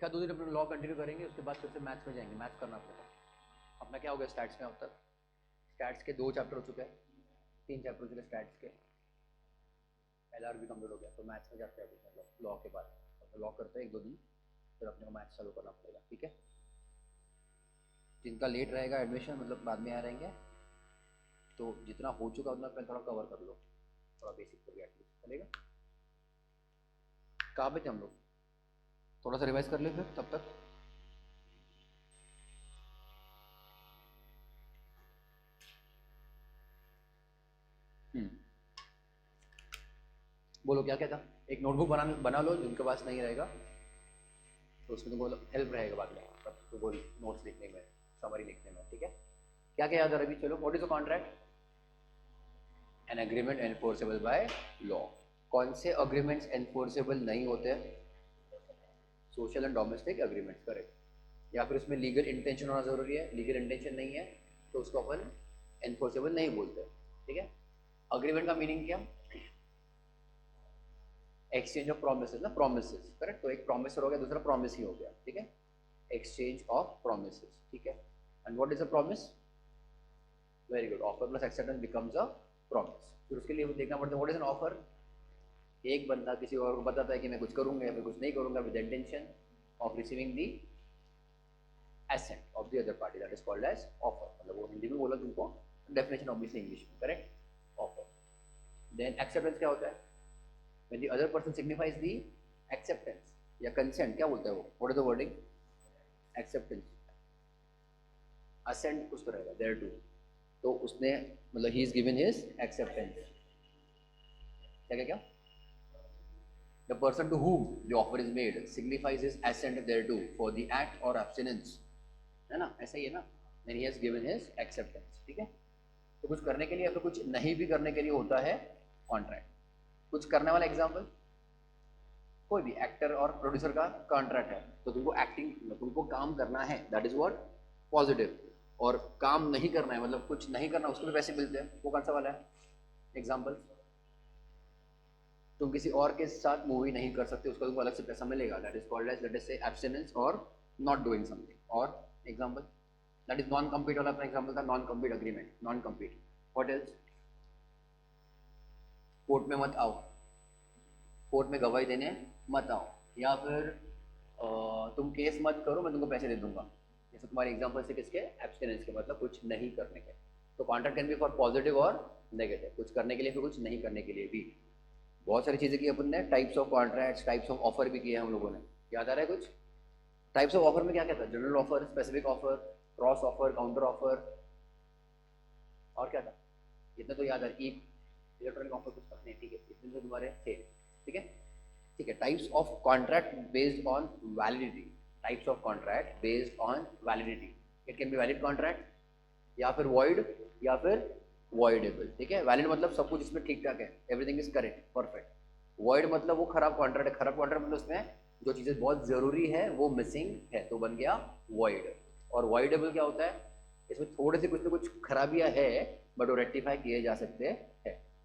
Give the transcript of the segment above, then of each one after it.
एक आध दो दिन अपना लॉ कंटिन्यू करेंगे, उसके बाद फिर से मैथ्स में जाएंगे। मैथ्स करना पड़ेगा। अपना क्या हो गया स्टैट्स में अब तक? स्टैट्स के 2 चैप्टर हो चुके हैं, 3 चैप्टर हो चुके स्टैट्स के। LR भी कम्प्लीट हो गया, तो मैथ्स में जाते हैं अभी मतलब लॉ के बाद। लॉ करते हैं 1-2 दिन, फिर अपने को मैथ्स चालू करना पड़ेगा। ठीक है, जिनका लेट रहेगा एडमिशन मतलब बाद में आ रहेंगे, तो जितना हो चुका उतना पहले थोड़ा कवर कर लो, थोड़ा बेसिक तो भी एटलीस्ट चलेगा। कहाँ पे थे हम लोग? थोड़ा सा रिवाइज कर ले फिर तब तक। बोलो क्या क्या था? एक नोटबुक बना लो, जिनके पास नहीं रहेगा तो उसमें तुमको हेल्प रहेगा बाद में तुमको नोट्स लिखने में, समरी लिखने में। ठीक है, क्या क्या याद आ रहा है अभी? चलो, what is a contract? An agreement enforceable by law. कौन से अग्रीमेंट्स एनफोर्सेबल नहीं होते? Social and domestic agreements, correct. या फिर उसमें लीगल इंटेंशन होना जरूरी है, लीगल इंटेंशन नहीं है तो उसको अपन एनफोर्सेबल नहीं बोलते। ठीक है, अग्रीमेंट का मीनिंग क्या? एक्सचेंज ऑफ प्रोमिसेस ना, प्रोमिसेस, करेक्ट। तो एक प्रोमिसर हो गया, दूसरा प्रॉमिस ही हो गया। ठीक है, एक्सचेंज ऑफ प्रोमिसेस। ठीक है, and what is a promise? Very good, offer plus acceptance becomes a promise. फिर उसके लिए देखना पड़ता है व्हाट इज एन ऑफर। एक बंदा किसी और को बताता है कि मैं कुछ करूंगा या फिर कुछ नहीं करूंगा with intention of receiving the assent of the other party, that is called as offer. मतलब वो हिंदी में बोला तुमको, डेफिनेशन ऑब्वियसली इंग्लिश में, करेक्ट, ऑफर। देन एक्सेप्टेंस क्या होता है? when the other person signifies the acceptance या consent, क्या बोलता है वो? what is the wording? acceptance, assent कुछ तो रहेगा there to, तो उसने मतलब he is given his acceptance। क्या क्या क्या? the person to whom the offer is made signifies his assent thereto for the act or abstinence, है ना? ऐसा ही है ना, then he has given his acceptance। ठीक है, तो कुछ करने के लिए या फिर कुछ नहीं भी करने के लिए होता है कॉन्ट्रैक्ट। कुछ करने वाला एग्जाम्पल, कोई भी एक्टर और प्रोड्यूसर का कॉन्ट्रैक्ट है, तो तुमको एक्टिंग, तुमको काम करना है, दैट इज व्हाट पॉजिटिव। और काम नहीं करना है मतलब कुछ नहीं करना, उसको भी पैसे मिलते हैं, वो कौन सा वाला है? एग्जाम्पल, तुम किसी और के साथ मूवी नहीं कर सकते, उसको तुमको अलग से पैसा मिलेगा, that is called as, let us say abstinence और नॉट डूइंग समथिंग। और example that is non compete वाला अपना एग्जाम्पल था, non compete agreement, non compete. What else? Court में मत आओ, कोर्ट में गवाही देने मत आओ, या फिर तुम केस मत करो, मैं तुमको पैसे दे दूंगा। जैसे तुम्हारे एग्जांपल से किसके? एब्स्टिनेंस के, मतलब कुछ नहीं करने के। तो contract can be for positive और नेगेटिव, कुछ करने के लिए फिर कुछ नहीं करने के लिए भी। बहुत सारी चीज़ें की अपन ने, types of contracts, types of offer भी किए हैं हम लोगों ने, याद आ रहा है कुछ? टाइप्स ऑफ ऑफर में क्या क्या था? General offer, specific offer, cross offer, counter offer, और क्या था? इतना तो याद है। इलेक्ट्रॉनिक ऑफर कुछ नहीं, ठीक है, इतने तो तुम्हारे थे। ठीक है, ठीक है। Types of contract based on validity, types of contract based on validity. It can be valid contract या फिर वॉइड या फिर वॉइडेबल। ठीक है, वैलिड मतलब सब कुछ इसमें ठीक ठाक है, everything is correct, perfect. Void मतलब वो खराब कॉन्ट्रैक्ट है, खराब कॉन्ट्रैक्ट मतलब उसमें जो चीज़ें बहुत ज़रूरी है वो मिसिंग है, तो बन गया वॉइड। और वॉइडेबल क्या होता है? इसमें थोड़े से कुछ ना कुछ खराबियां है बट वो रेक्टिफाई किए जा सकते हैं।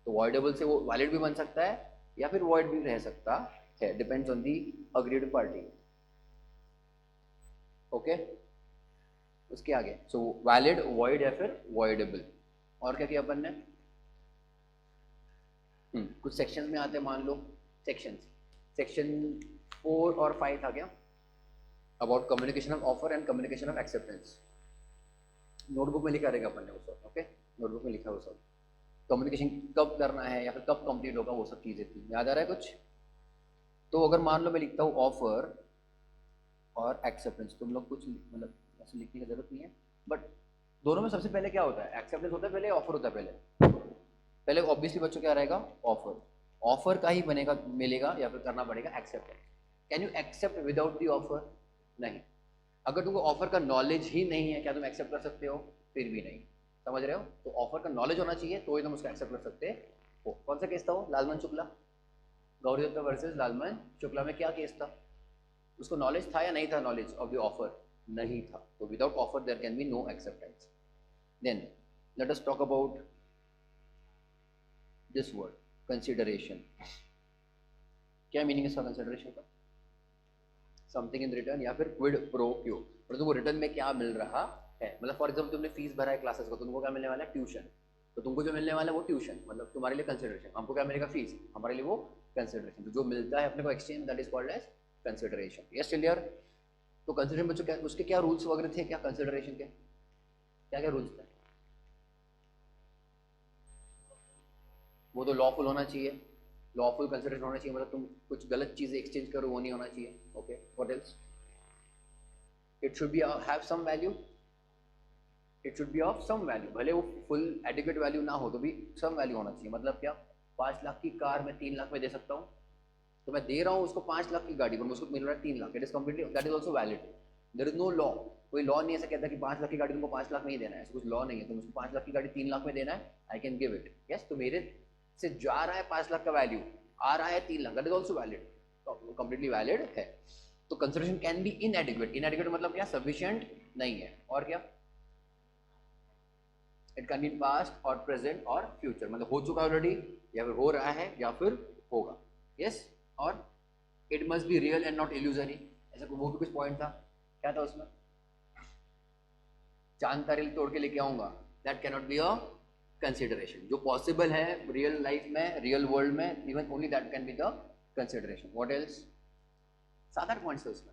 तो वॉइडेबल से वो वैलिड भी बन सकता है या फिर वॉइड भी रह सकता है, depends on the agreed party. Okay, उसके आगे सो वैलिड, वॉइड या फिर वॉइडेबल। और क्या किया अपन ने? कुछ सेक्शंस में आते हैं, मान लो सेक्शंस, सेक्शन 4 और 5 था क्या? About communication of offer and communication of acceptance. Notebook में लिखा रहेगा अपन ने वो सब। ओके, नोटबुक में लिखा वो सब, कम्युनिकेशन कब करना है या फिर कब कंप्लीट होगा, वो सब चीज़ें थी। याद आ रहा है कुछ? तो अगर मान लो मैं लिखता हूँ ऑफर और एक्सेप्टेंस, तुम लोग कुछ मतलब ऐसे लिखने की जरूरत नहीं है, बट दोनों में सबसे पहले क्या होता है? एक्सेप्टेंस होता है पहले, ऑफर होता है पहले? पहले ऑब्वियसली बच्चों क्या रहेगा? ऑफर। ऑफर का ही बनेगा, मिलेगा या फिर करना पड़ेगा acceptance. Can you accept without the offer? नहीं। अगर तुमको ऑफर का नॉलेज ही नहीं है, क्या तुम एक्सेप्ट कर सकते हो? फिर भी नहीं। समझ रहे हो? तो ऑफर का नॉलेज होना चाहिए तो ही तुम उसको एक्सेप्ट कर सकते हो। कौन सा केस था वो? लालमन शुक्ला, गौरी दत्ता वर्सेस लालमन शुक्ला में क्या केस था? उसको नॉलेज था या नहीं था? नॉलेज ऑफ द ऑफर नहीं था, तो without offer there can be no acceptance. Then let us talk about this word consideration. क्या मीनिंग है इसका कंसिडरेशन का? समथिंग इन रिटर्न या फिर क्विड प्रो क्यो, मतलब तुमको रिटर्न में क्या मिल रहा है। मतलब फॉर एग्जाम्पल तुमने फीस भरा है क्लासेस को, तुमको क्या मिलने वाला है, ट्यूशन। तो तुमको जो मिलने वाला है वो ट्यूशन, मतलब तुम्हारे लिए कंसिडरेशन। हमको क्या मिलेगा, फीस, हमारे लिए वो कंसिडरेशन। तो जो मिलता है अपने को exchange, that is called as consideration. Yes clear. तो कंसिडरेशन बच्चों क्या, उसके क्या रूल्स वगैरह थे, क्या कंसिडरेशन के क्या क्या रूल्स थे? वो तो लॉफुल होना चाहिए, लॉफुल कंसिडरेशन होना चाहिए, मतलब तुम कुछ गलत चीजें एक्सचेंज करो वो नहीं होना चाहिए। Okay, what else? It should be have some value, it should be of some value, भले वो फुल एडिक्वेट वैल्यू ना हो तो भी सम वैल्यू होना चाहिए। मतलब क्या, 5 लाख की कार मैं 3 लाख में दे सकता हूँ, तो मैं दे रहा हूँ उसको 5 लाख की गाड़ी पर, मुझको मिल रहा है 3 lakh, it is completely, that is also valid. There is no law, कोई लॉ नहीं ऐसा कहता कि 5 लाख की गाड़ी तुमको 5 लाख में ही देना है, ऐसा कुछ लॉ नहीं है। तुम उसको 5 लाख की गाड़ी 3 लाख में देना है, I can give it. Yes, तो मेरे से जा रहा है 5 लाख का वैल्यू, आ रहा है 3 lakh, that is also valid, completely valid है। तो कंसिडरेशन कैन बी इनएडिक्वेट, इनएडिक्वेट मतलब क्या, सफिशिएंट नहीं है। और क्या, इट कैन बी पास्ट और प्रेजेंट और फ्यूचर, मतलब हो चुका ऑलरेडी, या फिर हो रहा है, या फिर होगा। यस, और it must be real and not illusory, ऐसा वो भी कुछ पॉइंट था, क्या था उसमें, चांद तारे तोड़ के लेके आऊंगा, that can not be a consideration. जो पॉसिबल है रियल लाइफ में, रियल वर्ल्ड में, even only that can be the consideration. What else? 7-8 points है उसमें।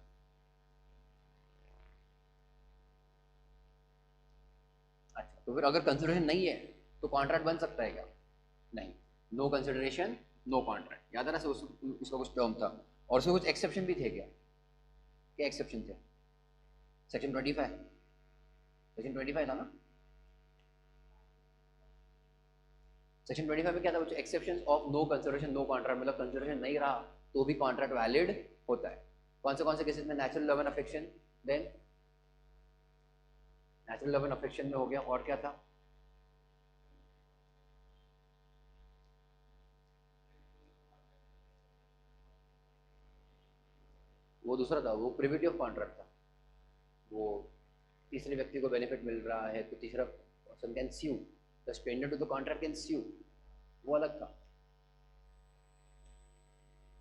अच्छा, तो फिर अगर कंसिडरेशन नहीं है तो कॉन्ट्रैक्ट बन सकता है क्या? नहीं, नो कंसिडरेशन नो कॉन्ट्रैक्ट। याद है ना, उसका कुछ टर्म था, और उसमें कुछ एक्सेप्शन भी थे क्या? क्या एक्सेप्शन थे? सेक्शन 25, सेक्शन 25 था ना, सेक्शन 25 में क्या था, कुछ exception of no consideration no contract, मतलब कंसिडरेशन नहीं रहा तो भी कॉन्ट्रैक्ट वैलिड होता है। कौन से केसेस में? Natural love and affection, then natural love and affection में हो गया, और क्या था? वो दूसरा था, वो प्रिविटी ऑफ कॉन्ट्रैक्ट था, वो तीसरे व्यक्ति को बेनिफिट मिल रहा है तो तीसरा person can sue, the stranger to the contract can sue, वो अलग था।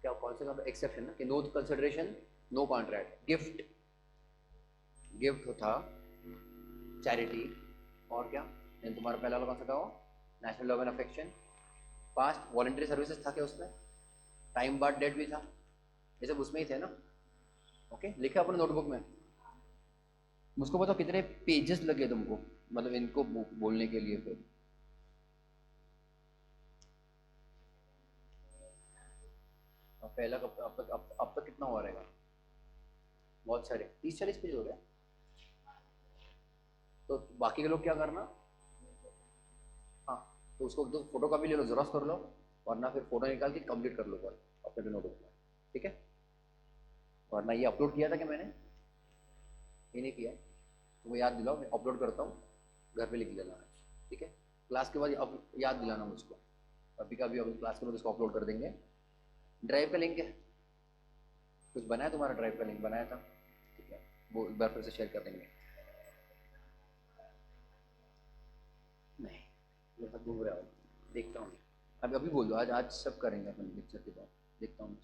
क्या, कौन से का एक्सेप्शन ना, कि no consideration no contract. Gift, gift था, चैरिटी, और क्या, देन तुम्हारा पहला वाला कौन सा था, वो national love and affection. Past voluntary services था क्या उसमें? टाइम बार्ड डेट भी था, ये सब उसमें ही थे ना। ओके, लिखा अपने नोटबुक में। मुझको बताओ कितने पेजेस लगे तुमको, मतलब इनको बोलने के लिए? फिर पहला कब, अब तक कितना हुआ रहेगा? बहुत सारे, 30-40 पेज हो गए। तो बाकी के लोग क्या करना, हाँ, तो उसको तो फोटो कॉपी ले लो, जेरॉक्स कर लो, वरना फिर फोटो निकाल के कंप्लीट कर लो कल अपने नोटबुक में, ठीक है। वरना ये अपलोड किया था कि मैंने, ये नहीं किया, तुमको याद दिलाओ, मैं अपलोड करता हूँ, घर पे लिख लेना आज, ठीक है। क्लास के बाद अब याद दिलाना मुझको, अभी का भी अभी क्लास के बाद इसको अपलोड कर देंगे। ड्राइव का लिंक है, कुछ बनाया तुम्हारा, ड्राइव का लिंक बनाया था, ठीक है, वो एक बार फिर से शेयर कर देंगे। नहीं, ये सब घूम रहा हो, देखता हूँ, अभी अभी बोल दो, आज आज सब करेंगे अपन लेक्चर के बाद, देखता हूँ।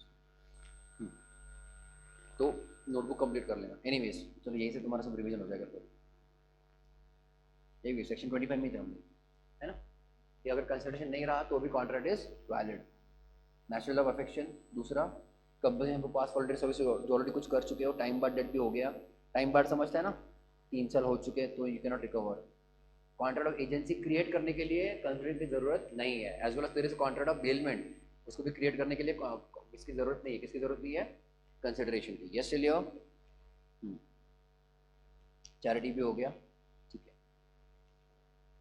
तो नोटबुक कंप्लीट कर लेना। एनीवेज, चलो यहीं से तुम्हारा सब रिवीजन हो जाएगा। फिर यही सेक्शन 25 में थे हम, है ना, कि अगर कंसिडरेशन नहीं रहा तो भी contract is valid. Natural of affection, दूसरा कंपनी हमको पास वॉलंटरी सर्विस जो ऑलरेडी कुछ कर चुके हो, टाइम बार्ड डेट भी हो गया, टाइम बार्ड समझता है ना, 3 साल हो चुके हैं तो you can not recover. Contract of agency create करने के लिए कंसिडरेशन की जरूरत नहीं है, as well as there is contract of bailment, उसको भी क्रिएट करने के लिए इसकी जरूरत नहीं है, किसकी जरूरत नहीं है, कंसिडरेशन की। यस चलिए, चैरिटी भी हो गया, ठीक है।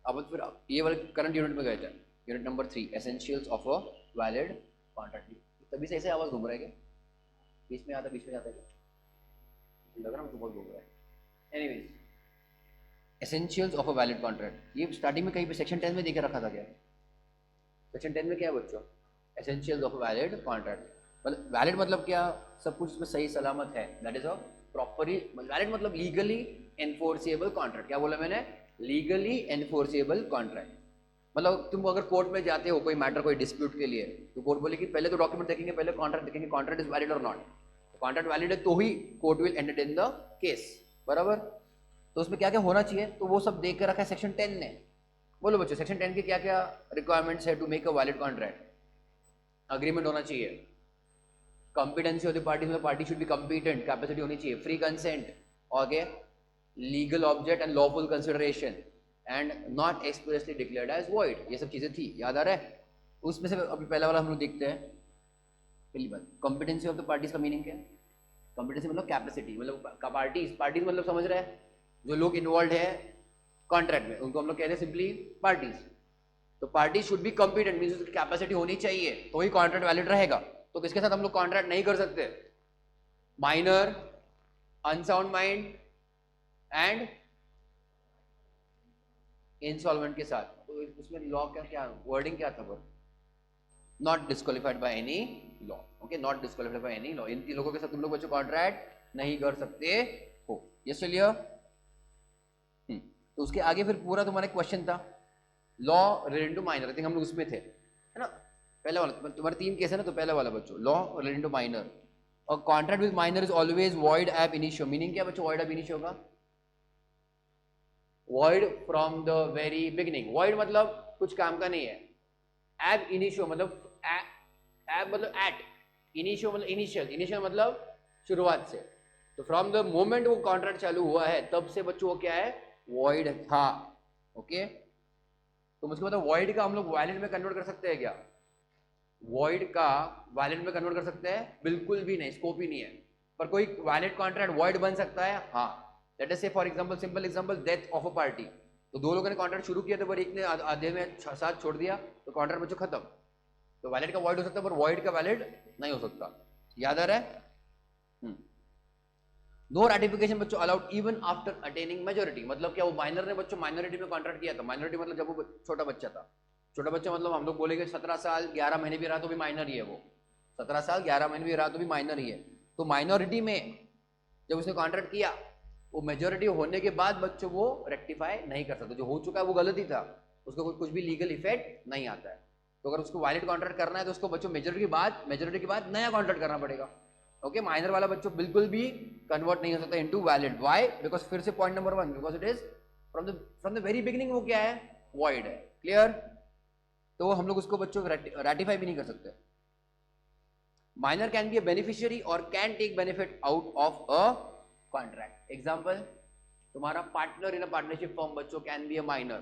अब फिर ये वाले करंट यूनिट में गए थे, unit number 3, essentials of a valid contract. तभी से ऐसे आवाज घूम रहा है क्या, बीच में आता, बीच में जाता है क्या, लग रहा है मुझको बहुत घूम रहा है। Anyways, essentials of a valid contract, ये स्टार्टिंग में कहीं पे सेक्शन 10 में देखे रखा था क्या? सेक्शन 10 में क्या है बच्चों? Essentials of a valid contract, मतलब वैलिड मतलब क्या, सब कुछ इसमें सही सलामत है, that is a properly valid, मतलब लीगली एनफोर्सेबल कॉन्ट्रैक्ट। क्या बोला मैंने? Legally enforceable contract. मतलब तुम अगर कोर्ट में जाते हो कोई मैटर, कोई डिस्प्यूट के लिए, तो कोर्ट बोले कि पहले तो डॉक्यूमेंट देखेंगे, पहले कॉन्ट्रैक्ट देखेंगे, कॉन्ट्रैक्ट इज वैलिड और नॉट। कॉन्ट्रैक्ट वैलिड है तो ही court will entertain the case, बराबर। तो उसमें क्या क्या होना चाहिए, तो वो सब देख कर रखा है सेक्शन 10 ने। बोलो बच्चों, सेक्शन 10 के क्या क्या रिक्वायरमेंट्स है to make a valid contract. Agreement होना चाहिए, कॉम्पिटेंसी ऑफ द पार्टी, मतलब party should be competent, capacity होनी चाहिए, free consent, okay, legal object and lawful consideration and not expressly declared as void. ये सब चीजें थी, याद आ रहा है। उसमें से अभी पहला वाला हम लोग देखते हैं। पहली बात, कॉम्पिटेंसी ऑफ द पार्टीज का मीनिंग क्या है। कॉम्पिटेंसी मतलब कैपेसिटी, मतलब पार्टीज मतलब समझ रहे हैं, जो लोग इन्वॉल्व है कॉन्ट्रैक्ट में उनको हम लोग कहते हैं सिंपली पार्टीज। तो party should be competent, means उसकी कैपेसिटी होनी चाहिए तो ही कॉन्ट्रैक्ट वैलिड रहेगा। तो किसके साथ हम लोग कॉन्ट्रैक्ट नहीं कर सकते, minor, unsound mind and insolvent के साथ। तो उसमें लॉ क्या क्या वर्डिंग क्या था, वो not disqualified by any law, okay, not disqualified by any law. इन तीन लोगों के साथ तुम लोग बच्चों कॉन्ट्रैक्ट नहीं कर सकते हो। यस चलिए। तो उसके आगे फिर पूरा तुम्हारा क्वेश्चन था law related to minor, I think हम लोग उसमें थे, है ना। पहला वाला तुम्हारे 3 केस है ना, तो पहला वाला बच्चों लॉ रिलेटेड टू माइनर। और contract with minor is always void एब इनिशियो। मीनिंग क्या बच्चों वॉइड एब इनिशियो का, void from the very beginning. Void मतलब कुछ काम का नहीं है, एब इनिशियो मतलब एब मतलब एट, इनिशियो मतलब इनिशियल, इनिशियल मतलब शुरुआत से। तो फ्रॉम द मोमेंट वो कॉन्ट्रैक्ट चालू हुआ है तब से बच्चों वो क्या है, वॉइड था, ओके। तो मुझको मतलब वॉइड का हम लोग वैलिड में कन्वर्ट कर सकते हैं क्या, वॉइड का वैलिड में कन्वर्ट कर सकते हैं, बिल्कुल भी नहीं, स्कोप ही नहीं है। पर कोई वैलिड कॉन्ट्रैक्ट वॉइड बन सकता है, हाँ। लेट अस से for example, simple example, death of a party. तो 2 लोगों ने कॉन्ट्रैक्ट शुरू किया था पर एक ने आधे में साथ छोड़ दिया, तो कॉन्ट्रैक्ट बच्चों खत्म। तो वैलिड का वॉइड हो सकता है पर वॉइड का वैलिड नहीं हो सकता, याद आ रहा है। नो रैटिफिकेशन बच्चों allowed even after attaining majority. मतलब क्या, वो माइनर ने बच्चों माइनॉरिटी में कॉन्ट्रैक्ट किया था। माइनॉरिटी मतलब जब वो छोटा बच्चा था, छोटा बच्चा मतलब हम लोग बोलेंगे 17 साल 11 महीने भी रहा तो भी माइनर ही है वो, 17 साल 11 महीने भी रहा तो भी माइनर ही है। तो माइनॉरिटी में जब उसने कॉन्ट्रैक्ट किया, वो मेजोरिटी होने के बाद बच्चों वो रेक्टिफाई नहीं कर सकते। जो हो चुका है वो गलत ही था, उसको कुछ भी लीगल इफेक्ट नहीं आता है। तो अगर उसको वैलिड कॉन्ट्रैक्ट करना है तो उसको बच्चों मेजोरिटी के बाद नया कॉन्ट्रैक्ट करना पड़ेगा, ओके। माइनर वाला बच्चों बिल्कुल भी कन्वर्ट नहीं हो सकता इनटू वैलिड। व्हाई, बिकॉज फिर से point number 1, because it is from the very beginning वो क्या है, वॉइड है, क्लियर। तो हम लोग उसको बच्चों रैटिफाई भी नहीं कर सकते। Minor can be a beneficiary और can take benefit out of a contract. Example, तुम्हारा partner in a partnership firm बच्चों कैन बी अ माइनर,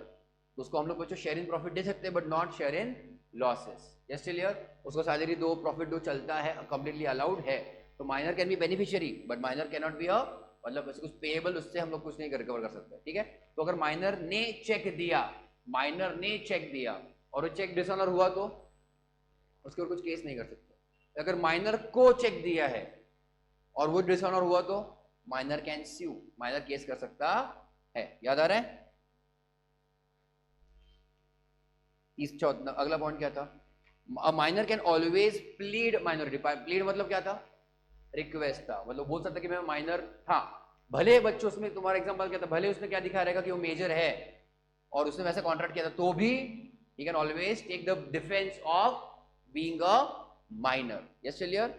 तो उसको हम लोग बच्चों शेयर इन प्रॉफिट दे सकते हैं but not share in losses. Yes clear. उसको सैलरी दो, प्रॉफिट दो, चलता है, कंप्लीटली अलाउड है। तो minor can B beneficiary but minor can not be a, मतलब कुछ पेएबल उससे हम लोग कुछ नहीं रिकवर कर सकते, ठीक है। तो अगर माइनर ने चेक दिया, माइनर ने चेक दिया और वो चेक डिसऑनर हुआ तो उसके ऊपर कुछ केस नहीं कर सकते। अगर माइनर को चेक दिया है और वो डिसऑनर हुआ तो minor can sue, minor case कर सकता है, याद आ रहा है। अगला पॉइंट क्या था, minor can always plead minority. Plead मतलब क्या था, रिक्वेस्ट था, मतलब बोल सकता कि मैं माइनर था, भले बच्चों उसमें तुम्हारा एग्जांपल क्या था, भले उसमें क्या दिखा रहेगा कि वो मेजर है और उसने वैसे कॉन्ट्रैक्ट किया था, तो भी he can always take the defence of being a minor. Yes clear.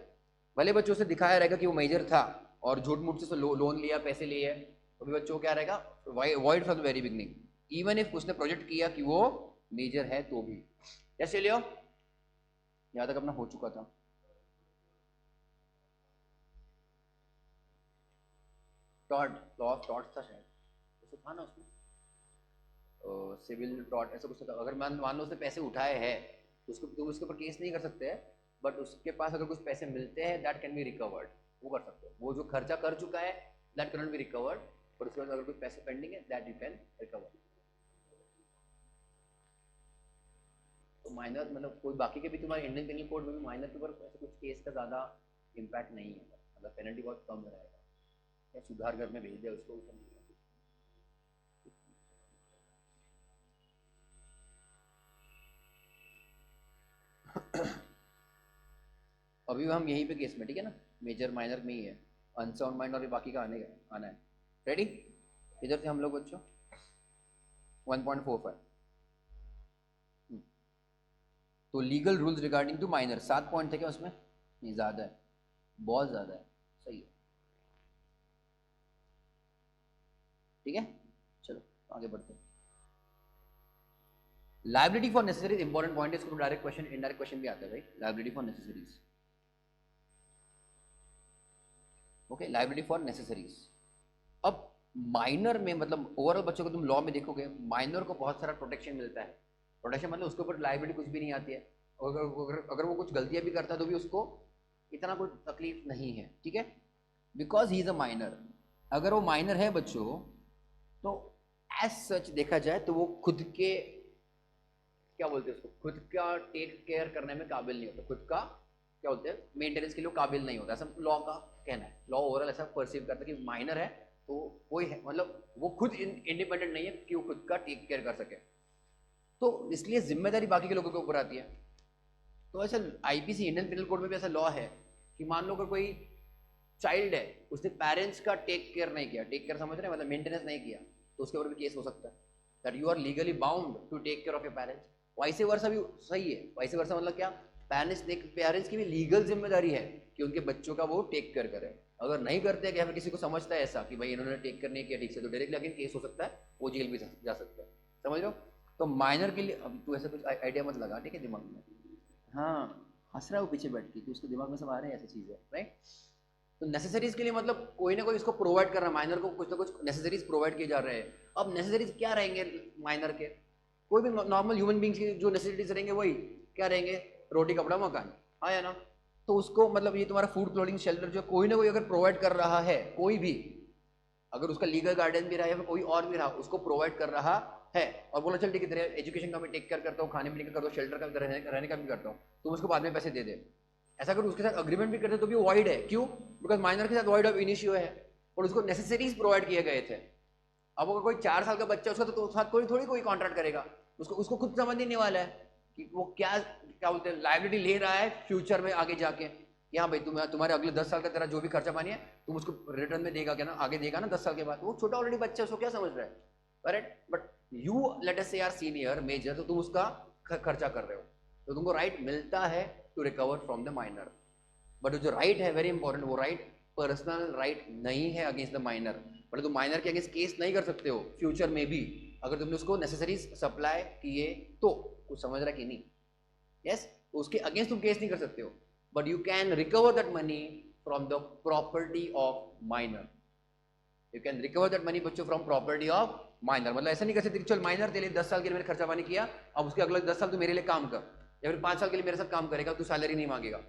भले बच्चों से दिखाया रहेगा कि वो मेजर था और झूठ मूठ से लोन लिया, पैसे लिए, तो भी बच्चों को क्या रहेगा, void from the very beginning, even if उसने प्रोजेक्ट किया कि वो मेजर है तो भी। Yes clear. यहां तक अपना हो चुका था। टॉट, लॉ ऑफ टॉट्स था शायद, ऐसा था ना उसमें, सिविल टॉट ऐसा कुछ था। अगर मान लो उसने पैसे उठाए हैं तो उसको तुम उसके ऊपर केस नहीं कर सकते हैं, बट उसके पास अगर कुछ पैसे मिलते हैं दैट कैन बी रिकवर्ड, वो कर सकते हो। वो जो खर्चा कर चुका है that can not be recovered, पर उसके बाद अगर कुछ पैसे पेंडिंग है दैट यू कैन रिकवर। तो माइनर मतलब कोई बाकी के भी तुम्हारे इंडियन पेनल कोड में भी माइनर के ऊपर ऐसे कुछ केस का ज़्यादा इम्पैक्ट नहीं है, मतलब पेनल्टी बहुत कम रहेगा, या सुधार घर में भेज दिया उसको नहीं। अभी हम यहीं पे केस में, ठीक है ना, मेजर माइनर में ही है, अनसाउंड माइंड और बाकी का आना है। रेडी, इधर से हम लोग बच्चों 1.45। तो legal rules regarding to minor 7 point थे क्या उसमें, नहीं ज़्यादा है, बहुत ज़्यादा है। सही है, ठीक है। चलो आगे बढ़ते हैं। Liability for necessaries important point है, इसको डायरेक्ट क्वेश्चन इनडायरेक्ट क्वेश्चन भी आता है भाई, liability for necessaries. Okay, liability for necessaries. अब माइनर में मतलब ओवरऑल बच्चों को तुम लॉ में देखोगे माइनर को बहुत सारा प्रोटेक्शन मिलता है। प्रोटेक्शन मतलब उसके ऊपर लाइबिलिटी कुछ भी नहीं आती है, अगर वो कुछ गलतियां भी करता है तो भी उसको इतना कोई तकलीफ नहीं है, ठीक है, because he is a minor. अगर वो माइनर है बच्चों तो एज सच देखा जाए तो वो खुद के क्या बोलते हैं उसको, खुद का टेक केयर करने में काबिल नहीं होता, खुद का क्या बोलते हैं मेंटेनेंस के लिए काबिल नहीं होता, ऐसा लॉ का कहना है। लॉ ओवरऑल ऐसा परसीव करता है कि माइनर है तो कोई है मतलब वो खुद इंडिपेंडेंट नहीं है कि वो खुद का टेक केयर कर सके, तो इसलिए जिम्मेदारी बाकी के लोगों के ऊपर आती है। तो ऐसा आईपीसी इंडियन पिनल कोड में भी ऐसा लॉ है कि मान लो अगर कोई चाइल्ड है उसने पेरेंट्स का टेक केयर नहीं किया, टेक केयर समझ रहे हैं मतलब मेंटेनेंस नहीं किया, तो उसके ऊपर भी केस हो सकता है that you are legally bound to take care of your parents. Vice versa भी सही है, वाइस वर्सा मतलब क्या, पेरेंट्स की भी लीगल जिम्मेदारी है कि उनके बच्चों का वो टेक केयर करे। अगर नहीं करते कि हमें किसी को समझता है ऐसा कि भाई इन्होंने टेक केयर नहीं किया ठीक से, तो डायरेक्टली अगेन केस हो सकता है, वो जेल भी जा सकता है, समझ रहे हो। तो माइनर के लिए अब तू ऐसा कुछ आइडिया मत लगा, ठीक है, दिमाग में। हाँ, हंस रहा है वो पीछे बैठ के, तो उसके दिमाग में सब आ रहे हैं ऐसी चीज़ें, राइट। तो नेसेसरीज के लिए मतलब कोई ना कोई इसको प्रोवाइड कर रहा है, माइनर को कुछ ना कुछ नेसेसरीज प्रोवाइड किए जा रहे हैं। अब नेसेसरीज क्या रहेंगे माइनर के, कोई भी नॉर्मल ह्यूमन बींग्स की जो नेसेसिटीज रहेंगे वही क्या रहेंगे, रोटी कपड़ा मकान, हाँ या ना। तो उसको मतलब ये तुम्हारा फूड क्लोथिंग शेल्टर जो कोई ना कोई अगर प्रोवाइड कर रहा है, कोई भी अगर उसका लीगल गार्डियन भी रहा या फिर कोई और भी रहा उसको प्रोवाइड कर रहा है और बोला चल ठीक है तेरे एजुकेशन का मैं टेक केयर करता हूँ, खाने पीने का करता हूँ, शेल्टर का रहने का भी करता हूँ, तुम उसको बाद में पैसे दे दे, ऐसा अगर उसके साथ अग्रीमेंट भी करते तो भी वाइड है, क्यों, बिकॉज माइनर के साथ वाइड ऑफ इनिशियो है और उसको नेसेसरीज प्रोवाइड किए गए थे। अब अगर कोई 4 साल का बच्चा उसका तो साथ कोई थोड़ी कोई कॉन्ट्रैक्ट करेगा, उसको खुद समझ नहीं वाला है कि वो क्या क्या बोलते हैं लाइबिलिटी ले रहा है फ्यूचर में आगे जाके कि हाँ भाई तुम्हारे अगले 10 साल का तेरा जो भी खर्चा पानी है तुम उसको रिटर्न में देगा क्या ना, आगे देगा ना 10 साल के बाद। वो छोटा ऑलरेडी बच्चा उसको क्या समझ रहा है, correct. But you let us से आर सीनियर मेजर, तो तुम उसका खर्चा कर रहे हो, तो तुमको राइट मिलता है to recover from the minor. But जो राइट है वेरी इंपॉर्टेंट, वो राइट पर्सनल राइट नहीं है अगेंस्ट द माइनर, बट तुम माइनर के अगेंस्ट केस नहीं कर सकते हो फ्यूचर में भी अगर तुमने उसको नेसेसरीज सप्लाई किए तो। कुछ समझ रहा कि नहीं, यस तो उसके अगेंस्ट तुम केस नहीं कर सकते हो, but you can recover that money from the property of minor, you can recover that money बच्चों फ्रॉम प्रॉपर्टी ऑफ माइनर। मतलब ऐसा नहीं कर सकते चल माइनर तेरे लिए 10 साल के लिए मैंने खर्चा पानी किया, अब उसके अगले 10 साल तू मेरे लिए काम कर, या फिर 5 साल के लिए मेरे साथ काम करेगा, तू सैलरी नहीं मांगेगा,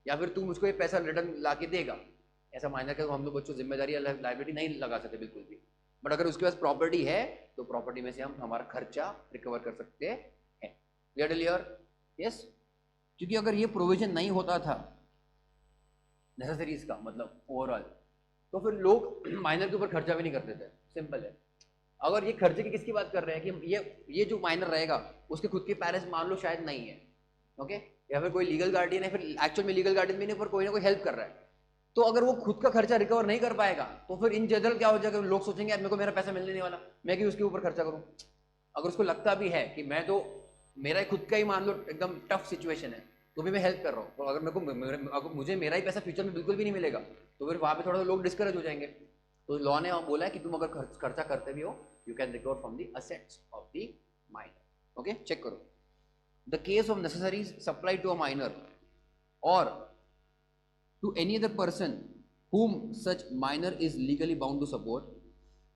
या फिर तू मुझको ये पैसा रिटर्न ला के देगा। ऐसा माइनर का हम लोग बच्चों जिम्मेदारी लाइबिलिटी नहीं लगा सकते बिल्कुल भी। बट अगर उसके पास प्रॉपर्टी है तो प्रॉपर्टी में से हम हमारा खर्चा रिकवर कर सकते हैं, क्लियर, यस। क्योंकि अगर ये प्रोविजन नहीं होता था नेसेसरीज का मतलब ओवरऑल, तो फिर लोग माइनर के ऊपर खर्चा भी नहीं करते थे, सिंपल है। अगर ये खर्चे की किसकी बात कर रहे हैं कि ये जो माइनर रहेगा उसके खुद के पेरेंट्स मान लो शायद नहीं है, ओके, या फिर कोई लीगल गार्डियन है, फिर एक्चुअल में लीगल गार्डियन भी नहीं पर कोई ना कोई हेल्प कर रहा है, तो अगर वो खुद का खर्चा रिकवर नहीं कर पाएगा तो फिर इन जनरल क्या हो जाएगा, लोग सोचेंगे यार मेरे को मेरा पैसा मिलने नहीं वाला, मैं क्यों उसके ऊपर खर्चा करूं। अगर उसको लगता भी है कि मैं तो मेरा खुद का ही मान लो एकदम टफ सिचुएशन है तो भी मैं हेल्प कर रहा हूँ, तो अगर अगर मुझे मेरा ही पैसा फ्यूचर में बिल्कुल भी नहीं मिलेगा तो फिर वहां पे थोड़ा लोग डिस्करेज हो जाएंगे। तो लॉ ने बोला है कि तुम अगर खर्चा करते भी हो you can recover from the assets of the minor. Okay, check करो the case of necessaries supply to a minor और to any other person whom such minor is legally bound to support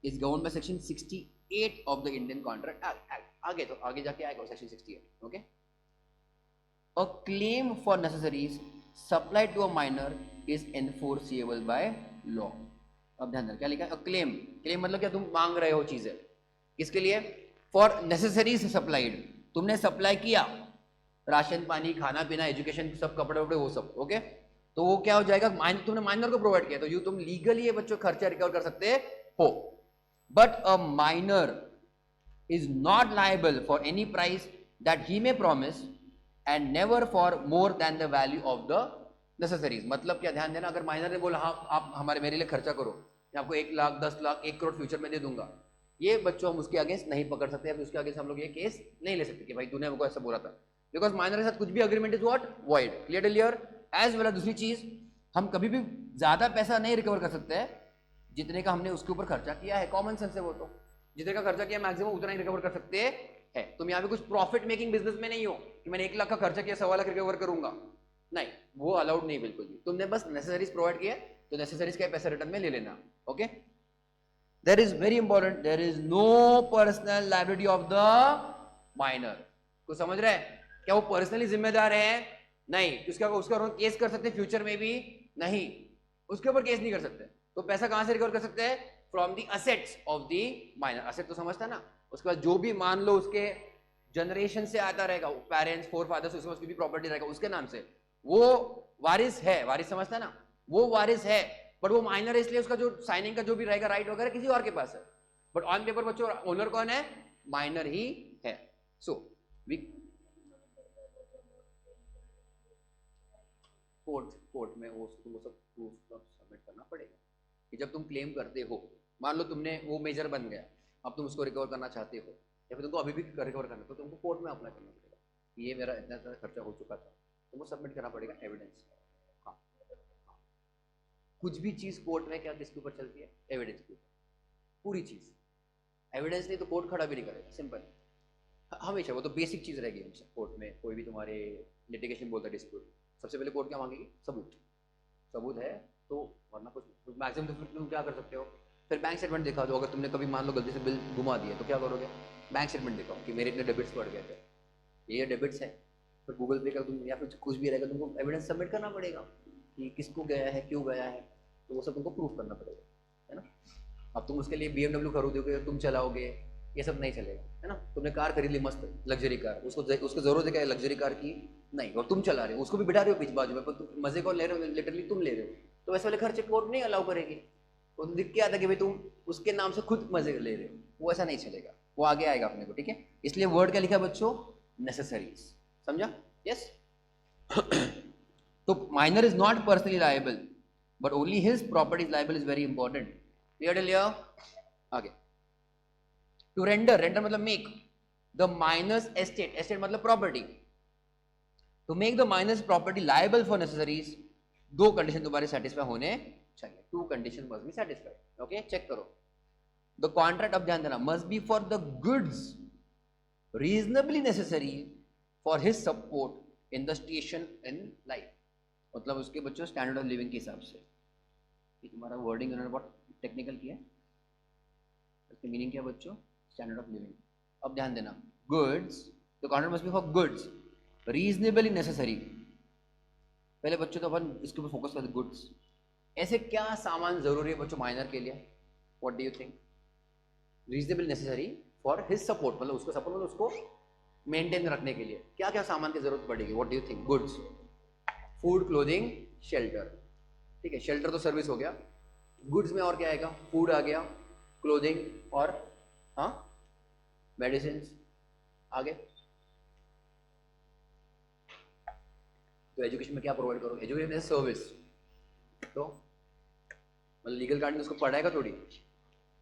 is governed by section 68 of the Indian Contract Act. आगे तो आगे जाके आएगा section 68. Okay, a claim for necessaries supplied to a minor is enforceable by law. अब ध्यान देना क्या लिखा है, क्लेम, क्लेम मतलब क्या, तुम मांग रहे हो चीजें किसके लिए, फॉर नेसेसरीज सप्लाइड, तुमने सप्लाई किया राशन पानी खाना पीना एजुकेशन सब कपड़े वपड़े वो सब, ओके, तो वो क्या हो जाएगा, तुमने माइनर को प्रोवाइड किया तो तुम लीगली ये बच्चों खर्चा रिकवर कर सकते हो। But a minor is not liable for any price that he may promise and never for more than the value of the necessaries. मतलब क्या, ध्यान देना, अगर माइनर ने बोला हाँ आप हमारे मेरे लिए खर्चा करो, मैं आपको 1 लाख 10 लाख 1 करोड़ फ्यूचर में दे दूंगा, ये बच्चों हम उसके अगेंस्ट नहीं पकड़ सकते, उसके अगेंस्ट हम लोग ये केस नहीं ले सकते कि भाई तूने हमको ऐसा बोला था, बिकॉज माइनर के साथ कुछ भी agreement is what void, clear. As well दूसरी चीज, हम कभी भी ज्यादा पैसा नहीं रिकवर कर सकते हैं जितने का हमने उसके ऊपर खर्चा किया है, कॉमन सेंस है वो तो। जितने का खर्चा किया मैक्सिमम उतना ही रिकवर कर सकते हैं। तुम यहाँ पे कुछ प्रॉफिट मेकिंग बिजनेस में नहीं हो कि मैंने 1 लाख का खर्चा किया 1.25 लाख रिकवर करूंगा, नहीं, वो अलाउड नहीं बिल्कुल भी। तुमने बस नेसेसरीज प्रोवाइड किए तो नेसेसरीज का पैसा रिटर्न में ले लेना। Okay, there is very important, there is no personal liability of the minor. कुछ समझ रहे हैं क्या? वो पर्सनली जिम्मेदार है? नहीं। उसका केस कर सकते फ्यूचर में भी? नहीं, उसके ऊपर केस नहीं कर सकते। तो पैसा कहां से रिकवर कर सकते हैं? From the assets of the minor. Asset तो समझता है ना? उसके बाद जो भी मान लो उसके जनरेशन से आता रहेगा, पेरेंट्स फोर फादर्स, उसके पास भी प्रॉपर्टी रहेगा उसके नाम से, वो वारिस है। वारिस समझता है ना? वो वारिस है, बट वो माइनर है इसलिए उसका जो साइनिंग का जो भी रहेगा राइट वगैरह किसी और के पास है, बट ऑन पेपर बच्चों ओनर कौन है? माइनर ही है। सो वी कोर्ट में वो तुमको सब प्रूफ सबमिट करना पड़ेगा कि जब तुम क्लेम करते हो, मान लो तुमने वो मेजर बन गया, अब तुम उसको रिकवर करना चाहते हो या फिर तुमको अभी भी रिकवर करना, तो तुमको कोर्ट में अप्लाई करना पड़ेगा कि ये मेरा इतना खर्चा हो चुका था, तुमको सबमिट करना पड़ेगा एविडेंस। हाँ, कुछ भी चीज़ कोर्ट में क्या किसके ऊपर चलती है? एविडेंस के ऊपर, पूरी चीज़। एविडेंस नहीं तो कोर्ट खड़ा भी नहीं करेगा, सिंपल। हमेशा वो तो बेसिक चीज़ रहेगी हमेशा कोर्ट में। कोई भी तुम्हारे लिटिगेशन बोलता है डिस्प्यूट, सबसे पहले कोर्ट क्या मांगेगी? सबूत। सबूत है तो, वरना कुछ मैक्सिमम तो फिर तुम क्या कर सकते हो? फिर बैंक स्टेटमेंट दिखा दो। अगर तुमने कभी मान लो गलती से बिल घुमा दिया तो क्या करोगे? बैंक स्टेटमेंट दिखाओ कि मेरे इतने डेबिट्स बढ़ गए थे, ये डेबिट्स है। फिर गूगल पे का तुम या फिर कुछ भी रहेगा, तुमको एविडेंस सबमिट करना पड़ेगा कि किसको गया है, क्यों गया है, तो वो सब तुमको प्रूफ करना पड़ेगा, है ना? अब तुम उसके लिए BMW खरीदोगे, तुम चलाओगे, ये सब नहीं चलेगा, है ना? तुमने कार खरीद ली मस्त लग्जरी कार, उसको जरूरत है क्या लग्जरी कार की? नहीं, और तुम चला रहे हो, उसको भी बिठा रहे हो बीच बाजू में, पर तुम मजे को ले रहे हो, लिटरली तुम ले रहे हो, तो वैसे वाले खर्चे कोर्ट नहीं अलाउ करेगी। तो दिख के आता कि भाई तुम उसके नाम से खुद मजे ले रहे हो, वो ऐसा नहीं चलेगा, वो आगे आएगा अपने को, ठीक है? इसलिए वर्ड क्या लिखा है बच्चों? नेसेसरीज। समझा? यस। तो minor is not personally liable but only his property is liable, is very important. Clear? लिया आगे। टू रेंडर, रेंडर मतलब make the minor's estate, estate मतलब property, to make the minor's property liable for necessaries, दो condition तुम्हारे satisfy होने चाहिए। Two condition must be satisfied. Okay, check करो। The contract, अब ध्यान देना, must be for the goods reasonably necessary for his support in the station in life, मतलब उसके बच्चों स्टैंडर्ड ऑफ लिविंग के हिसाब से। ये तुम्हारा वर्डिंग उन्होंने बहुत टेक्निकल किया है, इसकी मीनिंग क्या बच्चों? Standard of living. अब ध्यान देना, goods, the contract must be for goods reasonably necessary. पहले बच्चों तो अपन इसके ऊपर फोकस करते, गुड्स। ऐसे क्या सामान जरूरी है बच्चों माइनर के लिए? What do you think? Reasonable necessary for his support, मतलब उसको सपोर्ट, मतलब उसको मेंटेन रखने के लिए क्या क्या सामान की जरूरत पड़ेगी? What do you think? Goods, food, clothing, shelter. ठीक है, शेल्टर तो सर्विस हो गया। गुड्स में और क्या आएगा? फूड आ गया, क्लोथिंग और हाँ मेडिसिन आगे। तो एजुकेशन में क्या प्रोवाइड करोगे? एजुकेशन में सर्विस, तो मतलब लीगल गार्ड ने उसको पढ़ाएगा थोड़ी,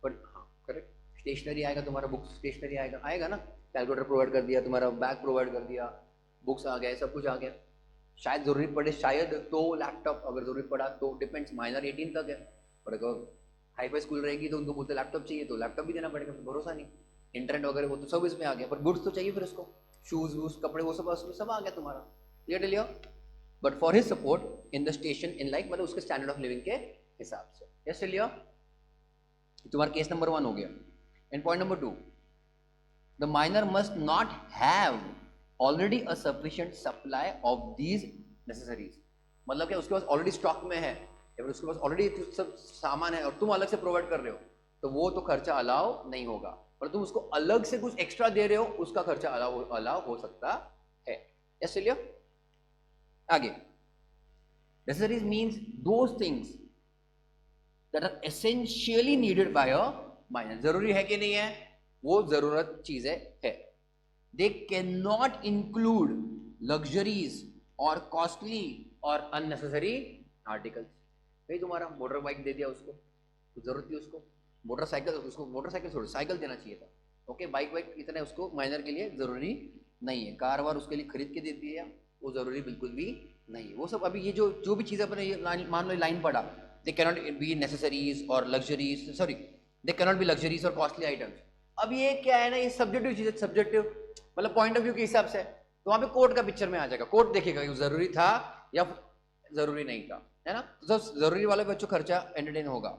बट हाँ करेक्ट। स्टेशनरी आएगा तुम्हारा, बुक्स स्टेशनरी आएगा, आएगा ना? कैलकुलेटर प्रोवाइड कर दिया, तुम्हारा बैग प्रोवाइड कर दिया, बुक्स आ गए, सब कुछ आ गया। शायद जरूरी पड़े, शायद तो लैपटॉप, अगर जरूरी पड़ा तो डिपेंड्स, माइनर 18 तक है, और अगर हाई फाई स्कूल रहेगी तो उनको बोलते लैपटॉप चाहिए तो लैपटॉप भी देना पड़ेगा, भरोसा नहीं। इंटरनेट वगैरह वो तो सब इसमें आ गया, पर गुड्स तो चाहिए फिर उसको, शूज वूज कपड़े वो सब उसमें सब आ गया तुम्हारा। क्लियर लिया? But for his support in the station in life, मतलब उसके स्टैंडर्ड ऑफ लिविंग के हिसाब से। यस लिया? तुम्हारा केस नंबर 1 हो गया। And point number 2, the minor must not have already a sufficient supply of these necessaries, मतलब क्या उसके पास ऑलरेडी स्टॉक में है या फिर उसके पास ऑलरेडी सब सामान है और तुम अलग से प्रोवाइड कर रहे हो, तो वो तो खर्चा अलाउ नहीं होगा। पर तुम उसको अलग से कुछ एक्स्ट्रा दे रहे हो, उसका खर्चा अलाउ हो सकता है। यस लिया? आगे, necessaries means those things that are essentially needed by a minor। जरूरी है कि नहीं है? वो जरूरत चीजें है। They cannot include luxuries or costly or unnecessary articles। भाई तुम्हारा मोटर बाइक दे दिया उसको, तो जरूरत थी उसको, मोटरसाइकिल, उसको मोटरसाइकिल छोड़ साइकिल देना चाहिए था। ओके, बाइक वाइक इतना उसको माइनर के लिए जरूरी नहीं है। कार वार उसके लिए खरीद के दे दिया, वो जरूरी बिल्कुल भी नहीं, वो सब अभी ये जो जो भी चीज़ अपने मान लो लाइन पढ़ा, दे कैनॉट बी नेसेसरीज और luxuries, sorry they cannot be luxuries और कॉस्टली आइटम्स। अब ये क्या है ना, ये सब्जेक्टिव चीज़ है, सब्जेक्टिव मतलब पॉइंट ऑफ व्यू के हिसाब से, तो वहाँ पे कोर्ट का पिक्चर में आ जाएगा, कोर्ट देखेगा कि जरूरी था या जरूरी नहीं था, है ना। तो जरूरी वाले बच्चों खर्चा एंटरटेन होगा।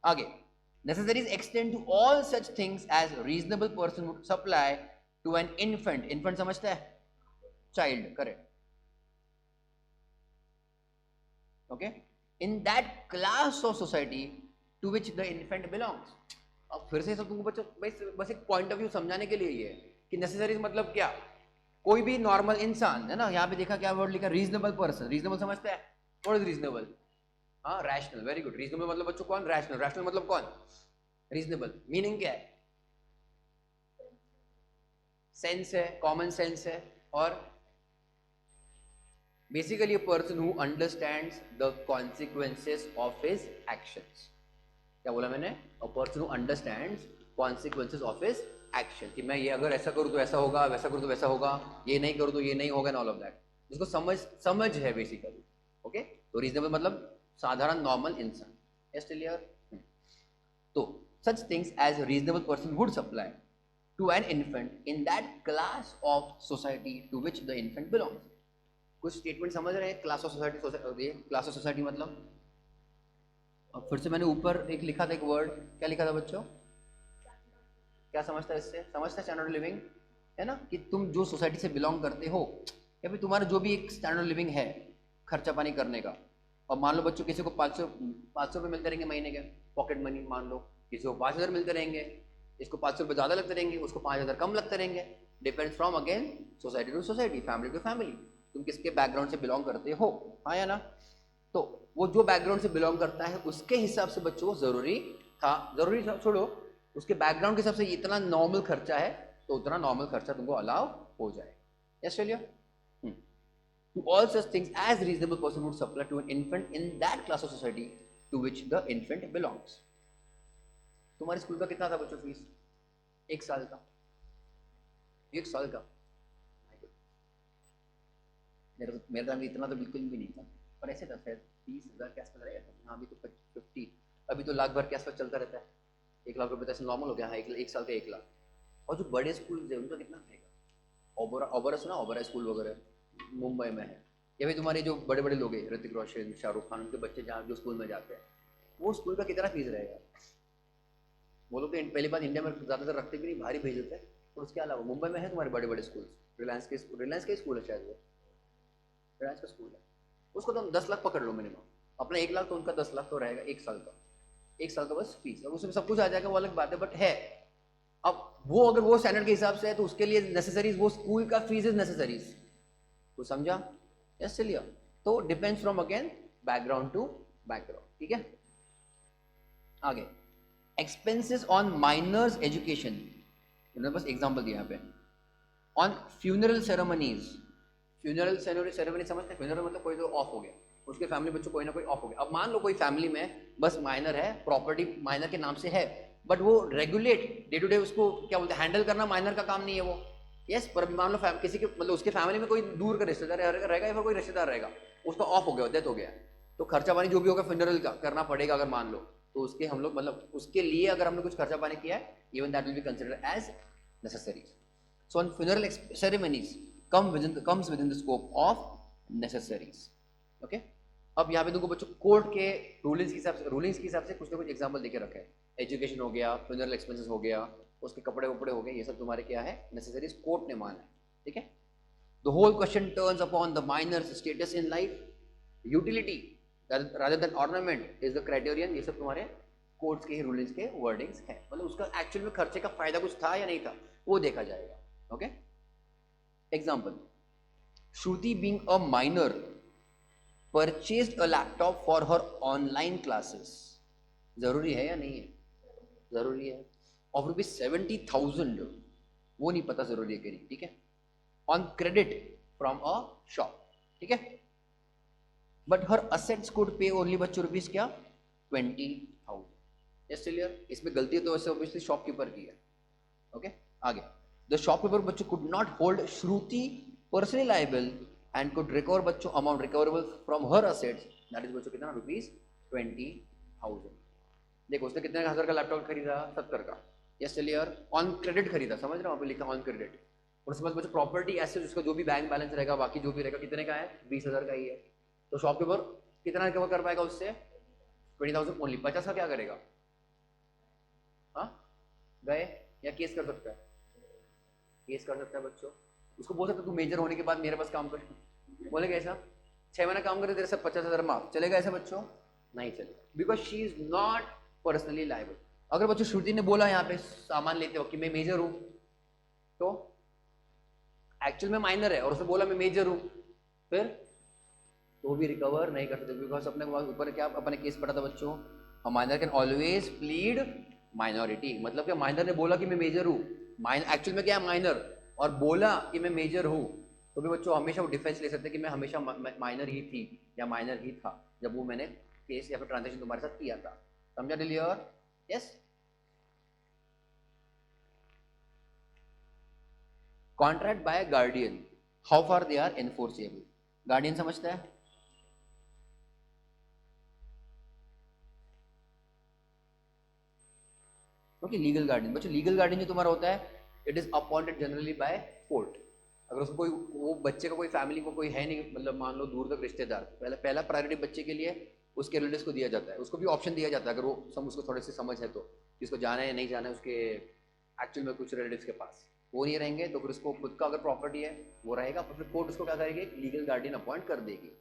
आगे, necessaries extend to all such things as reasonable person would supply to an infant. infant समझता है, child, correct, okay, in that class of society to which the infant belongs. अब फिर से सब तुमको बस एक पॉइंट ऑफ व्यू समझाने के लिए ये कि नेसेसरीज मतलब क्या, कोई भी नॉर्मल इंसान है ना, यहाँ पे देखा क्या वर्ड लिखा, रीजनेबल पर्सन, रीजनेबल समझता है, व्हाट इज रीजनेबल, हाँ रैशनल, वेरी गुड, रीजनेबल मतलब बच्चों कौन, रैशनल, रैशनल मतलब कौन, रीजनेबल, मीनिंग क्या है, सेंस है, कॉमन सेंस है, और basically a person who understands the consequences of his actions. क्या बोला मैंने, a person who understands consequences of his action, कि मैं ये अगर ऐसा करूँ तो ऐसा होगा, वैसा करूँ तो वैसा होगा, ये नहीं करूँ तो ये नहीं होगा, एंड ऑल ऑफ दैट, जिसको समझ है बेसिकली, ओके। तो रीजनेबल मतलब साधारण नॉर्मल इंसान, यस क्लियर। तो such things as a reasonable person would supply to an infant in that class of society to which the infant belongs. कुछ statement समझ रहे हैं, class of society, class of society मतलब, अब फिर से मैंने ऊपर एक लिखा था, एक वर्ड क्या लिखा था बच्चों, क्या समझता है इससे, समझता है स्टैंडर्ड लिविंग, है ना, कि तुम जो सोसाइटी से बिलोंग करते हो, या फिर तुम्हारा जो भी एक स्टैंडर्ड लिविंग है खर्चा पानी करने का। और मान लो बच्चों किसी को 500 रुपये मिलते रहेंगे महीने के पॉकेट मनी, मान लो किसी को 5000 मिलते रहेंगे, इसको 500 रुपये ज़्यादा लगते रहेंगे, उसको 5000 कम लगते रहेंगे, depends from again society to society, family to family, तुम किसके बैकग्राउंड से बिलोंग करते हो, हाँ या ना। तो वो जो बैकग्राउंड से बिलोंग करता है उसके हिसाब से बच्चों को ज़रूरी था, ज़रूरी छोड़ो, उसके बैकग्राउंड के हिसाब से इतना नॉर्मल खर्चा है तो उतना नॉर्मल खर्चा तुमको अलाउ हो जाए, यस चलिए। To all such things as reasonable person would supply to an infant in that class of society to which the infant belongs. तुम्हारे स्कूल का कितना था बच्चों फीस, एक साल का, एक साल का, मेरे टाइम में इतना तो बिल्कुल भी नहीं था, पर ऐसे था शायद 20,000 के आसपास रहेगा, हाँ अभी तो 50, अभी तो लाख भर के आसपास चलता रहता है, 1 लाख रुपये तो ऐसे नॉर्मल हो गया, हाँ एक साल का 1 लाख। और जो बड़े स्कूल है उनका कितना रहेगा, ओबरा सुना, ओबरा स्कूल वगैरह मुंबई में है, या फिर तुम्हारे जो बड़े बड़े लोग हैं ऋतिक रोशन, शाहरुख खान, उनके बच्चे जहाँ जो स्कूल में जाते हैं, वो स्कूल का कितना फीस रहेगा, वो लोग तो पहली बात इंडिया में ज़्यादातर रखते भी नहीं, बाहर ही भेज देते हैं। और उसके अलावा मुंबई में है तुम्हारे बड़े बड़े स्कूल, रिलायंस के स्कूल है शायद, वो रिलायंस का स्कूल है, उसको तो 10 लाख पकड़ लो मिनिमम, अपना 1 लाख तो उनका 10 लाख तो रहेगा एक साल का बस फीस, अब उसमें सब कुछ आ जाएगा, वो अलग बात है, बट है। अब वो अगर वो स्टैंडर्ड के हिसाब से है तो उसके लिए नेसेसरीज, वो स्कूल का फीस इज नेसेसरीज, तो समझा, यस चलिए। तो depends from again background to background, ठीक है। आगे, एक्सपेंसेस ऑन माइनर्स एजुकेशन, मैंने बस एग्जांपल दिया यहाँ पे, on funeral ceremonies, funeral ceremony समझते हैं, फ्यूनरल मतलब कोई तो ऑफ हो गया, उसके फैमिली बच्चों कोई ना कोई ऑफ हो गया, अब मान लो कोई फैमिली में बस माइनर है, प्रॉपर्टी माइनर के नाम से है, बट वो रेगुलेट डे टू डे उसको क्या बोलते हैं हैंडल करना माइनर का काम नहीं है वो, यस। पर मान लो किसी के मतलब उसके फैमिली में कोई दूर का रिश्तेदार रहेगा या फिर कोई रिश्तेदार रहेगा, उसका ऑफ हो गया, डेथ हो गया, तो खर्चा पानी जो भी होगा फ्यूनरल का करना पड़ेगा, अगर मान लो तो उसके हम लोग मतलब उसके लिए अगर हमने कुछ खर्चा पानी किया है, even that will be considered as necessaries. So on funeral ceremonies comes within the scope of necessaries, okay। अब यहाँ पे तुमको बच्चों कोर्ट के रूलिंग्स के हिसाब से कुछ ना कुछ एग्जांपल देके रखे हैं, एजुकेशन हो गया, फ्यूनरल एक्सपेंसेस हो गया, उसके कपड़े वपड़े हो गए, ये सब तुम्हारे क्या है, नेसेसरीज कोर्ट ने माना है, ठीक है। The whole question turns upon the minor's status in life, utility rather than ornament is the criterion, ये सब तुम्हारे कोर्ट्स के ही रूलिंग्स के वर्डिंग्स हैं, मतलब उसका एक्चुअल में खर्चे का फायदा कुछ था या नहीं था वो देखा जाएगा, okay. Example, Shruti being a minor purchased a laptop for her online classes, जरूरी है या नहीं है, जरूरी है, of rupees 70,000, वो नहीं पता जरूरी है कि नहीं, ठीक है, on credit from a shop, ठीक है, but her assets could pay only बच्चों रुपीस क्या 20,000, yes clear। इसमें गलती तो वैसे ऑब्वियसली शॉपकीपर की है, ओके। आगे, the shopkeeper बच्चों could not hold Shruti personally liable and could recover बच्चों amount recoverable from her assets, that is बच्चों कितना, ₹20,000। देखो उसने कितने हजार का लैपटॉप खरीदा, 70 का। यस क्लियर, ऑन क्रेडिट खरीदा, समझ रहे हो, वहाँ पे लिखा ऑन क्रेडिट। और उसके बाद बच्चों प्रॉपर्टी एसेट, उसका जो भी बैंक बैलेंस रहेगा, बाकी जो भी रहेगा, कितने का है, 20,000 का ही है। तो शॉपकीपर कितना रिकवर कर पाएगा उससे, 20,000 ओनली। 50 का क्या करेगा, हाँ गए, या केस कर सकता है, केस कर सकता है बच्चों। उसको बोल सकता है तू मेजर होने के बाद मेरे पास काम कर, बोलेगा ऐसा, 6 महीना काम करे तेरे से 50,000 माफ, चलेगा ऐसा बच्चों, नहीं चलेगा, because she is not personally liable. अगर बच्चों श्रुति ने बोला यहाँ पे सामान लेते वक्त कि मैं मेजर हूं, तो एक्चुअल में माइनर है और उसने बोला मैं मेजर हूं, फिर तो भी रिकवर नहीं कर सकते, बिकॉज अपने ऊपर क्या अपने केस पड़ा था बच्चों, a minor can always plead minority. मतलब क्या, माइनर ने बोला कि मैं मेजर हूं, एक्चुअल में क्या है माइनर, और बोला कि मैं मेजर हूं, तो भी बच्चों हमेशा वो डिफेंस ले सकते कि मैं हमेशा माइनर ही थी या माइनर ही था जब वो मैंने केस या फिर ट्रांजेक्शन तुम्हारे साथ किया था। समझा डिलियर, yes. Contract by guardian, how far they are enforceable. Guardian समझता है, ओके, लीगल गार्डियन बच्चों, लीगल गार्डियन जो तुम्हारा होता है, it is appointed generally by court. अगर उसको कोई, वो बच्चे का कोई फैमिली को कोई है नहीं, मतलब मान लो दूर तक रिश्तेदार, पहला प्रायोरिटी बच्चे के लिए उसके रिलेटिव्स को दिया जाता है। उसको भी ऑप्शन दिया जाता है अगर वो उसको थोड़े से समझ है तो, कि उसको जाना है या नहीं जाना है उसके एक्चुअल में कुछ रिलेटिव्स के पास। वो नहीं रहेंगे तो फिर उसको खुद का अगर प्रॉपर्टी है वो रहेगा, फिर कोर्ट उसको क्या करेगी, लीगल गार्डियन अपॉइंट कर देगी।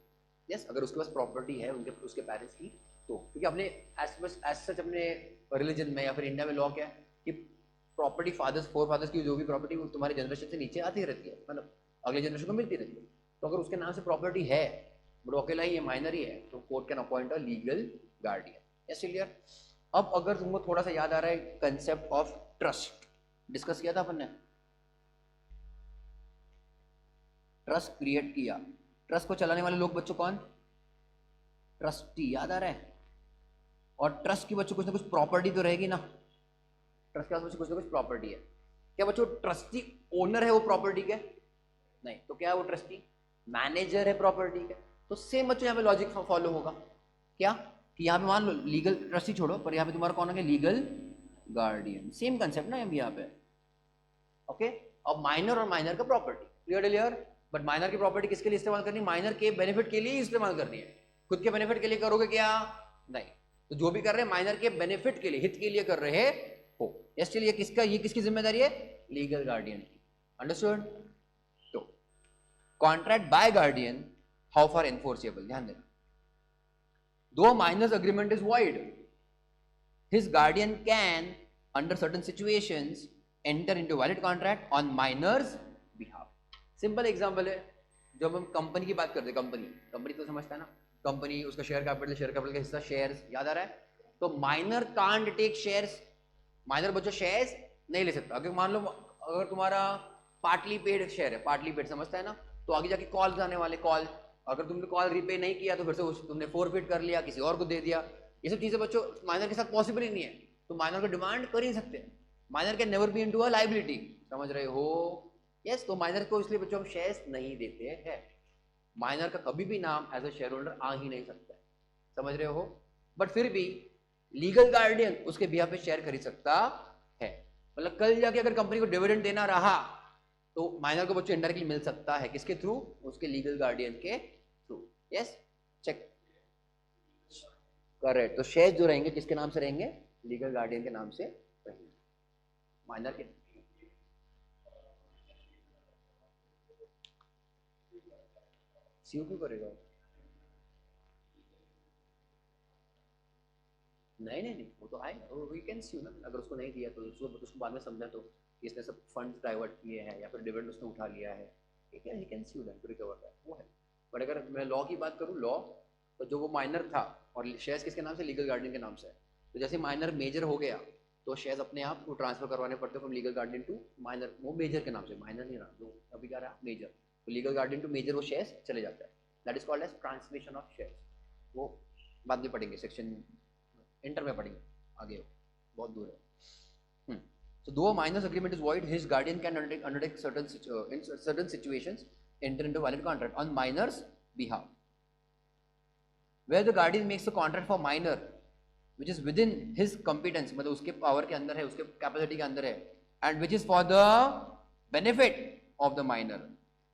यस, अगर उसके पास प्रॉपर्टी है उनके उसके पेरेंट्स की तो, क्योंकि अपने एज सच अपने रिलीजन में या फिर इंडिया में लॉ क्या है कि प्रॉपर्टी फादर्स फोर फादर्स की जो भी प्रॉपर्टी वो तुम्हारे जनरेशन से नीचे आती रहती है, मतलब अगले जनरेशन को मिलती रहती है। तो अगर उसके नाम से प्रॉपर्टी है बट वो अकेला ही है, माइनर ही है, तो court can appoint a legal guardian. Yes clear. अब अगर तुमको थोड़ा सा याद आ रहा है कंसेप्ट ऑफ ट्रस्ट, डिस्कस किया था अपन ने, ट्रस्ट क्रिएट किया, ट्रस्ट को चलाने वाले लोग बच्चों कौन, ट्रस्टी, याद आ रहा है। और ट्रस्ट की बच्चों कुछ ना कुछ प्रॉपर्टी तो रहेगी ना, ट्रस्ट के पास बच्चों कुछ ना कुछ प्रॉपर्टी है। क्या बच्चों ट्रस्टी ओनर है वो प्रॉपर्टी के, नहीं, तो क्या है वो ट्रस्टी मैनेजर है प्रॉपर्टी के। तो सेम बच्चों यहाँ पे लॉजिक फॉलो होगा, क्या कि यहाँ पे मान लो लीगल ट्रस्टी छोड़ो, पर यहाँ पे तुम्हारा कौन है, लीगल गार्डियन, सेम कंसेप्ट ना यहाँ पे। ओके, अब माइनर और माइनर का property, clear clear. But minor की प्रॉपर्टी किसके लिए इस्तेमाल करनी है, माइनर के बेनिफिट के लिए ही इस्तेमाल करनी है, खुद के बेनिफिट के लिए करोगे क्या, नहीं। तो जो भी कर रहे हैं माइनर के बेनिफिट के लिए, हित के लिए कर रहे हो। यस चलिए, किसका, ये किसकी जिम्मेदारी है, लीगल गार्डियन की। अंडरस्टूड। तो contract by guardian, how far enforceable, ध्यान देना। Though minor's agreement is void, his guardian can under certain situations enter into valid contract on minor's behalf. Simple example है, जब हम कंपनी की बात करते हैं, कंपनी तो समझता है ना, कंपनी उसका शेयर कैपिटल का हिस्सा शेयर्स, याद आ रहा है। तो minor can't take shares, minor बच्चों शेयर्स नहीं ले सकता। अगर मान लो अगर तुम्हारा पार्टली पेड शेयर है, पार्टली पेड समझता है ना, तो आगे जाके कॉल आने वाले, कॉल अगर तुमने कॉल रिपे नहीं किया तो फिर से तुमने फोरफिट कर लिया, किसी और को दे दिया, ये सब चीजें बच्चों माइनर के साथ पॉसिबल ही नहीं है। तो माइनर को डिमांड कर ही सकते हैं, minor can never B into a liability, समझ रहे हो। यस, तो माइनर को इसलिए बच्चों हम शेयर्स नहीं देते हैं, माइनर का कभी भी नाम एज अ शेयर होल्डर आ ही नहीं सकता है, समझ रहे हो। बट फिर भी लीगल गार्डियन उसके बिहाफ पे शेयर खरीद सकता है, मतलब कल जाके अगर कंपनी को डिविडेंड देना रहा तो माइनर को बच्चों इनडायरेक्टली मिल सकता है, किसके थ्रू, उसके लीगल गार्डियन के थ्रू। Yes, check correct. तो शेयर जो रहेंगे किसके नाम से रहेंगे, लीगल गार्डियन के नाम से रहेंगे, माइनर के। सीओ क्यों करेगा, नहीं नहीं नहीं, वो तो आएगा, वो वी कैन सी ना, अगर उसको नहीं दिया तो उसको बाद में समझा तो इसने सब फंड्स डाइवर्ट किए हैं या फिर डिविडेंड उसने उठा लिया है, ठीक है, he can see that to recover that, वो है। बट अगर मैं लॉ की बात करूँ, लॉ तो जो वो माइनर था और शेयर्स किसके नाम से, लीगल गार्डियन के नाम से है, तो जैसे माइनर मेजर हो गया तो शेयर्स अपने आप को ट्रांसफर करवाने पड़ते from legal guardian to minor, वो मेजर के नाम से, माइनर नहीं रहा जो अभी क्या रहा मेजर, तो लीगल गार्डियन टू मेजर वो शेयर्स चले जाता है, that is called as transmission of shares. वो बाद में पढ़ेंगे, सेक्शन इंटर में पढ़ेंगे, आगे बहुत दूर है। So though a minor's agreement is void, his guardian can undertake certain in certain situations enter into valid contract on minor's behalf. Where the guardian makes a contract for minor which is within his competence, मतलब उसके power के अंदर है, उसके capacity के अंदर है, and which is for the benefit of the minor,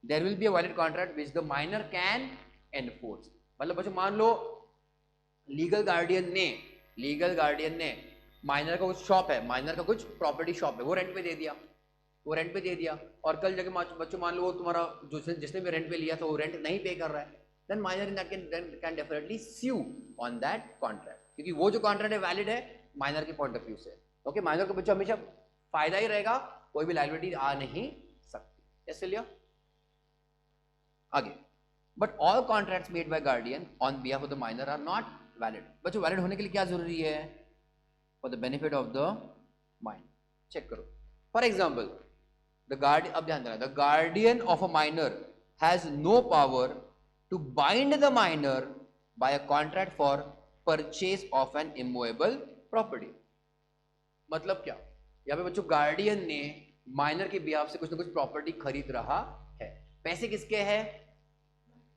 there will be a valid contract which the minor can enforce. मतलब बच्चों मान लो लीगल गार्डियन ने माइनर का कुछ शॉप है, माइनर का कुछ प्रॉपर्टी शॉप है, वो रेंट पे दे दिया, और कल जाके बच्चों मान लो वो तुम्हारा जिसने भी रेंट पे लिया था वो रेंट नहीं पे कर रहा है, then minor in that can definitely sue on that contract, क्योंकि वो जो कॉन्ट्रैक्ट है वैलिड है माइनर के पॉइंट ऑफ व्यू से. ओके, माइनर को बच्चों हमेशा फायदा ही रहेगा, कोई भी लायबिलिटी आ नहीं सकती. इसलिए आगे, but all contracts made by guardian on behalf of the minor are not valid. बच्चों वैलिड होने के लिए क्या जरूरी है? For the benefit of the minor. Check करो, फॉर एग्जाम्पल द गार्डियन, अब ध्यान देना, the guardian of a minor has no power to bind the minor by a contract for purchase of an immovable property. मतलब क्या? यहाँ पे बच्चों guardian ने माइनर के बिहाफ से कुछ ना कुछ प्रॉपर्टी खरीद रहा है. पैसे किसके हैं?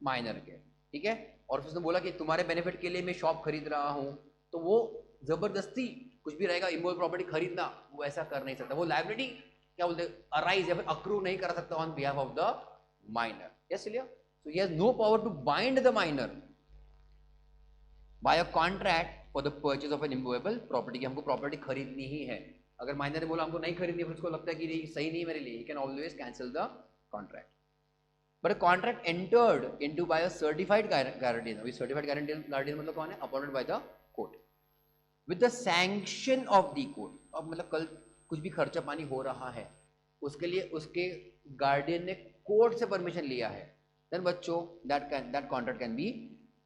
माइनर के. ठीक है, और उसने बोला कि तुम्हारे बेनिफिट के लिए मैं शॉप खरीद रहा हूं, तो वो जबरदस्ती कुछ भी रहेगा इमूवेबल प्रॉपर्टी खरीदना, वो ऐसा कर नहीं सकता. वो लायबिलिटी क्या बोलते हैं, अराइज या फिर अक्रू नहीं कर सकता on behalf of the minor. इसलिए so he has no power to bind the minor by a contract for the purchase of an immovable property, कि हमको प्रॉपर्टी खरीदनी ही है. अगर माइनर ने बोला हमको नहीं खरीदनी है, फिर उसको लगता है कि नहीं सही नहीं है मेरे लिए, he can always cancel the contract. But a contract entered into by a certified guardian, अभी certified guardian मतलब कौन है? Appointed by the court with the sanction of the court. अब मतलब कल कुछ भी खर्चा पानी हो रहा है, उसके लिए उसके गार्डियन ने कोर्ट से परमिशन लिया है, then बच्चों that contract can be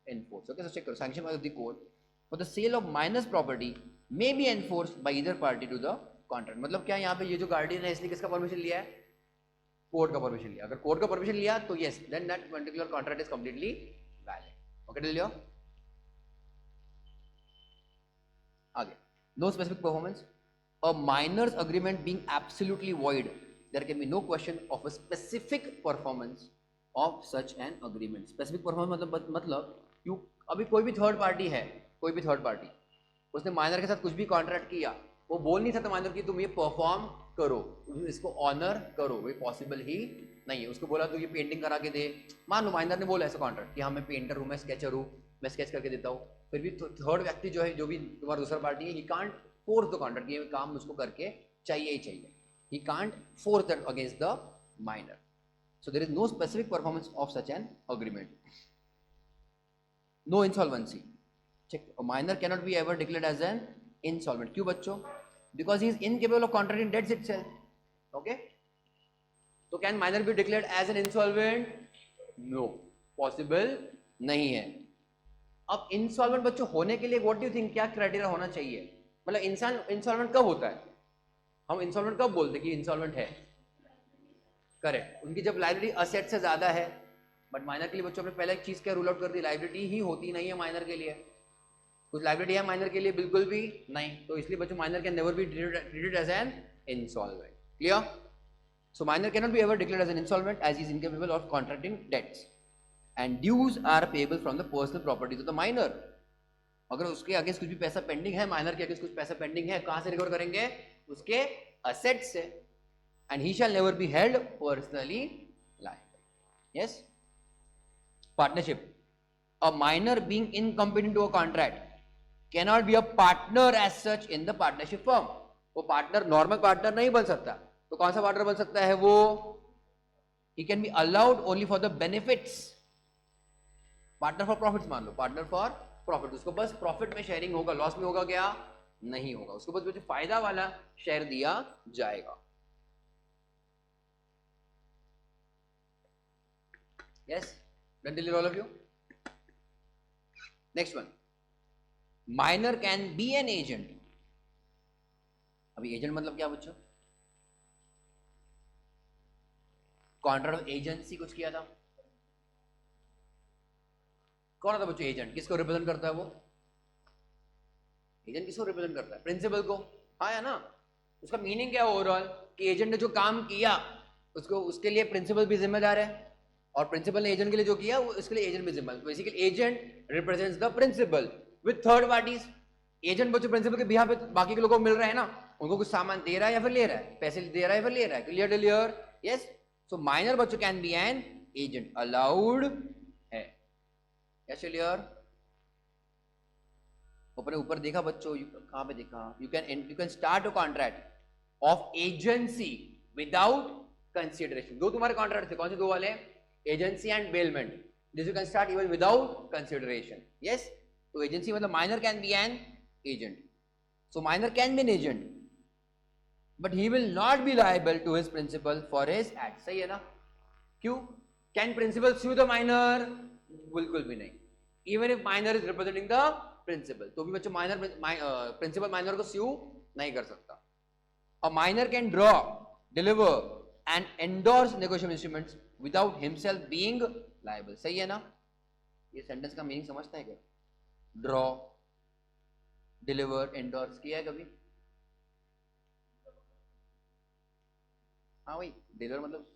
enforced. Okay, so check करो, sanction by the court for the sale of minor's property may be enforced by either party to the contract. मतलब क्या यहाँ पे ये जो गार्डियन है इसने किसका परमिशन लिया है? कोर्ट का परमिशन लिया. अगर कोर्ट का परमिशन लिया तो yes, then that particular contract is completely valid. Okay, till here? आगे, no specific performance. A minor's agreement being absolutely void, there can be no question of a specific performance of such an agreement. Specific performance मतलब क्यों, अभी कोई भी third party उसने minor के साथ कुछ भी कॉन्ट्रैक्ट किया, वो बोल नहीं सकता माइनर की तुम ये परफॉर्म करो, तुम इसको ऑनर करो, वो पॉसिबल ही नहीं है. उसको बोला तो ये पेंटिंग करा के दे, मान लो माइनर ने बोला ऐसा कॉन्ट्रैक्ट कि हाँ मैं पेंटर हूँ, मैं स्केचर हूँ, मैं स्केच करके देता हूँ, फिर भी थर्ड व्यक्ति जो है, जो भी तुम्हारा दूसरा पार्टी है, he can't force the contract, ये काम मुझको करके चाहिए ही चाहिए, he can't force that against the minor. So there is no specific performance of such an agreement. No insolvency. Check. A minor cannot be ever declared as an insolvent. क्यों बच्चों? Because he is incapable of contracting debts itself. Okay? So can minor be declared as an insolvent? No. Possible नहीं है. अब insolvent बच्चों होने के लिए what do you think क्या क्राइटेरिया होना चाहिए? मतलब इंसान insolvent कब होता है? हम insolvent कब बोलते हैं कि insolvent है? करेक्ट, उनकी जब लाइबिलिटी असेट से ज्यादा है. बट माइनर के लिए बच्चों ने पहले एक चीज क्या रूल आउट कर दी, लाइबिलिटी ही होती नहीं है माइनर के लिए. कुछ लाइबिलिटी है माइनर के लिए बिल्कुल भी नहीं, तो इसलिए बच्चों minor can never be treated as an insolvent. Clear? So minor can not be ever declared as an insolvent as is incapable of contracting debts and dues are payable from the personal properties of the minor. अगर उसके against कुछ भी पैसा pending है, minor के against कुछ पैसा pending है, कहां से रिकवर करेंगे? उसके असेट से. And he shall never be held personally liable. Yes? Partnership. A minor being incompetent to a contract cannot be a partner as such in the partnership firm. वो partner normal partner नहीं बन सकता. तो कौन सा partner बन सकता है वो? He can be allowed only for the benefits. Partner for profits मान लो, पार्टनर फॉर प्रॉफिट, उसको बस प्रॉफिट में शेयरिंग होगा, लॉस में होगा क्या? नहीं होगा, उसको बस फायदा वाला शेयर दिया जाएगा. Yes, done till all of you. Next one, minor can be an agent. अभी एजेंट मतलब क्या बच्चों? कॉन्ट्रैक्ट ऑफ एजेंसी कुछ किया था. कौन था बच्चों एजेंट? किसको रिप्रेजेंट करता है वो? एजेंट किसको रिप्रेजेंट करता है? प्रिंसिपल को. हाँ या ना? उसका मीनिंग क्या है ओवरऑल? कि एजेंट ने जो काम किया उसको, उसके लिए प्रिंसिपल भी जिम्मेदार है और प्रिंसिपल ने एजेंट के लिए जो किया वो इसके लिए एजेंट भी जिम्मेदार। Basically agent represents the principal with third parties. Agent बच्चों प्रिंसिपल के बिहाफ पे बाकी के लोगों को मिल रहा है ना, उनको कुछ सामान दे रहा है या फिर ले रहा है, पैसे दे रहा है या फिर ले रहा है। Clear clear? Yes. So minor बच्चों can be an agent, allowed है। Yes clear? ऊपर ऊपर देखा बच्चों, कहां पे देखा? You can start a contract of agency without consideration. दो तुम्हारे कॉन्ट्रैक्ट थे, कौन से दो वाले? Agency and bailment. This you can start even without consideration. Yes. तो एजेंसी मतलब minor can be an agent. So minor can be an agent but he will not be liable to his principal for his act. सही है ना? क्यों? Can principal sue the minor? बिल्कुल भी नहीं। Even if minor is representing the principal, तो भी बच्चों माइनर प्रिंसिपल माइनर को sue नहीं कर सकता। A minor can draw, deliver and endorse negotiable instruments without himself being liable। सही है ना? ये सेंटेंस का मीनिंग समझता है क्या? ड्रॉ, डिलीवर, एंडोर्स किया है कभी? हाँ भाई, डिलीवर मतलब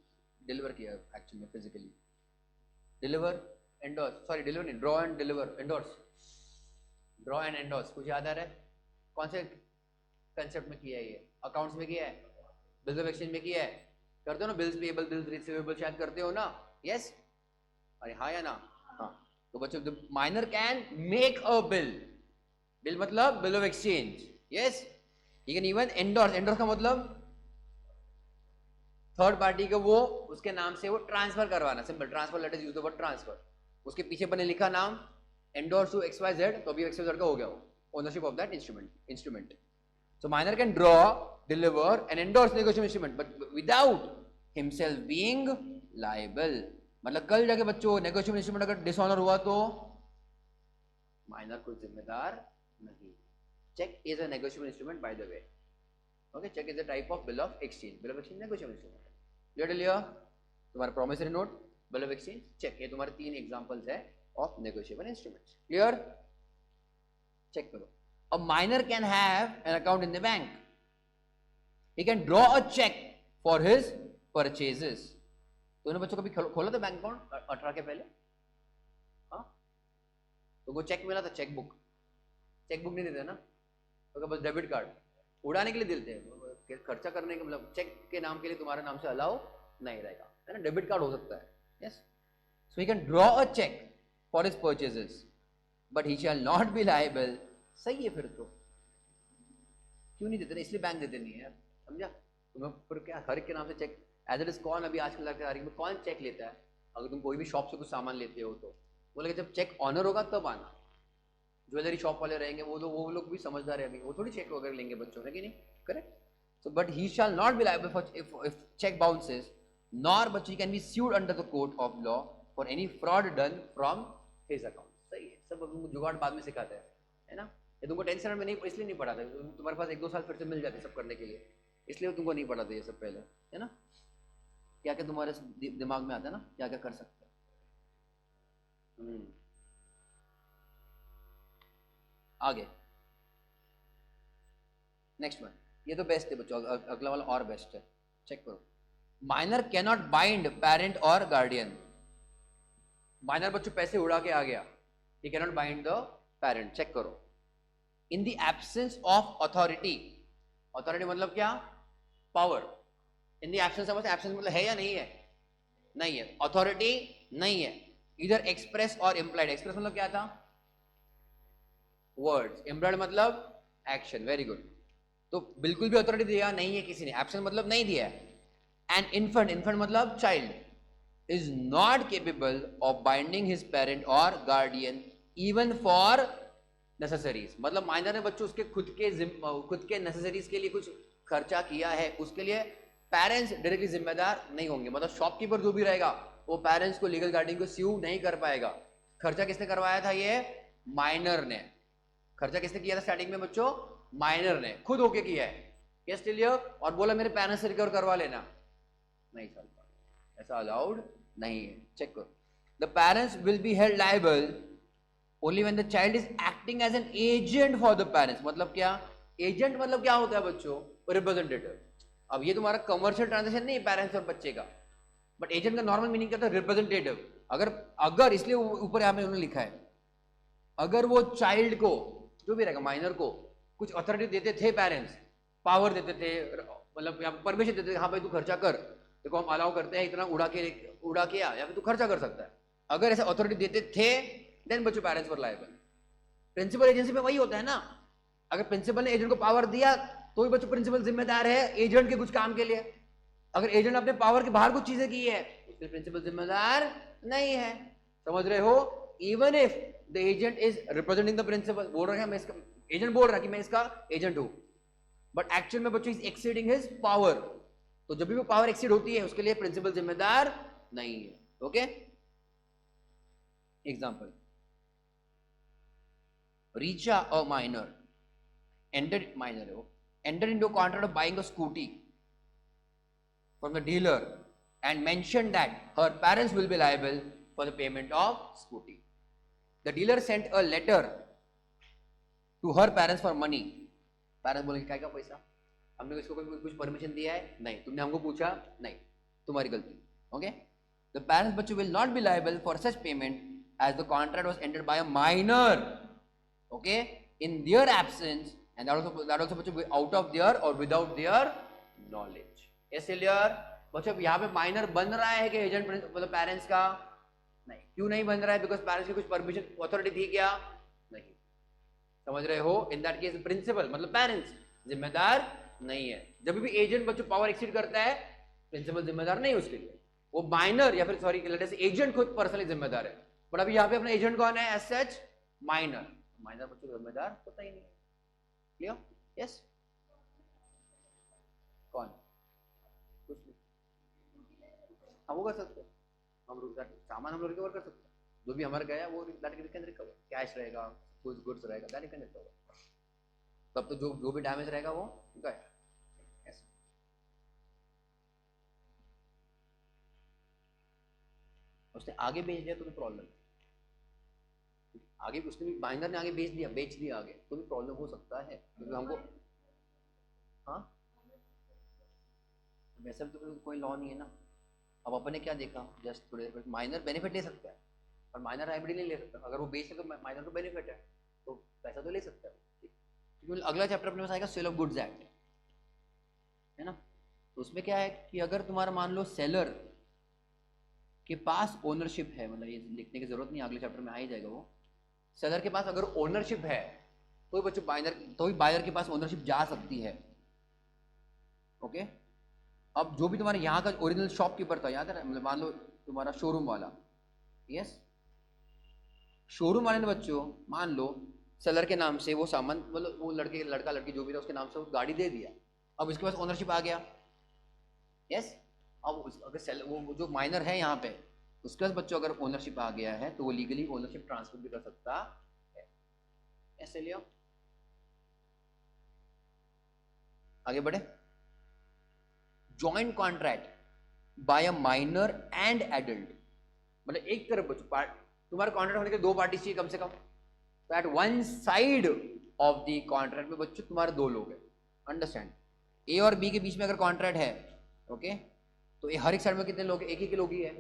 डिलीवर किया एक्चुअली में, physically. Deliver, endorse, sorry deliver नहीं, draw and deliver, endorse. Draw and endorse कुछ याद आ रहा है? कौन से कंसेप्ट में किया है ये? अकाउंट्स में किया है, बिल्स ऑफ एक्सचेंज में किया है, करते हो ना? बिल्स पेएबल, बिल्स रिसीवेबल शायद करते हो ना? यस? अरे हाँ या ना? हाँ। तो बच्चों minor can make a bill, bill मतलब bill of exchange. Yes. You can even endorse, endorse का मतलब थर्ड पार्टी को वो उसके नाम से वो ट्रांसफर करवाना। Simple transfer, let us use the word transfer. उसके पीछे बने लिखा नाम एंडोर्स टू XYZ, तो अभी XYZ का हो गया वो ownership of that instrument. So minor can draw, deliver and endorse negotiable instrument but without himself being liable। मतलब कल जाके बच्चों negotiable instrument अगर डिसऑनर हुआ तो माइनर कोई जिम्मेदार नहीं। Cheque is a negotiable instrument by the way। Okay, check is a type of bill of exchange। bill of exchange negotiable instrument। Clear? तुम्हारा promissory note, bill of exchange, check, ये तुम्हारे तीन examples है of negotiable instruments। क्लियर? Check करो। A minor can have an account in the bank। He can draw a check for his purchases। तो उन्हें बच्चों कभी खोला था बैंक अकाउंट 18 के पहले? हाँ, तो वो चेक मिला था, चेक बुक नहीं देते ना, तो बस डेबिट कार्ड उड़ाने के लिए देते हैं, खर्चा करने के मतलब चेक के नाम के लिए तुम्हारे नाम से अलाउ नहीं रहेगा, है ना? डेबिट कार्ड हो सकता है। Yes. So he can draw a cheque for his purchases but he shall not be liable. सही है फिर तो, क्यों नहीं देते? इसलिए बैंक देते नहीं है यार, समझा? तुम्हें फिर क्या हर एक के नाम से चेक एज इट इज? कौन अभी आजकल तारीख में कौन चेक लेता है? अगर तुम कोई भी शॉप से कुछ सामान लेते हो तो बोले जब चेक ऑनर होगा तब आना। ज्वेलरी शॉप वाले रहेंगे वो लोग भी समझदार है, अभी वो थोड़ी चेक वगैरह लेंगे बच्चों, है कि नहीं? Correct. So but he shall not be liable for if cheque bounces nor but he can be sued under the court of law for any fraud done from his account. सही है, सब जुगाड़ बाद में सिखाते हैं, है ना? ये तुमको 10th स्टैंडर्ड में नहीं, इसलिए नहीं पढ़ाते, तुम्हारे पास 1-2 साल फिर से मिल जाते सब करने के लिए, इसलिए तुमको नहीं पढ़ाते ये सब पहले, है ना? क्या क्या तुम्हारे दिमाग में आता है ना, क्या क्या कर सकते हैं। आगे नेक्स्ट वन, ये तो बेस्ट है बच्चों, अगला वाला और बेस्ट है, चेक करो। Minor can not bind parent और गार्डियन। माइनर बच्चों पैसे उड़ा के आ गया, he can not bind the parent. Check करो। In the absence of authority, authority मतलब क्या? Power. In the absence of, absence मतलब है या नहीं है? नहीं है, अथॉरिटी नहीं है, इधर एक्सप्रेस और इम्प्लाइड। एक्सप्रेस मतलब क्या था? वर्ड्स। इम्प्लाइड मतलब एक्शन। Very good. तो बिल्कुल भी अथॉरिटी दिया नहीं है किसी ने, एब्सेंस मतलब नहीं दिया है। एंड इन्फेंट, इन्फेंट मतलब child, is not capable of binding his parent और गार्डियन इवन फॉर नेसेसरीज। मतलब माइनर ने बच्चों उसके खुद के नेसेसरीज के लिए कुछ खर्चा किया है, उसके लिए पेरेंट्स डायरेक्टली जिम्मेदार नहीं होंगे। मतलब शॉपकीपर जो भी रहेगा वो पेरेंट्स को, लीगल गार्डियन को स्यू नहीं कर पाएगा। खर्चा किसने करवाया था? ये माइनर ने। खर्चा किसने किया था स्टार्टिंग में बच्चों? माइनर ने खुद होके किया है। Yes clear? और बोला मेरे पेरेंट्स से रिकवर करवा लेना, नहीं चलता, ऐसा अलाउड नहीं है। चेक करो। The parents will be held liable only when the child is acting as an agent for the parents. मतलब क्या? एजेंट मतलब क्या होता है बच्चों? रिप्रेजेंटेटिव। अब ये तुम्हारा कमर्शियल ट्रांजेक्शन नहीं है पेरेंट्स और बच्चे का, बट एजेंट का नॉर्मल मीनिंग क्या होता है? रिप्रेजेंटेटिव। अगर अगर इसलिए ऊपर यहाँ पे उन्होंने लिखा है, अगर वो चाइल्ड को, जो भी रहेगा माइनर को, कुछ अथॉरिटी देते थे पेरेंट्स, पावर देते थे, मतलब यहाँ परमिशन देते थे, हाँ भाई तू खर्चा कर, देखो हम अलाउ करते हैं इतना उड़ा के या फिर तू खर्चा कर सकता है, अगर ऐसे अथॉरिटी देते थे, देन बच्चों पेरेंट्स पर लायबल। प्रिंसिपल एजेंसी में वही होता है ना, अगर प्रिंसिपल ने एजेंट को पावर दिया तो भी बच्चों प्रिंसिपल जिम्मेदार है एजेंट के कुछ काम के लिए। अगर एजेंट अपने पावर के बाहर कुछ चीजें की है उसके प्रिंसिपल जिम्मेदार नहीं है। समझ रहे हो? Even if the agent is representing the principal, बोल रहे हैं मैं इसका एजेंट, बोल रहा है कि मैं इसका एजेंट हूं, बट एक्चुअल में बच्चों इज एक्सीडिंग हिज पावर, तो जब भी वो पावर एक्सीड होती है उसके लिए प्रिंसिपल जिम्मेदार नहीं है। Okay, example, Richa, a minor, entered into a contract of buying a scooty from the dealer and mentioned that her parents will be liable for the payment of scooty. The dealer sent a letter to her parents for money. Parents बोले क्या पैसा, हमने इसको कुछ permission दिया है? नहीं। तुमने हमको पूछा? नहीं, तुम्हारी गलती। ओके, the parents बच्चों will not be liable for such payment as the contract was entered by a minor. Okay, in their absence, and that also बच्चों out of their or without their knowledge. Yes, clear? बच्चों यहाँ पे minor बन रहा है कि agent मतलब parents का? नहीं। क्यों नहीं बन रहा है? बिकॉज पेरेंट्स की कुछ परमिशन अथॉरिटी थी क्या? नहीं। समझ रहे हो? इन दैट केस प्रिंसिपल मतलब पेरेंट्स जिम्मेदार नहीं है। जब भी एजेंट बच्चों पावर एक्सीड करता है प्रिंसिपल जिम्मेदार नहीं उसके लिए, वो माइनर या फिर सॉरी एजेंट खुद पर्सनली जिम्मेदार है। बट अभी यहाँ पे अपना एजेंट कौन है? As such minor. माइनर बच्चों को जिम्मेदार होता ही नहीं है। क्लियर? यस। कौन? कुछ नहीं, हम वो कर सकते हैं, हम सामान हम लोग रिकवर कर सकते हैं, जो भी हमारा गया वो दैट कैन रिकवर, कैश रहेगा, कुछ गुड्स रहेगा, दैट कैन रिकवर, तब तो जो भी डैमेज रहेगा वो गया। ऐसे उसने आगे भेज दिया तो भी प्रॉब्लम, आगे उसने भी माइनर ने आगे बेच दिया आगे तो भी प्रॉब्लम हो सकता है, क्योंकि हमको हाँ वैसे तो कोई लॉ नहीं है ना। अब अपन ने क्या देखा, जस्ट थोड़े माइनर बेनिफिट ले सकता है और माइनर लायबिलिटी नहीं ले सकता। अगर वो बेच सके तो माइनर को बेनिफिट है तो पैसा तो ले सकता है, क्योंकि अगला चैप्टर अपने पास आएगा सेल ऑफ गुड्स एक्ट, है ना। तो उसमें क्या है कि अगर तुम्हारा मान लो सेलर के पास ओनरशिप है, मतलब ये लिखने की जरूरत नहीं, अगले चैप्टर में आ ही जाएगा वो, सेलर के पास अगर ओनरशिप है तो बच्चों बायर के पास ओनरशिप जा सकती है। ओके, अब जो भी तुम्हारे यहाँ का ओरिजिनल शॉपकीपर था, याद है, मतलब मान लो तुम्हारा शोरूम वाला, यस, शोरूम वाले ने बच्चों मान लो सेलर के नाम से वो सामान, मतलब वो लड़का लड़की जो भी था उसके नाम से वो गाड़ी दे दिया, अब उसके पास ओनरशिप आ गया। यस, अब अगर वो जो माइनर है यहाँ पे उसके पास बच्चों अगर ओनरशिप आ गया है तो वो लीगली ओनरशिप ट्रांसफर भी कर सकता है। ऐसे लियो, आगे बढ़े। Joint contract by a minor and adult, मतलब एक तरफ बच्चों तुम्हारे कॉन्ट्रैक्ट होने के दो पार्टी चाहिए कम से कम, तो at one side of the contract में बच्चों तुम्हारे दो लोग हैं। अंडरस्टैंड? ए और बी के बीच में अगर कॉन्ट्रैक्ट है, ओके, तो ये हर एक साइड में कितने लोग? एक ही के लोग ही है।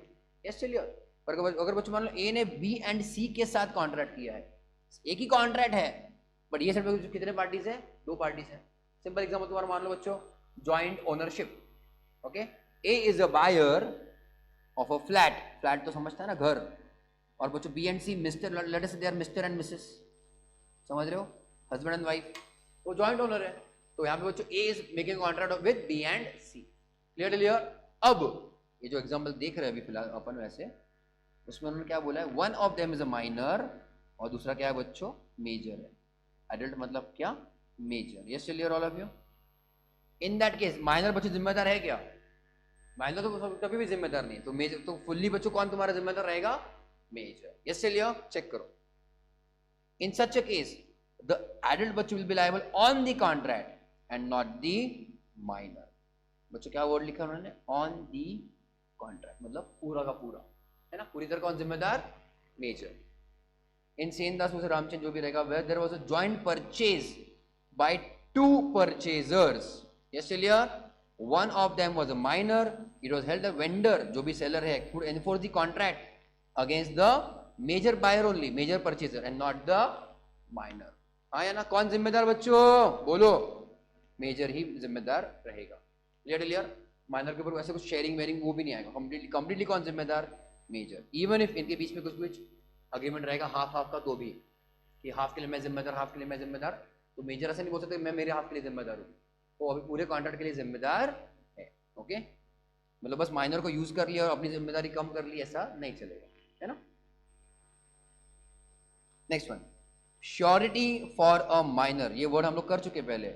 यस, चलिए। पर अगर बच्चों मान लो ए ने बी एंड सी के साथ कॉन्ट्रैक्ट किया है, एक ही कॉन्ट्रैक्ट है, बट ये साइड में कितने पार्टीज है? दो पार्टीज है। सिंपल एग्जांपल तुम्हारा मान लो बच्चों joint ownership. Okay, A is a buyer of a flat तो समझता है ना, घर, और बच्चों B and C mister, let us say they are mister and Mrs, समझ रहे हो, हस्बैंड एंड वाइफ, वो जॉइंट ओनर है। तो यहाँ पे बच्चों A is making contract with B and C. Clear? अब ये जो एग्जांपल देख रहे हैं अभी फिलहाल अपन, वैसे उसमें उन्होंने क्या बोला है, one of them is a minor और दूसरा क्या है बच्चों? मेजर है। एडल्ट मतलब क्या? Major. Yes, clear all of you? In that case minor बच्चों जिम्मेदार है क्या? माइनर तो कभी भी जिम्मेदार नहीं, तो मेजर तो फुल्ली बच्चों कौन तुम्हारा जिम्मेदार रहेगा? मेजर। यस, चलिए चेक करो। इन सच अ केस द एडल्ट बच्चों will be liable on the contract and not the minor. बच्चों क्या वर्ड लिखा उन्होंने? ऑन दी कॉन्ट्रैक्ट, मतलब पूरा का पूरा, है ना, पूरी तरह कौन जिम्मेदार? मेजर। इन सेन दास मुझे रामचंद्र जो भी रहेगा, where there was a joint purchase by two purchasers. Yes, चलिए, one of them was a minor, it was held the vendor, जो भी सेलर है, could enforce the contract against the major buyer only, major purchaser and not the minor. हाँ या ना? कौन जिम्मेदार बच्चों बोलो? मेजर ही जिम्मेदार रहेगा। क्लियर? माइनर के ऊपर वैसे कुछ शेयरिंग वेयरिंग वो भी नहीं आएगा। कंप्लीटली कौन जिम्मेदार? मेजर। इवन इफ इनके बीच में कुछ अग्रीमेंट रहेगा हाफ हाफ का, तो भी कि हाफ के लिए मैं जिम्मेदार, हाफ के लिए मैं जिम्मेदार, तो मेजर ऐसे नहीं बोल सकते मैं मेरे हाफ के लिए जिम्मेदार हूँ, वो अभी पूरे कॉन्ट्रैक्ट के लिए जिम्मेदार है। ओके, मतलब बस माइनर को यूज कर लिया और अपनी जिम्मेदारी कम कर ली, ऐसा नहीं चलेगा, है ना? Next one, surety for a minor. ये वर्ड हम लोग कर चुके पहले,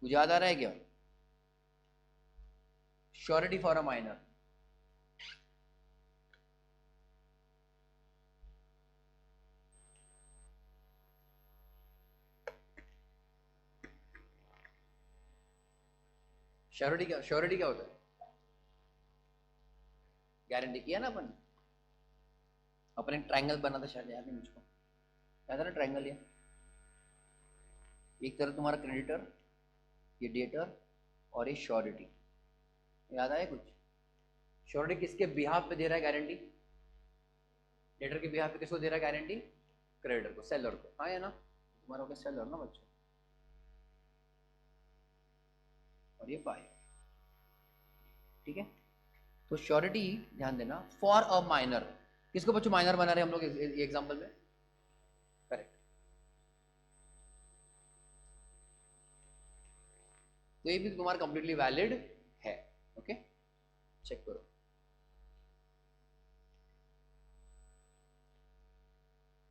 मुझे याद आ रहा है क्या? Surety for a minor, surety क्या होता है? गारंटी किया ना अपन एक ट्रायंगल बना था शायद, याद नहीं मुझको, क्या था ना ट्रायंगल? ये एक तरफ तुम्हारा क्रेडिटर, ये डेटर और ये श्योरिटी, याद आया कुछ? श्योरिटी किसके बिहाफ पे दे रहा है गारंटी? डेटर के बिहाफ पे किसको दे रहा है गारंटी? क्रेडिटर को, सेलर को। हाँ या ना? तुम्हारा हो गया सेलर ना बच्चों, और ये बाय, ठीक है? तो श्योरिटी ध्यान देना फॉर अ माइनर, किसको बच्चों माइनर बना रहे हम लोग एग्जांपल में? करेक्ट। तो ये भी तुम्हारा कंप्लीटली वैलिड है। ओके, चेक करो।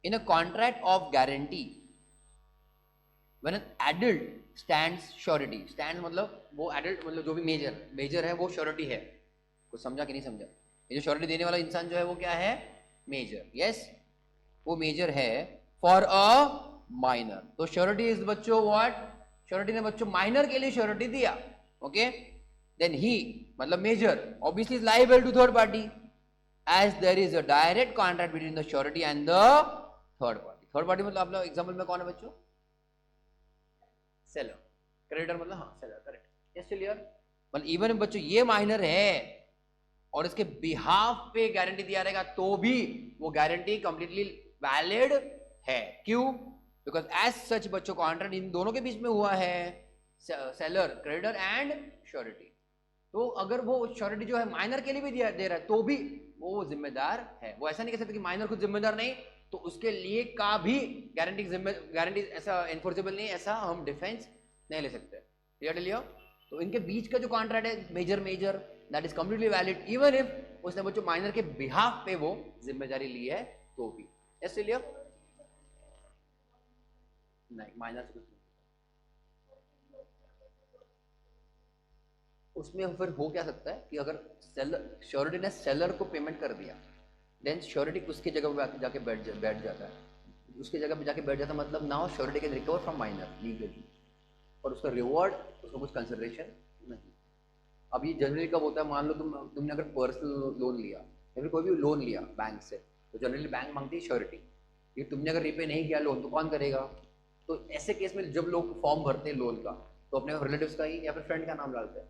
In a contract of guarantee when an adult stands surety, stand मतलब वो एडल्ट मतलब जो भी मेजर है वो श्योरिटी है। कुछ समझा कि नहीं समझा? ये जो श्योरिटी देने वाला इंसान जो है वो क्या है? मेजर। यस, वो मेजर है फॉर अ माइनर। तो श्योरिटी इज बच्चों व्हाट? श्योरिटी ने बच्चों माइनर के लिए श्योरिटी दिया। ओके, देन ही मतलब major obviously is liable to third party as there is a direct contract between the surety and the third party. Third party मतलब आप लोग एग्जांपल में कौन है बच्चों? सेलर। क्रेडिटर मतलब हाँ सेलर, करेक्ट। Yes clear? मतलब इवन बच्चों ये माइनर है और इसके बिहाफ पे गारंटी दिया रहेगा तो भी वो गारंटी कंप्लीटली वैलिड है। क्यों? बिकॉज एज सच बच्चों कॉन्ट्रैक्ट इन दोनों के बीच में हुआ है, सेलर, क्रेडिटर एंड श्योरिटी। तो अगर वो श्योरिटी जो है माइनर के लिए भी दे रहा है तो भी वो जिम्मेदार है। वो ऐसा नहीं कह सकते कि माइनर खुद जिम्मेदार नहीं, तो उसके लिए का भी गारंटी ऐसा एनफोर्सेबल नहीं, ऐसा हम डिफेंस नहीं ले सकते। क्लियर लिया? तो इनके बीच का जो कॉन्ट्रैक्ट है major that is completely valid even if उसने बच्चों माइनर के बिहाफ पे वो जिम्मेदारी ली है तो भी। ऐसे लिया? नहीं, माइनर से कुछ नहीं। उसमें फिर हो क्या सकता है कि अगर सेलर, श्योरिटी ने सेलर को पेमेंट कर दिया, देन श्योरिटी उसकी जगह पे जाके बैठ जाता है, उसकी जगह पे जाके बैठ जाता है, मतलब now surety can recover from minor legally, और उसका रिवॉर्ड, उसका कुछ कंसिडरेशन नहीं। अब ये जनरली कब होता है? मान लो तुमने अगर पर्सनल लोन लिया या फिर कोई भी लोन लिया बैंक से, तो जनरली बैंक मांगती है श्योरिटी, कि तुमने अगर रिपे नहीं किया लोन तो कौन करेगा? तो ऐसे केस में जब लोग फॉर्म भरते हैं लोन का, तो अपने रिलेटिव्स का ही या फिर फ्रेंड का नाम डालते हैं।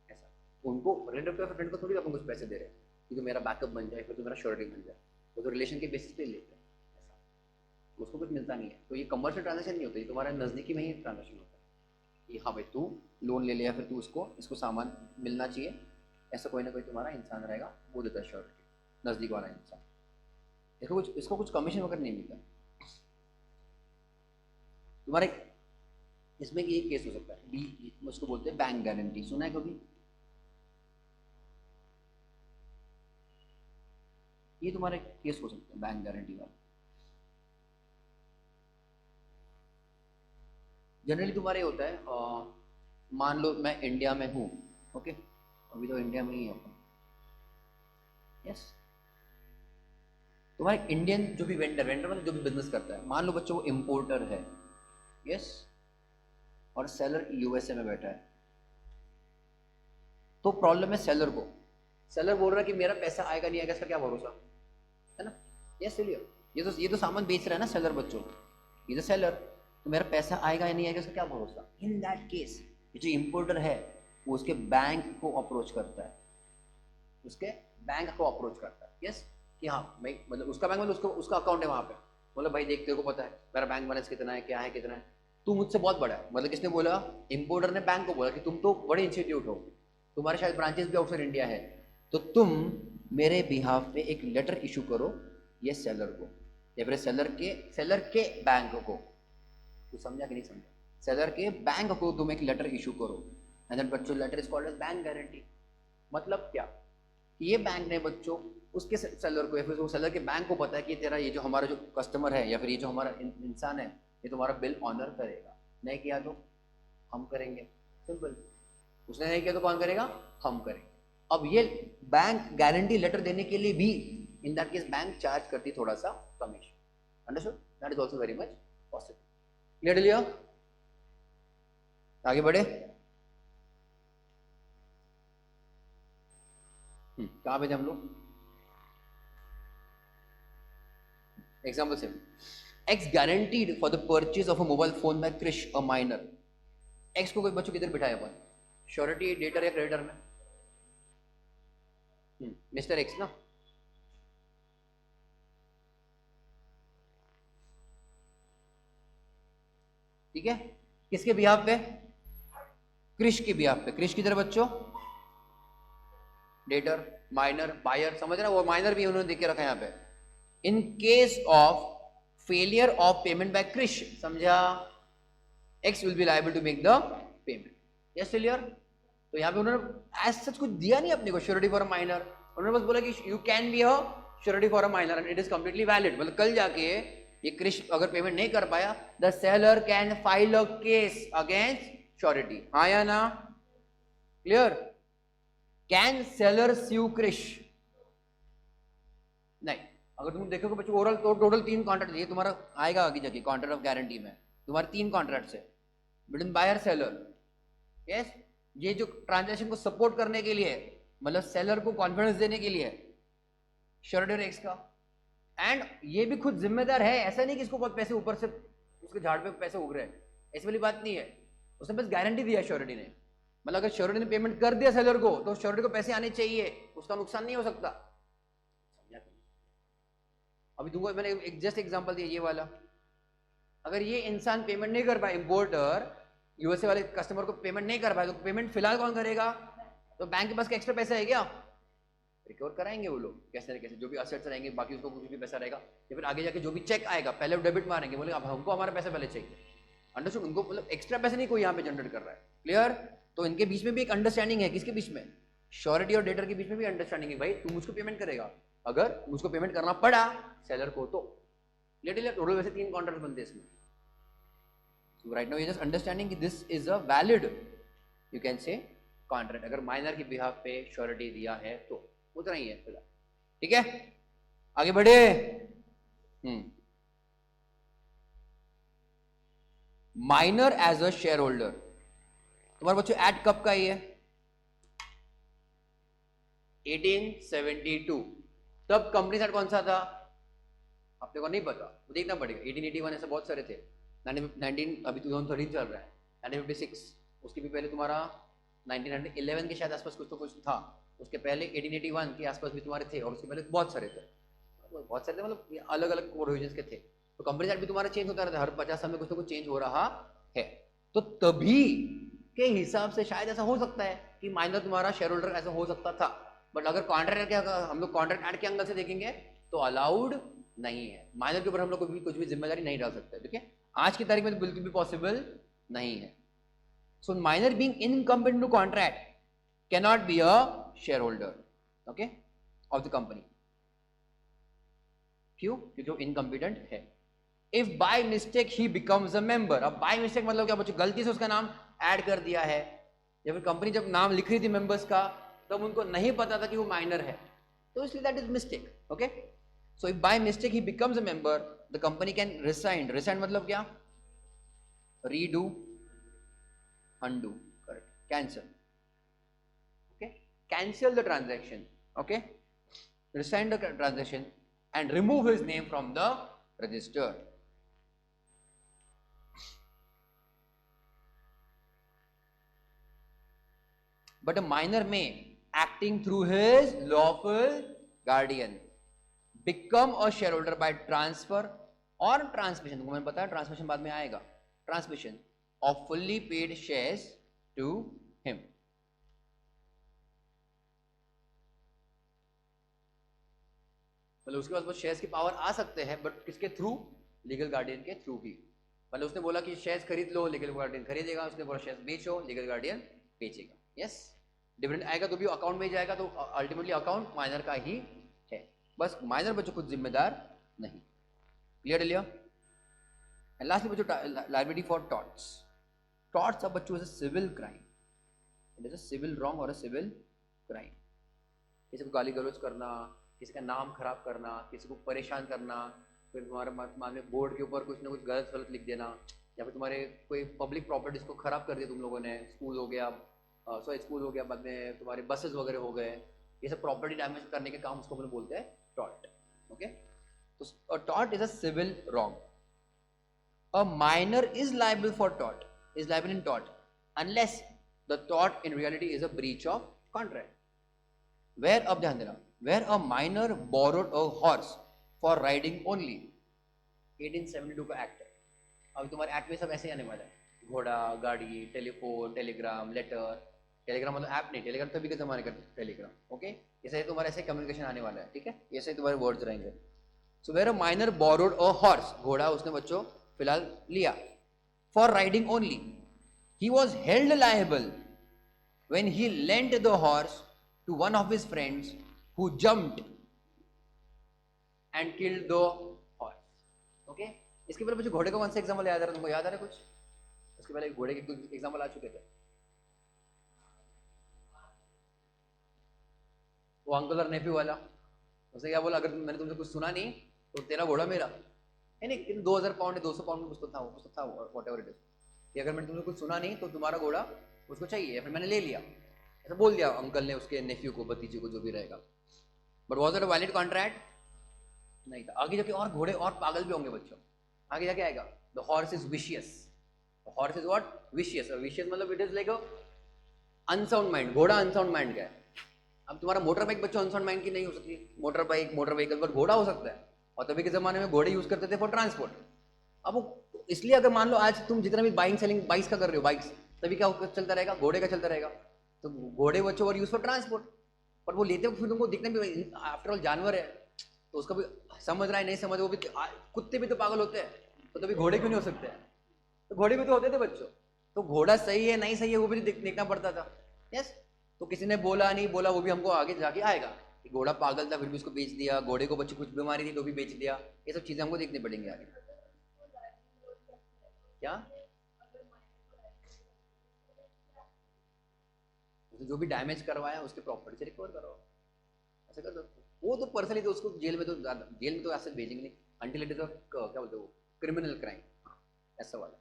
ऐसा उनको रिलेटिव या फ्रेंड को थोड़ी अपन कुछ पैसे दे रहे हैं कि तो मेरा बैकअप बन जाए, फिर तो मेरा श्योरिटी बन जाए, तो रिलेशन के बेसिस पे लेते हैं, ऐसा उसको कुछ मिलता नहीं है। तो ये कमर्शियल ट्रांजेक्शन नहीं होता, ये तुम्हारा नज़दीकी में ही ट्रांजेक्शन होता है कि हाँ भाई तू लोन ले लिया, फिर तू इसको सामान मिलना चाहिए, ऐसा कोई ना कोई तुम्हारा इंसान रहेगा वो देता है श्योरिटी, नज़दीक वाला इंसान। इसको कुछ कमीशन वगैरह नहीं मिलता। तुम्हारे इसमें एक केस हो सकता है बी, उसको बोलते हैं बैंक गारंटी, सुना है कभी? ये तुम्हारे केस हो सकता है बैंक गारंटी वाला। जनरली तुम्हारे होता है मान लो मैं इंडिया में हूँ, ओके, अभी तो इंडिया में ही है अपन, यस। तुम्हारे इंडियन जो भी वेंडर मतलब जो भी बिजनेस करता है, मान लो बच्चों वो इम्पोर्टर है, यस, और सेलर यूएसए में बैठा है। तो प्रॉब्लम है सेलर को, सेलर बोल रहा है कि मेरा पैसा आएगा नहीं आएगा, इसका क्या भरोसा, है ना? Yes clear? ये तो सामान बेच रहा है ना सेलर बच्चों, ये तो सेलर, तो मेरा पैसा आएगा या नहीं आएगा इसका क्या भरोसा? इन दैट केस ये जो इम्पोर्टर है वो उसके बैंक को अप्रोच करता है, उसके बैंक को अप्रोच करता है। यस, कि हाँ भाई, मतलब उसका बैंक, मतलब उसका अकाउंट है वहाँ पे, बोला भाई देख तेरे को पता है मेरा बैंक बैलेंस कितना है, क्या है, कितना है, तू मुझसे बहुत बड़ा है। मतलब किसने बोला? इम्पोर्टर ने बैंक को बोला कि तुम तो बड़े इंस्टीट्यूट हो, तुम्हारे शायद ब्रांचेस भी आउटसाइड इंडिया है, तो तुम मेरे बिहाफ पे एक लेटर इशू करो ये सेलर को, या फिर सेलर के बैंक को। तू समझा कि नहीं समझा? सेलर के बैंक को तुम एक लेटर इशू करो, एंड दैट बच्चों letter is called as bank guarantee. मतलब क्या? ये बैंक ने बच्चों उसके सेलर को, या फिर वो सेलर के बैंक को पता है कि तेरा ये जो हमारा जो कस्टमर है, या फिर ये जो हमारा इंसान है, ये तुम्हारा बिल ऑनर करेगा, नहीं किया तो हम करेंगे। सिंपल। उसने नहीं किया तो कौन करेगा? हम करेंगे। अब ये बैंक गारंटी लेटर देने के लिए भी इन दैट केस बैंक चार्ज करती थोड़ा सा commission. Understood? That is also very much possible. Clear लिया? आगे बढ़े। कहाँ पे थे हम लोग? एग्जाम्पल से X guaranteed for the purchase of a mobile phone by Krish a minor. X को कोई बच्चों किधर बिठाया अपन? श्योरिटी डेटर या क्रेडिटर में? मिस्टर एक्स ना। ठीक है, किसके बिहाफ पे? क्रिश के बिहाफ पे। क्रिश किधर बच्चों? डेटर, माइनर, बायर, समझ रहे? वो माइनर भी उन्होंने देख के रखा है यहाँ पे। In case of failure of payment by Krish, समझा, X will be liable to make the payment. Yes clear? तो यहाँ पे उन्होंने एज सच कुछ दिया नहीं अपने को श्योरिटी फॉर अ माइनर, उन्होंने बस बोला कि you can be a surety for a minor and it is completely valid. मतलब कल जाके ये क्रिश अगर पेमेंट नहीं कर पाया, the seller can file a case against surety. हाँ या ना? क्लियर? कैन सेलर स्यू क्रिश? नहीं। अगर तुम देखोगे बच्चों ओवरऑल तो टोटल 3 कॉन्ट्रैक्ट ये तुम्हारा आएगा आगे जाके कॉन्ट्रैक्ट ऑफ गारंटी में, तुम्हारे 3 कॉन्ट्रैक्ट्स है बिटवीन बायर सेलर। यस, ये जो ट्रांजैक्शन को सपोर्ट करने के लिए, मतलब सेलर को कॉन्फिडेंस देने के लिए, श्योरिटी और एक्स का, एंड ये भी खुद जिम्मेदार है। ऐसा नहीं कि इसको बहुत पैसे ऊपर से उसके झाड़ पे पैसे उग रहे हैं, ऐसी वाली बात नहीं है। उसने बस गारंटी दिया श्योरिटी ने। मतलब अगर श्योरिटी ने पेमेंट कर दिया सेलर को तो श्योरिटी को पैसे आने चाहिए, उसका नुकसान नहीं हो सकता। समझा? अभी तुमको मैंने एक जस्ट एग्जांपल दिया ये वाला। अगर ये इंसान पेमेंट नहीं कर पाए, इंपोर्टर यूएसए वाले कस्टमर को पेमेंट नहीं कर पाए, तो पेमेंट फिलहाल कौन करेगा? तो बैंक के पास का एक्स्ट्रा पैसा है क्या? रिकवर कराएंगे वो लोग कैसे न कैसे, जो भी असेट्स रहेंगे बाकी उसको कुछ भी पैसा रहेगा, या फिर आगे जाके जो भी चेक आएगा पहले वो डेबिट मारेंगे, बोले अब हमको हमारा पैसा पहले चाहिए। अंडरस्टूड? उनको मतलब एक्स्ट्रा पैसे नहीं कोई यहाँ पे जनरेट कर रहा है। क्लियर? तो इनके बीच में भी एक अंडरस्टैंडिंग है। किसके बीच में? श्योरिटी और डेटर के बीच में भी अंडरस्टैंडिंग है। भाई तू मुझको पेमेंट करेगा, अगर मुझको पेमेंट करना पड़ा सेलर को तो। क्लियर? टोटल वैसे 3 कॉन्ट्रैक्ट बनते हैं इसमें। So right now you're just understanding कि this is a valid, you can say, contract। अगर माइनर के बिहाफ पे श्योरिटी दिया है तो उतना ही है फिलहाल। ठीक है, आगे बढ़े। Minor as a share holder, तुम्हारे बच्चों ऐड कब का ही है? 1872। तब कंपनी सेट कौन सा था अपने को नहीं पता, वो देखना पड़ेगा। 1881 ऐसे बहुत सारे थे। 19 अभी 2013 चल रहा है, 1956, उसके भी पहले तुम्हारा 1911 के शायद आसपास कुछ तो कुछ था, उसके पहले 1881 के आसपास भी तुम्हारे थे, और उसके पहले बहुत सारे थे, मतलब अलग अलग प्रोविजंस के थे। तो कंपनी सेट भी तुम्हारा चेंज होता रहता है, हर 50 साल में कुछ तो कुछ चेंज हो रहा है। तो तभी के हिसाब से शायद ऐसा हो सकता है कि माइनर तुम्हारा शेयर होल्डर ऐसा हो सकता था। बट अगर कॉन्ट्रैक्ट क्या हम लोग कॉन्ट्रैक्ट ऐड के एंगल से देखेंगे तो अलाउड नहीं है। माइनर के ऊपर हम लोग कुछ भी जिम्मेदारी नहीं डाल सकते। ठीक है, आज की तारीख में तो बिल्कुल भी पॉसिबल नहीं है। So minor being incumbent to contract cannot be a share holder, okay, of the company. क्यों? क्योंकि वो इनकम्पिटेंट है। If by mistake he becomes a member, अब बाय मिस्टेक मतलब क्या बच्चों? गलती से उसका नाम ऐड कर दिया है, या फिर कंपनी जब नाम लिख रही थी मेंबर्स का तब उनको नहीं पता था कि वो माइनर है, तो इसलिए that is mistake. Okay, so if by mistake he becomes a member the company can rescind. Rescind मतलब क्या? Redo, undo, correct, cancel. Okay, cancel the transaction, okay, rescind the transaction and remove his name from the register. but a minor may, acting through his lawful guardian, become a shareholder by transfer or transmission. तुमको मैंने बताया transmission बाद में आएगा, transmission of fully paid shares to him. मतलब उसके पास वो shares की पावर आ सकते हैं, बट किसके थ्रू? लीगल गार्डियन के थ्रू ही। मतलब उसने बोला कि शेयर्स खरीद लो, लीगल गार्डियन खरीदेगा, उसने बोला शेयर्स बेचो, लीगल गार्डियन बेचेगा। यस, डिविडेंड आएगा तो भी अकाउंट में जाएगा, तो अल्टीमेटली अकाउंट माइनर का ही है, बस माइनर बच्चों खुद जिम्मेदार नहीं। क्लियर है लिया? एंड लास्टली बच्चों लायबिलिटी फॉर टॉर्ट्स। टॉर्ट्स अब बच्चों is a civil crime, it is a civil wrong और अ सिविल क्राइम। किसी को गाली गलौज करना, किसी का नाम खराब करना, किसी को परेशान करना, फिर तुम्हारे मान में बोर्ड के ऊपर कुछ ना कुछ गलत लिख देना, या फिर तुम्हारे कोई पब्लिक प्रॉपर्टीज को खराब कर दिया तुम लोगों ने, स्कूल हो गया, स्कूल हो गया, बाद में तुम्हारे बसेस वगैरह हो गए, ये सब प्रॉपर्टी डैमेज करने के काम उसको बोलते हैं टॉर्ट। ओके, तो tort is a civil wrong. A minor is liable for tort, is liable in tort unless the tort in reality is a breach of contract. Where, अब ध्यान देना, where a minor borrowed a horse for riding only, 1872 का act है। अभी तुम्हारे act में सब ऐसे ही आने वाला है, घोड़ा, गाड़ी, टेलीफोन, टेलीग्राम, लेटर, टेलीग्राम मतलब ऐप नहीं, टेलीग्राम तभी के जमाने का टेलीग्राम। ओके, ऐसे तुम्हारे ऐसे कम्युनिकेशन आने वाला है, ठीक है, ऐसे तुम्हारे वर्ड्स रहेंगे। So where a minor borrowed a horse, घोड़ा उसने बच्चों फिलहाल लिया, for riding only, he was held liable when he lent the horse to one of his friends who jumped and killed the horse. Okay? इसके पहले मुझे घोड़े का कौन सा एग्जाम्पल याद आ रहा है तुमको? याद आ रहा है कुछ? उसके पहले घोड़े के एग्जाम्पल आ चुके थे। वो अंकल और नेफ्यू वाला, उसने क्या बोला, अगर मैंने तुमसे कुछ सुना नहीं तो तेरा घोड़ा मेरा है नहीं, 2000 पाउंड 200 पाउंड में कुछ तो था, वॉट एवर इट इज। अगर मैंने तुमसे कुछ सुना नहीं तो तुम्हारा घोड़ा उसको चाहिए, फिर मैंने ले लिया, ऐसा बोल दिया अंकल ने उसके नेफ्यू को, भतीजे को, जो भी रहेगा। But was it a valid contract? नहीं था। आगे जाके और घोड़े और पागल भी होंगे बच्चों, आगे जाके आएगा। The horse is vicious, the horse is what? Vicious. Vicious मतलब it is like a unsound mind, घोड़ा अनसाउंड माइंड का है। अब तुम्हारा मोटर बाइक बच्चों अनसाउंड माइंड की नहीं हो सकती, motor bike, motor vehicle, but घोड़ा हो सकता है, और तभी के जमाने में घोड़े यूज करते थे फॉर ट्रांसपोर्ट। अब वो इसलिए, अगर मान लो आज तुम जितना भी बाइंग सेलिंग बाइक्स का कर रहे हो, बाइक्स, तभी क्या चलता रहेगा? घोड़े का चलता रहेगा। तो घोड़े बच्चों और यूज फॉर ट्रांसपोर्ट, पर वो लेते फिर तुमको दिखने भी, आफ्टर ऑल जानवर है, तो उसका भी समझ रहा है नहीं समझ, वो भी, कुत्ते भी तो पागल होते हैं, तो तभी घोड़े क्यों नहीं हो सकते? तो घोड़े भी तो होते थे बच्चों। तो घोड़ा सही है नहीं सही है वो भी देखना पड़ता था। यस, तो किसी ने बोला नहीं बोला वो भी हमको आगे जाके आएगा कि घोड़ा पागल था फिर भी उसको बेच दिया, घोड़े को बच्चे कुछ बीमारी थी तो भी बेच दिया, ये सब चीजें हमको देखनी पड़ेंगी आगे। क्या? जो भी डैमेज करवाया उसके प्रॉपर्टी से रिकवर करवाओ, ऐसा कर सकते। वो तो पर्सनली तो उसको जेल में तो ऐसे भेजेंगे नहीं, अंटिल इट इज क्या बोलते हो, क्रिमिनल क्राइम, ऐसा वाला।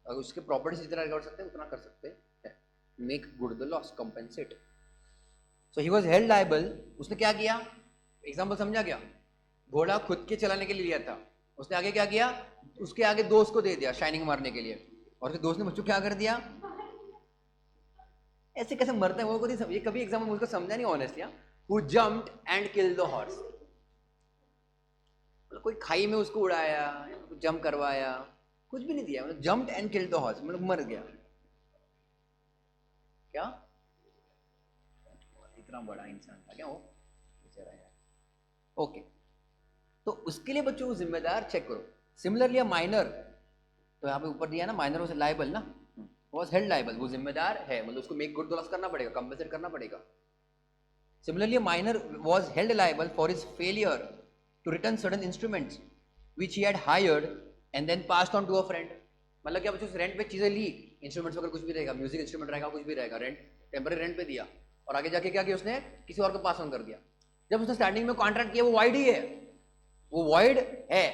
अगर उसके प्रॉपर्टी जितना रिकवर सकते हैं उतना कर सकते हैं। Make good the loss, compensate. So he was held liable. उसने क्या किया? एग्जांपल समझा क्या? घोड़ा खुद के चलाने के लिए लिया था, उसने आगे क्या किया? उसके आगे दोस्त को दे दिया शाइनिंग मारने के लिए, और उसके दोस्त ने बच्चों क्या कर दिया? ऐसे कैसे मरते हैं वो को नहीं, ये कभी एग्जाम में मुझको समझा नहीं honestly. Who jumped and killed the horse, मतलब कोई खाई में उसको उड़ाया, जंप करवाया, कुछ भी नहीं दिया, मतलब jumped and killed the horse, मतलब मर गया। क्या इतना बड़ा इंसान था क्या वो बेचारा यार। ओके, तो उसके लिए बच्चों को जिम्मेदार चेक करो। सिमिलरली माइनर, तो यहाँ पे ऊपर दिया ना, माइनर वाज लायबल ना, वाज हेल्ड लायबल, वो जिम्मेदार है, मतलब उसको मेक गुड लॉस करना पड़ेगा, कंपेंसेट करना पड़ेगा। Similarly minor was held liable for his failure to return certain instruments which he had hired and then passed on to a friend. मतलब क्या बच्चों, रेंट पे चीजें ली, इंस्ट्रूमेंट्स वगैरह कुछ भी रहेगा, म्यूजिक इंस्ट्रूमेंट रहेगा, कुछ भी रहेगा, रेंट, टेम्पररी रेंट पे दिया, और आगे जाके क्या किया उसने? किसी और को पास ऑन कर दिया। जब उसने स्टार्टिंग में कॉन्ट्रैक्ट किया वो वाइड ही है, वो वाइड है,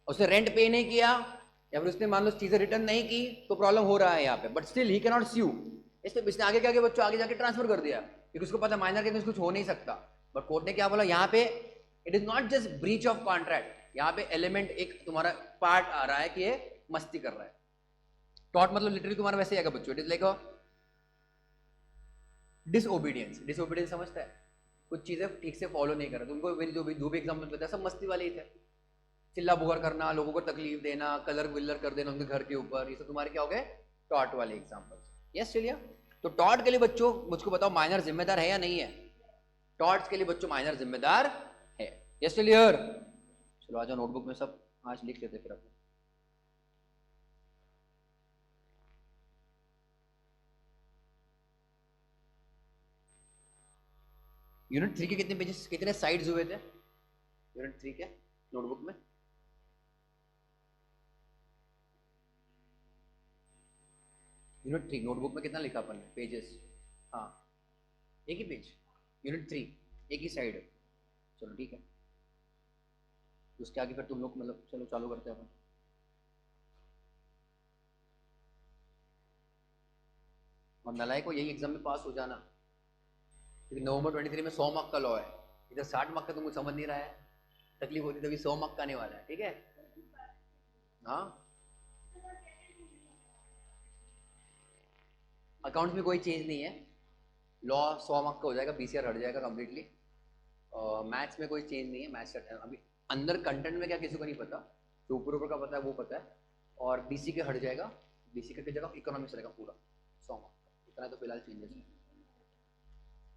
उसने रेंट पे नहीं किया या फिर उसने मान लो चीजें रिटर्न नहीं की तो प्रॉब्लम हो रहा है यहाँ पे, but still he can not sue. इसने आगे क्या किया बच्चों? आगे जाके ट्रांसफर कर दिया, क्योंकि उसको पता माइनर के अंदर कुछ हो नहीं सकता। बट कोर्ट ने क्या बोला यहाँ पे? It is not just breach of contract, यहाँ पे एलिमेंट एक तुम्हारा पार्ट आ रहा है कि ये मस्ती कर रहा है। टॉट मतलब लिटरली तुम्हारा वैसे आएगा बच्चों, it is like disobedience, disobedience समझता है, कुछ चीज़ें ठीक से फॉलो नहीं कर रहा। तुमको मेरी जो भी एग्जाम्पल बताया सब मस्ती वाले ही थे। चिल्ला बुगर करना, लोगों को तकलीफ देना, कलर विलर कर देना उनके घर के ऊपर, ये सब तुम्हारे क्या हो गए, टॉट वाले एग्जाम्पल। यस चलिए, तो टॉट के लिए बच्चों मुझको बताओ माइनर जिम्मेदार है या नहीं है? टॉट्स के लिए बच्चों माइनर जिम्मेदार है। Yes clear? चलो आ जाओ नोटबुक में सब आज लिख लेते फिर अपने। यूनिट 3 के कितने पेजेस, कितने साइड्स हुए थे यूनिट 3 के नोटबुक में? यूनिट 3 नोटबुक में कितना लिखा अपन ने पेजेस? हाँ, एक ही पेज, यूनिट 3 एक ही साइड। चलो ठीक है, उसके आगे फिर तुम लोग मतलब चलो चालू करते हैं अपन। और नलायक को यही एग्जाम में पास हो जाना, क्योंकि नवंबर 23 में 100 मार्क का लॉ है, इधर 60 मार्क का तुमको समझ नहीं रहा है, तकलीफ होती तभी 100 मार्क का आने वाला है। ठीक है? हाँ, अकाउंट्स में कोई चेंज नहीं है, लॉ 100 मार्क का हो जाएगा, बीसीआर हट जाएगा कम्प्लीटली। मैथ्स में कोई चेंज नहीं है, मैथ्स अभी अंदर कंटेंट में क्या किसी को नहीं पता, जो ऊपर ऊपर का पता है वो पता है। और बीसी के हट जाएगा, बीसी के जगह इकोनॉमिक्स रहेगा पूरा 100 मार्क का, इतना तो फिलहाल चेंजेस है।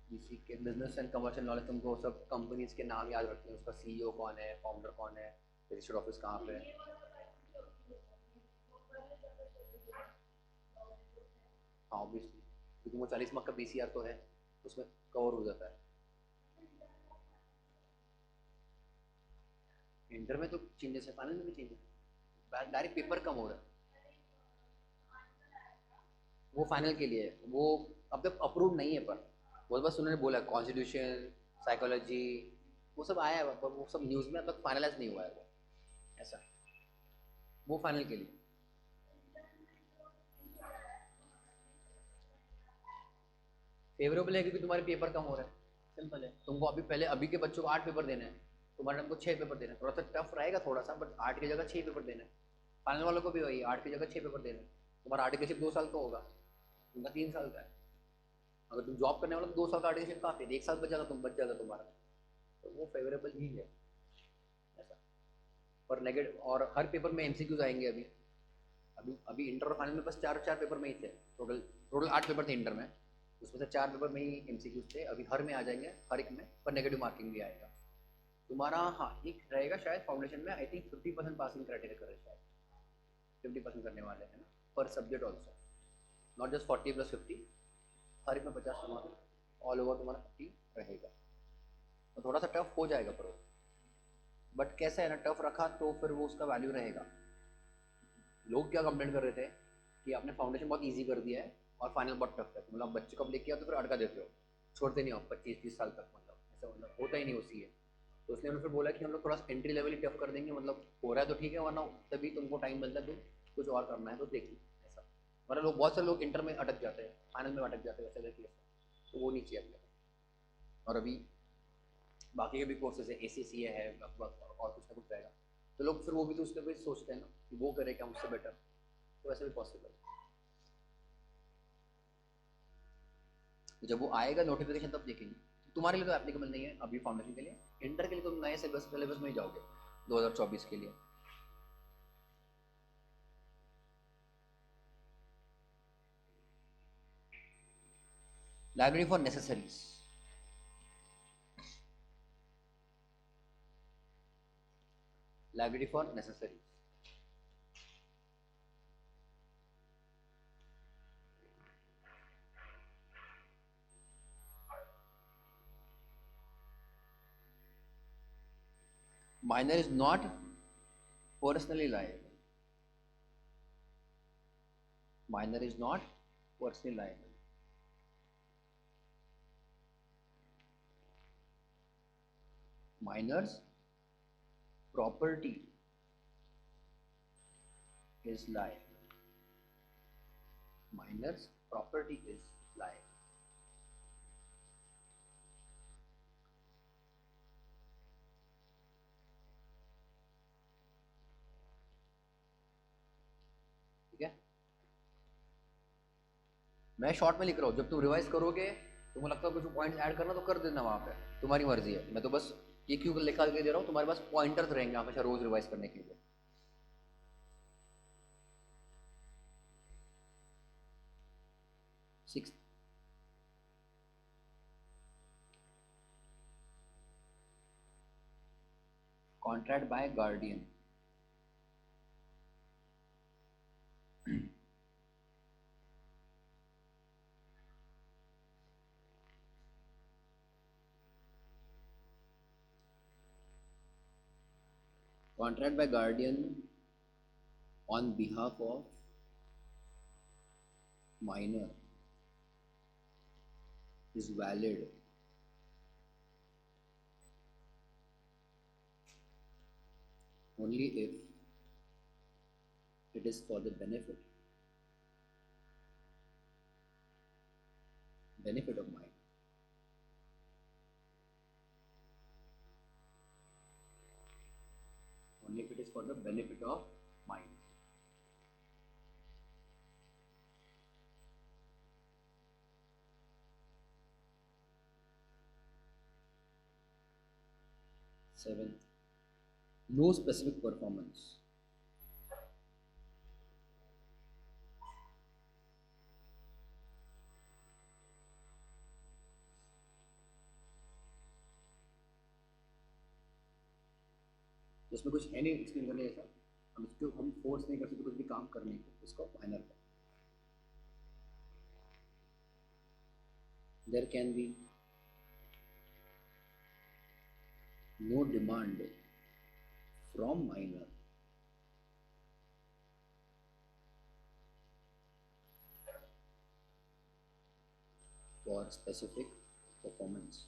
बीसी के बिजनेस एंड कमर्शियल नॉलेज तुमको सब कंपनीज के नाम याद रखते हैं, उसका सीईओ कौन है, फाउंडर कौन है, रजिस्टर्ड ऑफिस कहाँ पे है। हाँ ऑब्वियसली, क्योंकि वो 40 मार्क का बीसीआर तो है, उसमें कवर हो जाता है। इंटर में तो चेंजेस है, फाइनल में भी चेंजेस है, डायरेक्ट पेपर कम हो रहा है। वो फाइनल के लिए है, वो अब तक अप्रूव नहीं है, पर वो बस उन्होंने बोला कॉन्स्टिट्यूशन, साइकोलॉजी, वो सब आया है पर वो सब न्यूज़ में अब तक फाइनलाइज नहीं हुआ है वो, ऐसा। वो फाइनल के लिए फेवरेबल है, क्योंकि तुम्हारे पेपर कम हो रहे हैं, सिंपल है। तुमको अभी पहले अभी के बच्चों को 8 पेपर देने हैं, तुम्हारे हमको 6 पेपर देने हैं, थोड़ा सा टफ रहेगा थोड़ा सा, बट 8 की जगह 6 पेपर देने हैं। फाइनल वालों को भी वही 8 की जगह 6 पेपर देने हैं। तुम्हारा आर्टिकलशिप 2 साल का होगा, उनका 3 साल का है। अगर तुम जॉब करने वाला तो 2 साल का आर्टिकलशिप काफ़ी है, 1 साल बच जाएगा तुम्हारा, तो वो फेवरेबल ही है ऐसा। पर नेगेटिव, और हर पेपर में एमसीक्यूज आएंगे अभी। अभी अभी इंटर और फाइनल में बस चार चार पेपर में ही थे, टोटल टोटल 8 पेपर थे इंटर में, उसमें से 4 पेपर में ही एमसीक्यूज थे। अभी हर में आ जाएंगे, हर एक में, पर नेगेटिव मार्किंग भी आएगा तुम्हारा। हाँ एक रहेगा शायद फाउंडेशन में, आई थिंक 50% पासिंग क्राइटेरिया करे शायद, 50% करने वाले हैं ना पर सब्जेक्ट ऑल्सो, नॉट जस्ट 40+50, हर एक में 50 तुम्हारा, ऑल ओवर तुम्हारा 50 रहेगा। तो थोड़ा सा टफ हो जाएगा पर, बट कैसा है ना, टफ रखा तो फिर वो उसका वैल्यू रहेगा। लोग क्या कंप्लेंट कर रहे थे कि आपने फाउंडेशन बहुत इजी कर दिया है और फाइनल बहुत टफ है, मतलब बच्चे कब लेके आओ तो फिर अड़का देते हो, छोड़ते नहीं हो 25-30 साल तक, मतलब ऐसा मतलब होता ही नहीं उसी है। तो उसने उन्होंने फिर बोला कि हम लोग थोड़ा एंट्री लेवल ही टफ कर देंगे, मतलब हो रहा है तो ठीक है, वरना तभी तुमको टाइम मिलता है, तो कुछ और करना है तो देखिए ऐसा। वरना लोग बहुत सारे लोग इंटर में अटक जाते हैं, फाइनल में अटक जाते हैं, वैसे देखिए ऐसा, तो वो नहीं चाहिए अपने को। और अभी बाकी के भी कोर्सेज है, ACC है लगभग, और कुछ ना कुछ रहेगा, तो लोग फिर वो भी तो उसके भी सोचते हैं ना कि वो करे क्या मुझसे बेटर, तो वैसे भी पॉसिबल है। तो जब वो आएगा नोटिफिकेशन तब देखेंगे। तुम्हारे लिए तो एप्लीकेबल नहीं है अभी फाउंडेशन के लिए, इंटर के लिए तुम नए सिलेबस में ही जाओगे 2024 के लिए। Library for necessaries, library for necessaries, minor is not personally liable, minor is not personally liable, minor's property is liable, minor's property is liable। ठीक है, मैं शॉर्ट में लिख रहा हूँ, जब तुम रिवाइज करोगे तुमको लगता है कुछ पॉइंट्स ऐड करना तो कर देना वहाँ पे, तुम्हारी मर्जी है। मैं तो बस ये क्यों लिखा के दे रहा हूँ, तुम्हारे पास पॉइंटर्स रहेंगे हमेशा रोज रिवाइज करने के लिए। Six, contract by guardian. Contract by guardian on behalf of minor is valid only if it is for the benefit of minor. Only if it is for the benefit of minor. Seventh, no specific performance. जिसमें कुछ है नहीं explain करने जैसा, हम force नहीं कर सकते कुछ भी काम करने को, इसको माइनर का। There can be no demand from minor for specific performance.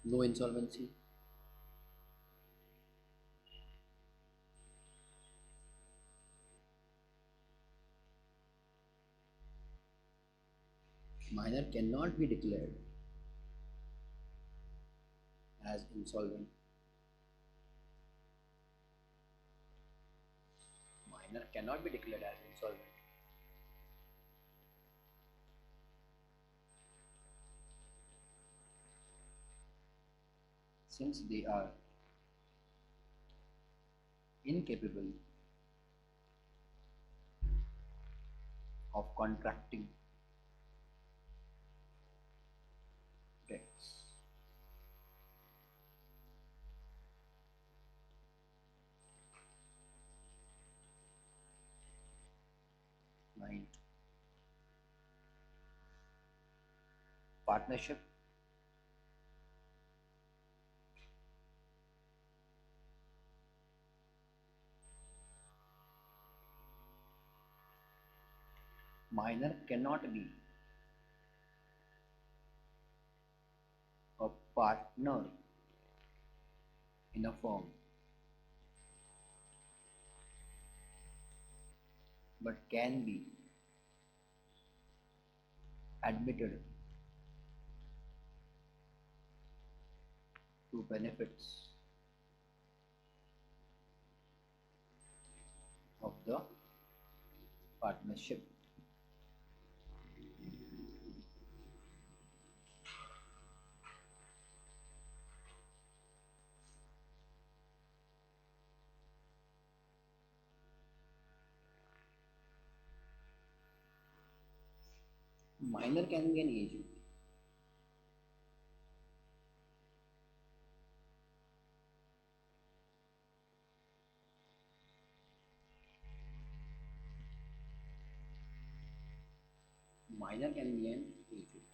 No insolvency. Minor cannot be declared as insolvent. Minor cannot be declared as insolvent since they are incapable of contracting debts. Nine, partnership minor cannot be a partner in a firm but can be admitted to benefits of the partnership. Minor can be an agent. Minor can be an agent.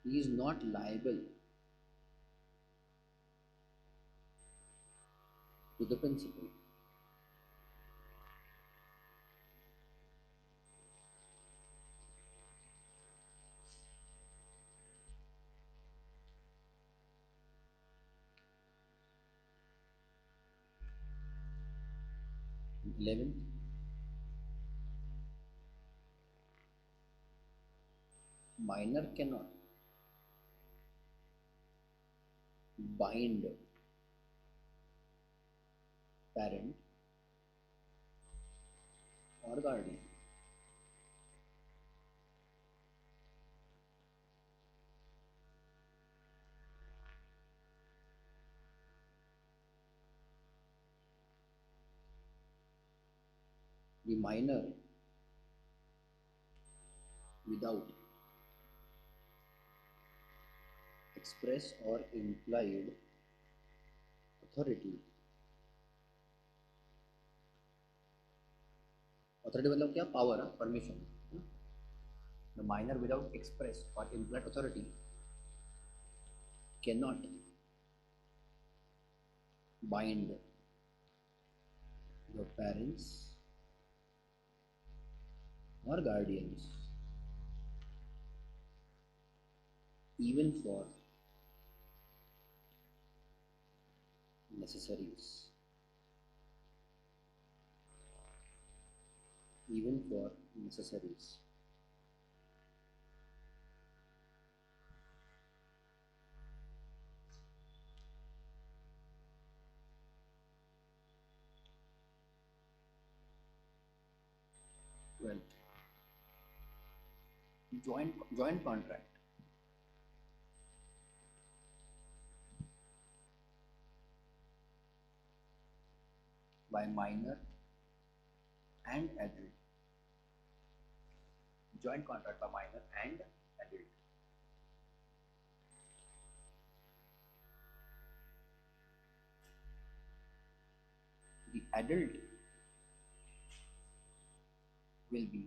He is not liable to the principal. Eleventh, minor cannot bind parent or guardian. The minor without express or implied authority. Authority मतलब क्या? Power, permission. The minor without express or implied authority cannot bind your parents or guardians even for necessaries. Even for necessaries. Well, joint contract. By minor and adult. Joint contract by minor and adult. The adult will be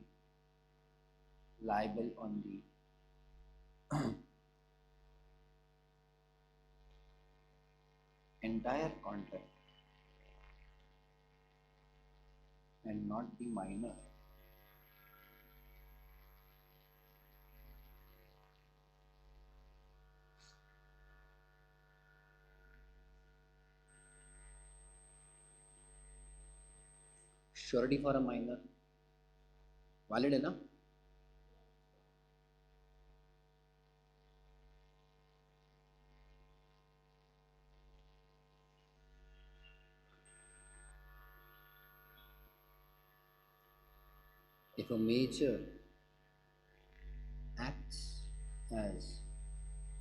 liable on the entire contract and not the minor. Surety for a minor valid है ना? If a major acts as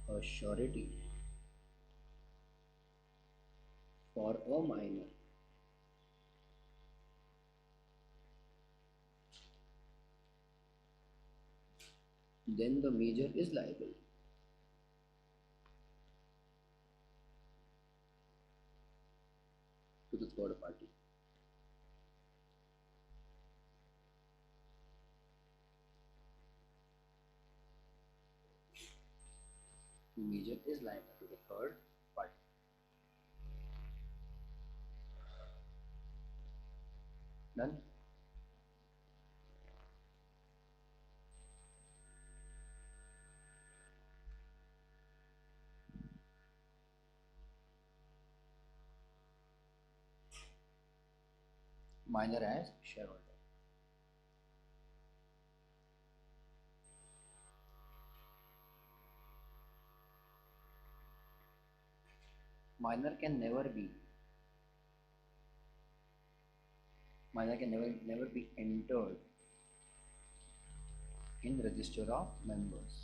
a surety for a minor, then the major is liable. To the third party. The major is liable to the third party. Done? Minor as shareholder. Minor can never be entered in register of members.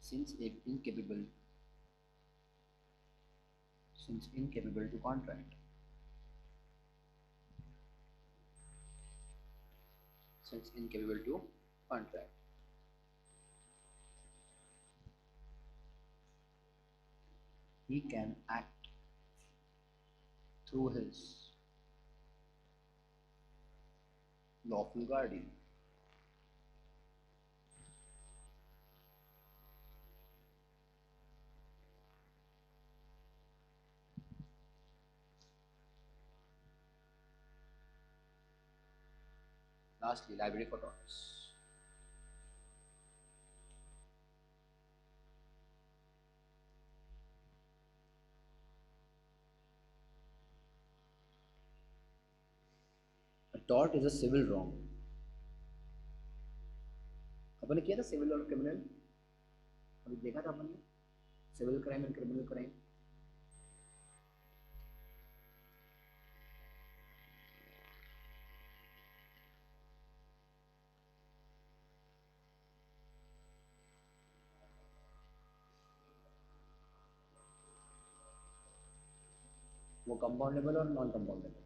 Since incapable to contract. Since incapable to contract. He can act through his lawful guardian. Lastly, liability for torts. A tort is a civil wrong. अपन ने किया था civil और criminal, अभी देखा था अपन ने civil crime and criminal crime. वो कंपाउंडेबल और नॉन कंपाउंडेबल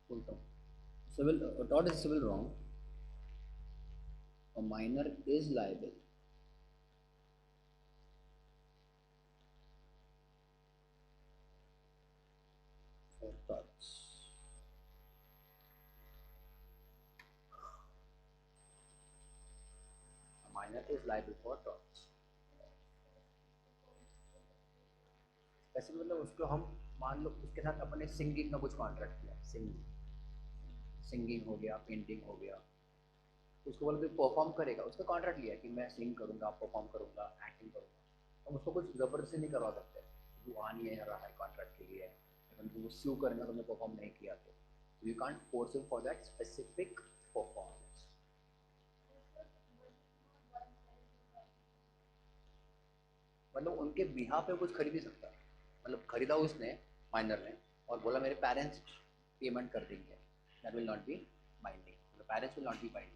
बोलता हूँ। Civil tort is civil wrong, a minor is liable for torts. A minor is liable for torts. ऐसे मतलब उसको हम मान लो उसके साथ अपने सिंगिंग का कुछ कॉन्ट्रैक्ट किया, सिंगिंग हो गया, पेंटिंग हो गया, उसको बोला कि परफॉर्म करेगा, उसका कॉन्ट्रैक्ट लिया कि मैं सिंग करूँगा, परफॉर्म करूँगा, एक्टिंग करूँगा, हम उसको कुछ ज़बरदस्ती नहीं करवा सकते। वो आ नहीं है रहा है कॉन्ट्रैक्ट के लिए, अगर वो स्यू करेंगे तो हमने परफॉर्म नहीं किया तो you can't force him for that specific performance. मतलब उनके बिहाफ पे कुछ खरीद नहीं सकता, मतलब खरीदा उसने माइनर ने और बोला मेरे पेरेंट्स पेमेंट कर देंगे, that will not be binding, the parents will not be binding.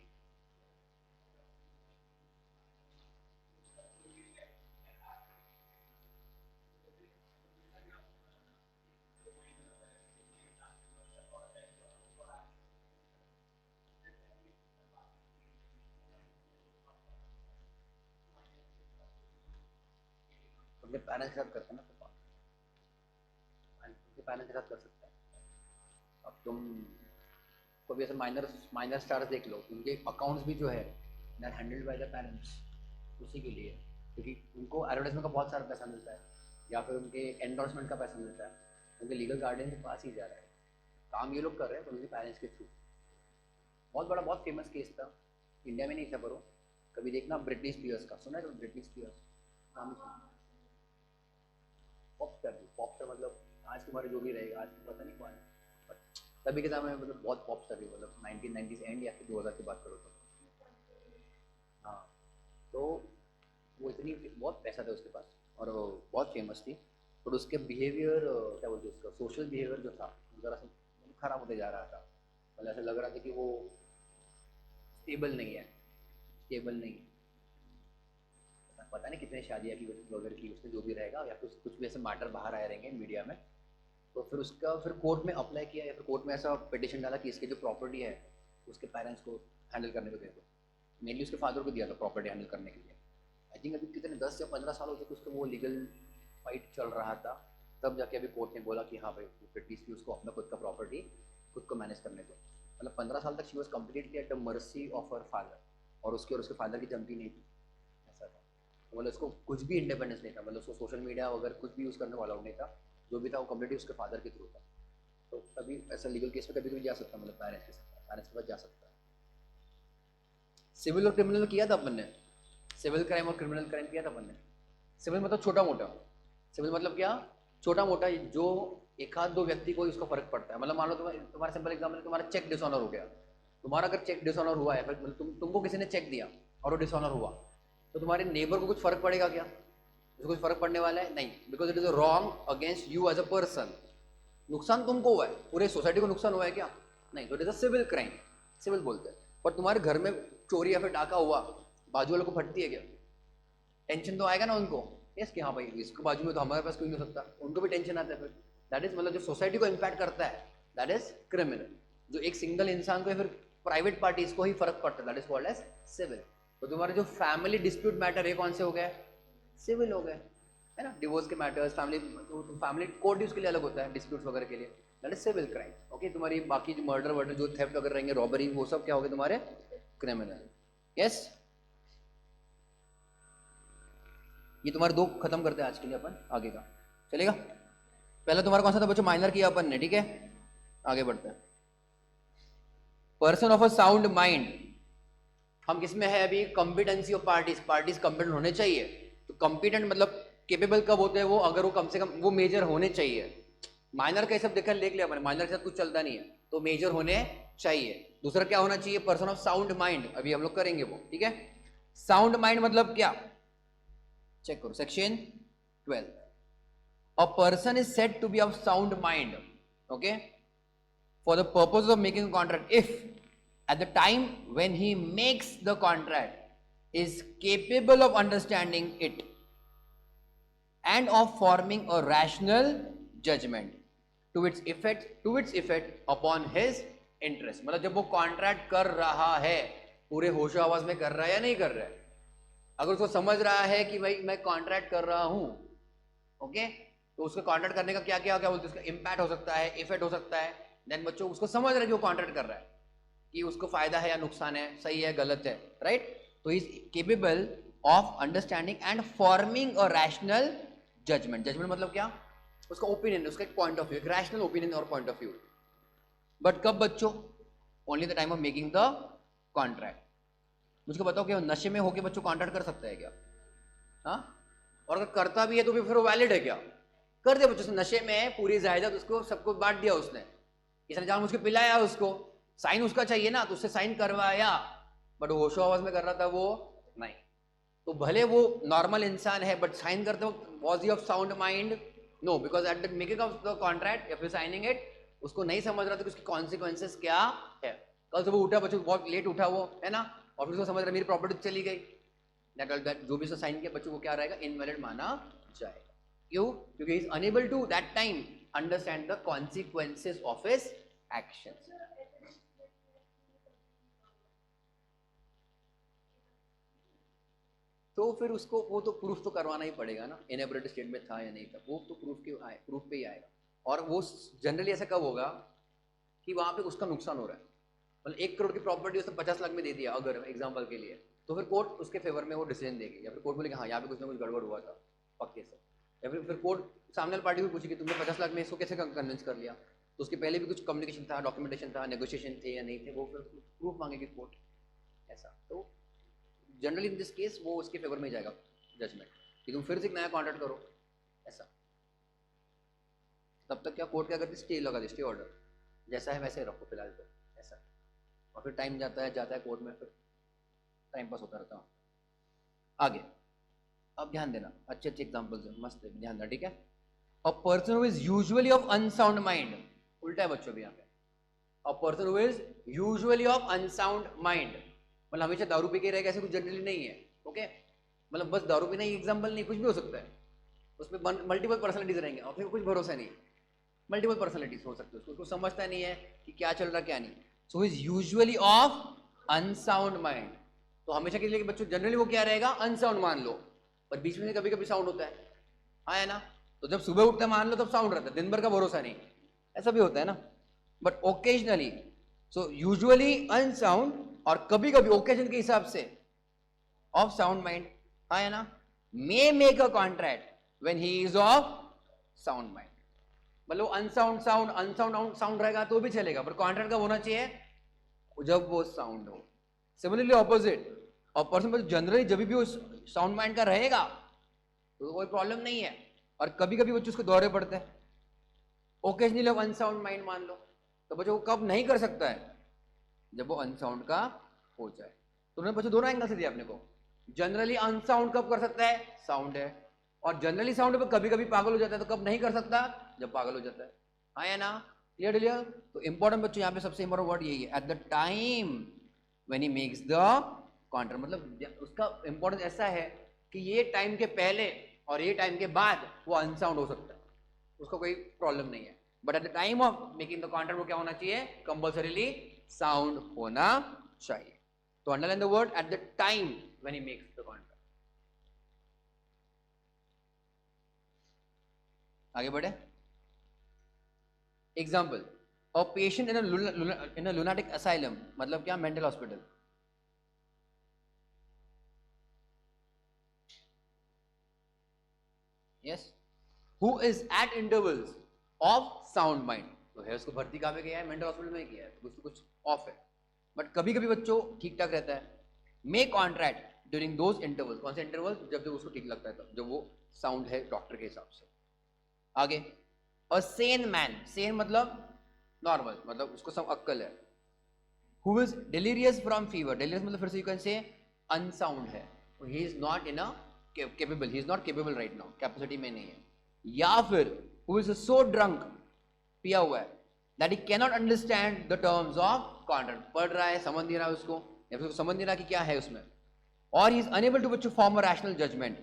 उनके पेरेंट्स के साथ करते हैं ना, तो उनके पेरेंट्स के साथ कर सकते हैं। अब तुम कभी ऐसे माइनर स्टार्स देख लो, उनके अकाउंट्स भी जो है that handled by the parents, उसी के लिए, क्योंकि उनको एडवर्टाइजमेंट का बहुत सारा पैसा मिलता है या फिर उनके एंडोर्समेंट का पैसा मिलता है, उनके लीगल गार्डियन के पास ही जा रहा है, काम ये लोग कर रहे हैं तो उनके पेरेंट्स के थ्रू। बहुत बड़ा बहुत फेमस केस था, इंडिया में नहीं था पर कभी देखना, ब्रिटनी स्पीयर्स का सुना है तो, ब्रिटनी स्पीयर्स नाम सुना, पॉप स्टार मतलब आज के बारे जो भी रहेगा, आज तो पता नहीं कौन है, तभी के टाइम में मतलब बहुत पॉप स्टार, मतलब 1990s एंड या फिर 2000 की बात करो तो। हाँ, तो वो इतनी बहुत पैसा था उसके पास और वो बहुत फेमस थी, पर उसके बिहेवियर क्या बोलते हैं उसका सोशल बिहेवियर जो था ज़रा सा खराब होते जा रहा था, मतलब ऐसा लग रहा था कि वो स्टेबल नहीं है, स्टेबल नहीं है। पता नहीं कितने शादियाँ की वगैरह की उसने, जो भी रहेगा, या फिर कुछ भी ऐसे मैटर बाहर आए रहेंगे मीडिया में, तो फिर उसका फिर कोर्ट में अप्लाई किया या फिर कोर्ट में ऐसा पिटिशन डाला कि इसकी जो प्रॉपर्टी है उसके पेरेंट्स को हैंडल करने को दे दो। मेनली उसके फादर को दिया था प्रॉपर्टी हैंडल करने के लिए। आई थिंक अभी कितने 10 या 15 साल हो चुके उसको, वो लीगल फाइट चल रहा था, तब जाके अभी कोर्ट ने बोला कि हाँ भाई एटलीस्ट भी उसको अपना खुद का प्रॉपर्टी खुद को मैनेज करने दो। मतलब 15 साल तक she was completely at the mercy of her father, और उसके फादर की जमती नहीं थी, ऐसा था। तो मतलब उसको कुछ भी इंडिपेंडेंस नहीं था, मतलब उसको सोशल मीडिया वगैरह कुछ भी यूज़ करने को अलाउड नहीं था, जो भी था वो कम्प्लीटली उसके फादर के थ्रू था। तो कभी ऐसा लीगल केस में कभी कोई जा सकता, मतलब पेरेंट्स के पास जा सकता है। सिविल और क्रिमिनल किया था अपन ने, सिविल क्राइम और क्रिमिनल क्राइम किया था अपन ने। सिविल मतलब छोटा मोटा, सिविल मतलब क्या, छोटा मोटा जो एक आध दो व्यक्ति को इसको फर्क पड़ता है। मतलब मान लो तुम्हारा सिंपल एग्जाम्पल, तुम्हारा चेक डिसऑनर हो गया, तुम्हारा अगर चेक डिसऑनर हुआ है, मतलब तुमको किसी ने चेक दिया और वो डिसऑनर हुआ, तो तुम्हारे नेबर को कुछ फर्क पड़ेगा क्या? उसको कुछ फर्क पड़ने वाला है नहीं, because it is a wrong against you as a person. नुकसान तुमको हुआ है, पूरे सोसाइटी को नुकसान हुआ है क्या? नहीं, तो it is a civil crime, civil बोलते हैं। पर तुम्हारे घर में चोरी या फिर डाका हुआ, बाजू वालों को फटती है क्या? टेंशन तो आएगा ना उनको, यस कि हाँ भाई इसके बाजू में तो हमारे पास कोई नहीं हो सकता, उनको भी टेंशन आता है फिर। दैट इज मतलब जो सोसाइटी को इम्पैक्ट करता है, दैट इज क्रिमिनल। जो एक सिंगल इंसान को या फिर प्राइवेट पार्टीज को ही फर्क पड़ता है, that is called as civil. तो तुम्हारे जो फैमिली डिस्प्यूट मैटर है कौन से हो गए? सिविल हो गए, है ना। डिवोर्स के मैटर्स, फैमिली कोर्ट उसके लिए अलग होता है डिस्प्यूट्स वगैरह के लिए, that is civil crime. Okay, तुम्हारी बाकी जो मर्डर वर्डर जो थेफ्ट वगैरह रहेंगे, रॉबरी, वो सब क्या हो गए तुम्हारे? क्रिमिनल। यस, ये तुम्हारे दो खत्म करते हैं आज के लिए अपन, आगे का चलेगा। पहले तुम्हारा कौन सा था बच्चों? माइनर किया अपन ने, ठीक है। आगे बढ़ते हैं। Person of a sound mind, हम किसमें है अभी? Competency of parties, parties competent होने चाहिए। तो कॉम्पिटेंट मतलब केपेबल कब होते हैं वो? अगर वो कम से कम वो मेजर होने चाहिए। माइनर का सब देखा देख लिया मैंने, माइनर के साथ कुछ चलता नहीं है, तो मेजर होने चाहिए। दूसरा क्या होना चाहिए, पर्सन ऑफ साउंड माइंड, अभी हम लोग करेंगे वो, ठीक है। साउंड माइंड मतलब क्या, चेक करो section 12, a person is said to be of sound mind, okay, for the purpose of making a contract if at the time when he makes the contract is capable of understanding it and of forming a rational judgment to its effect upon his interest। मतलब जब वो contract कर रहा है पूरे होशो आवाज में कर रहा है या नहीं कर रहा है, अगर उसको समझ रहा है कि भाई मैं कॉन्ट्रैक्ट कर रहा हूं, ओके, तो उसका कॉन्ट्रैक्ट करने का क्या क्या क्या बोलते हैं, उसका इम्पैक्ट हो सकता है, इफेक्ट हो सकता है, देन बच्चों उसको समझ रहा है कि वो कॉन्ट्रैक्ट कर रहा है कि उसको फायदा है या नुकसान है, सही है गलत है, राइट। तो is capable of understanding and forming a rational judgement. Judgement मतलब क्या, उसका ओपिनियन, उसका एक पॉइंट ऑफ व्यू, एक रैशनल ओपिनियन और पॉइंट ऑफ व्यू। बट कब बच्चों, only the time of making the contract. मुझको बताओ कि नशे में होकर बच्चों कॉन्ट्रैक्ट कर सकता है क्या, हाँ, और अगर करता भी है तो भी फिर वो वैलिड है क्या, कर दे बच्चों से, नशे में है, पूरी जायदाद उसको सबको बांट दिया उसने, इसने जान मुझको पिलाया, उसको साइन उसका चाहिए ना, तो उससे साइन करवाया, बट होशो आवाज में कर रहा था वो नहीं। तो भले वो नॉर्मल इंसान है बट साइन करते वक्त was he of sound mind, no, because at the making of the contract या फिर साइनिंग इट उसको नहीं समझ रहा था कि उसकी कॉन्सिक्वेंसेस क्या है। कल सुबह उठा बच्चों, बहुत लेट उठा वो, है ना, और फिर उसको समझ रहा मेरी प्रॉपर्टी चली गई, दैट जो भी उसने साइन किया बच्चों को क्या रहेगा, इनवैलिड माना जाएगा। क्यों, क्योंकि is unable to that time understand the consequences of his actions. तो फिर उसको वो तो प्रूफ तो करवाना ही पड़ेगा ना, इनेबिलिटी स्टेट में था या नहीं था, वो तो प्रूफ पे ही आएगा। और वो जनरली ऐसा कब होगा कि वहां पे उसका नुकसान हो रहा है, मतलब 1 करोड़ की प्रॉपर्टी उसने 50 लाख में दे दिया अगर एग्जांपल के लिए, तो फिर कोर्ट उसके फेवर में वो डिसीजन देगी, या फिर कोर्ट बोलेगी हाँ यहाँ पे कुछ ना कुछ गड़बड़ हुआ था पक्के से, या फिर कोर्ट सामने वाली पार्टी को पूछेगी तुमने 50 लाख में इसको कैसे कन्विंस कर लिया, तो उसके पहले भी कुछ कम्युनिकेशन था, डॉक्यूमेंटेशन था, नेगोशिएशन थे या नहीं थे, वो फिर प्रूफ मांगेगी कोर्ट, ऐसा। तो जनरली इन दिस केस वो उसके फेवर में जाएगा जजमेंट कि तुम फिर से एक नया कॉन्ट्रैक्ट करो, ऐसा। तब तक क्या कोर्ट क्या करती, स्टे लगा दी, स्टे ऑर्डर, जैसा है वैसे रखो फिलहाल तो, ऐसा। और फिर टाइम जाता है कोर्ट में, फिर टाइम पास होता रहता आगे। अब ध्यान देना, अच्छे अच्छे एग्जांपल्स हैं, मस्त है, ध्यान देना, ठीक है। A person who is usually of unsound mind, उल्टा है बच्चों भी यहाँ पे, a person who is usually of unsound mind, मतलब हमेशा दारू पी के रहेगा ऐसे कुछ जनरली नहीं है, ओके, मतलब बस दारू पीना ही एग्जांपल नहीं, कुछ भी हो सकता है, उसमें मल्टीपल पर्सनैलिटीज रहेंगे और फिर कुछ भरोसा नहीं, मल्टीपल पर्सनैलिटीज हो सकती है, उसको समझता नहीं है कि क्या चल रहा क्या नहीं, so is usually of unsound mind. तो हमेशा के लिए बच्चों जनरली वो क्या रहेगा, अनसाउंड मान लो, पर बीच में कभी कभी साउंड होता है, हाँ है ना, तो जब सुबह उठते मान लो तब साउंड रहता है, दिन भर का भरोसा नहीं, ऐसा भी होता है ना, but occasionally, so usually unsound, और कभी कभी ओकेजन के हिसाब से ऑफ साउंड माइंड, हाँ है ना, may make a contract when he is of sound mind, मतलब अनसाउंड साउंड रहेगा तो भी चलेगा, पर कॉन्ट्रैक्ट कब होना चाहिए, जब वो साउंड हो। सिमिलरली ऑपोजिट, और पर्सन जनरली जब भी वो साउंड माइंड का रहेगा तो कोई प्रॉब्लम नहीं है, और कभी कभी बच्चे उसके दौरे पड़ते हैं, ओकेजनली ऑफ अनसाउंड माइंड मान लो, तो बच्चों को कब नहीं कर सकता है, जब वो अनसाउंड का हो जाए। तो उन्होंने बच्चों दोनों एंगल से दिया अपने को, जनरली अनसाउंड कब कर सकता है, साउंड है, और जनरली साउंड पे कभी कभी पागल हो जाता है, तो कब नहीं कर सकता, जब पागल हो जाता है, हाँ या ना, क्लियर। तो इंपॉर्टेंट बच्चों यहाँ पे सबसे इंपॉर्टेंट वर्ड यही है, at the time when he makes the contract, मतलब उसका इंपॉर्टेंस ऐसा है कि ये टाइम के पहले और ये टाइम के बाद वो अनसाउंड हो सकता है, उसका कोई प्रॉब्लम नहीं है, but at the time of making the contract वो क्या होना चाहिए, कंपल्सरीली साउंड होना चाहिए। तो underline the word at the time when he makes the contract. आगे बढ़े, example, a patient in a lunatic asylum, मतलब क्या, mental hospital, yes, who is eight intervals of sound mind, तो है उसको भर्ती कहाँ पे किया है, मेंटल हॉस्पिटल में किया है, कुछ तो कुछ ऑफ है, बट कभी कभी बच्चों ठीक ठाक रहता है, मे कॉन्ट्रैक्ट ड्यूरिंग दोज इंटरवल्स, कौन से इंटरवल्स, जब जब उसको ठीक लगता है तब, जब वो साउंड है डॉक्टर के हिसाब से। आगे, अ सेन मैन, सेन मतलब नॉर्मल मतलब उसको सब अक्कल है। Who is delirious from fever, delirious मतलब फिर से यू कैन से अनसाउंड है, he is not in a capable, he is not capable right now, capacity में नहीं है। या फिर हु इज सो ड्रंक, पिया हुआ है, that he cannot understand the terms of contract, पढ़ रहा है समझ नहीं रहा है उसको, या फिर समझ नहीं रहा कि क्या है उसमें, और he is unable to form a rational judgement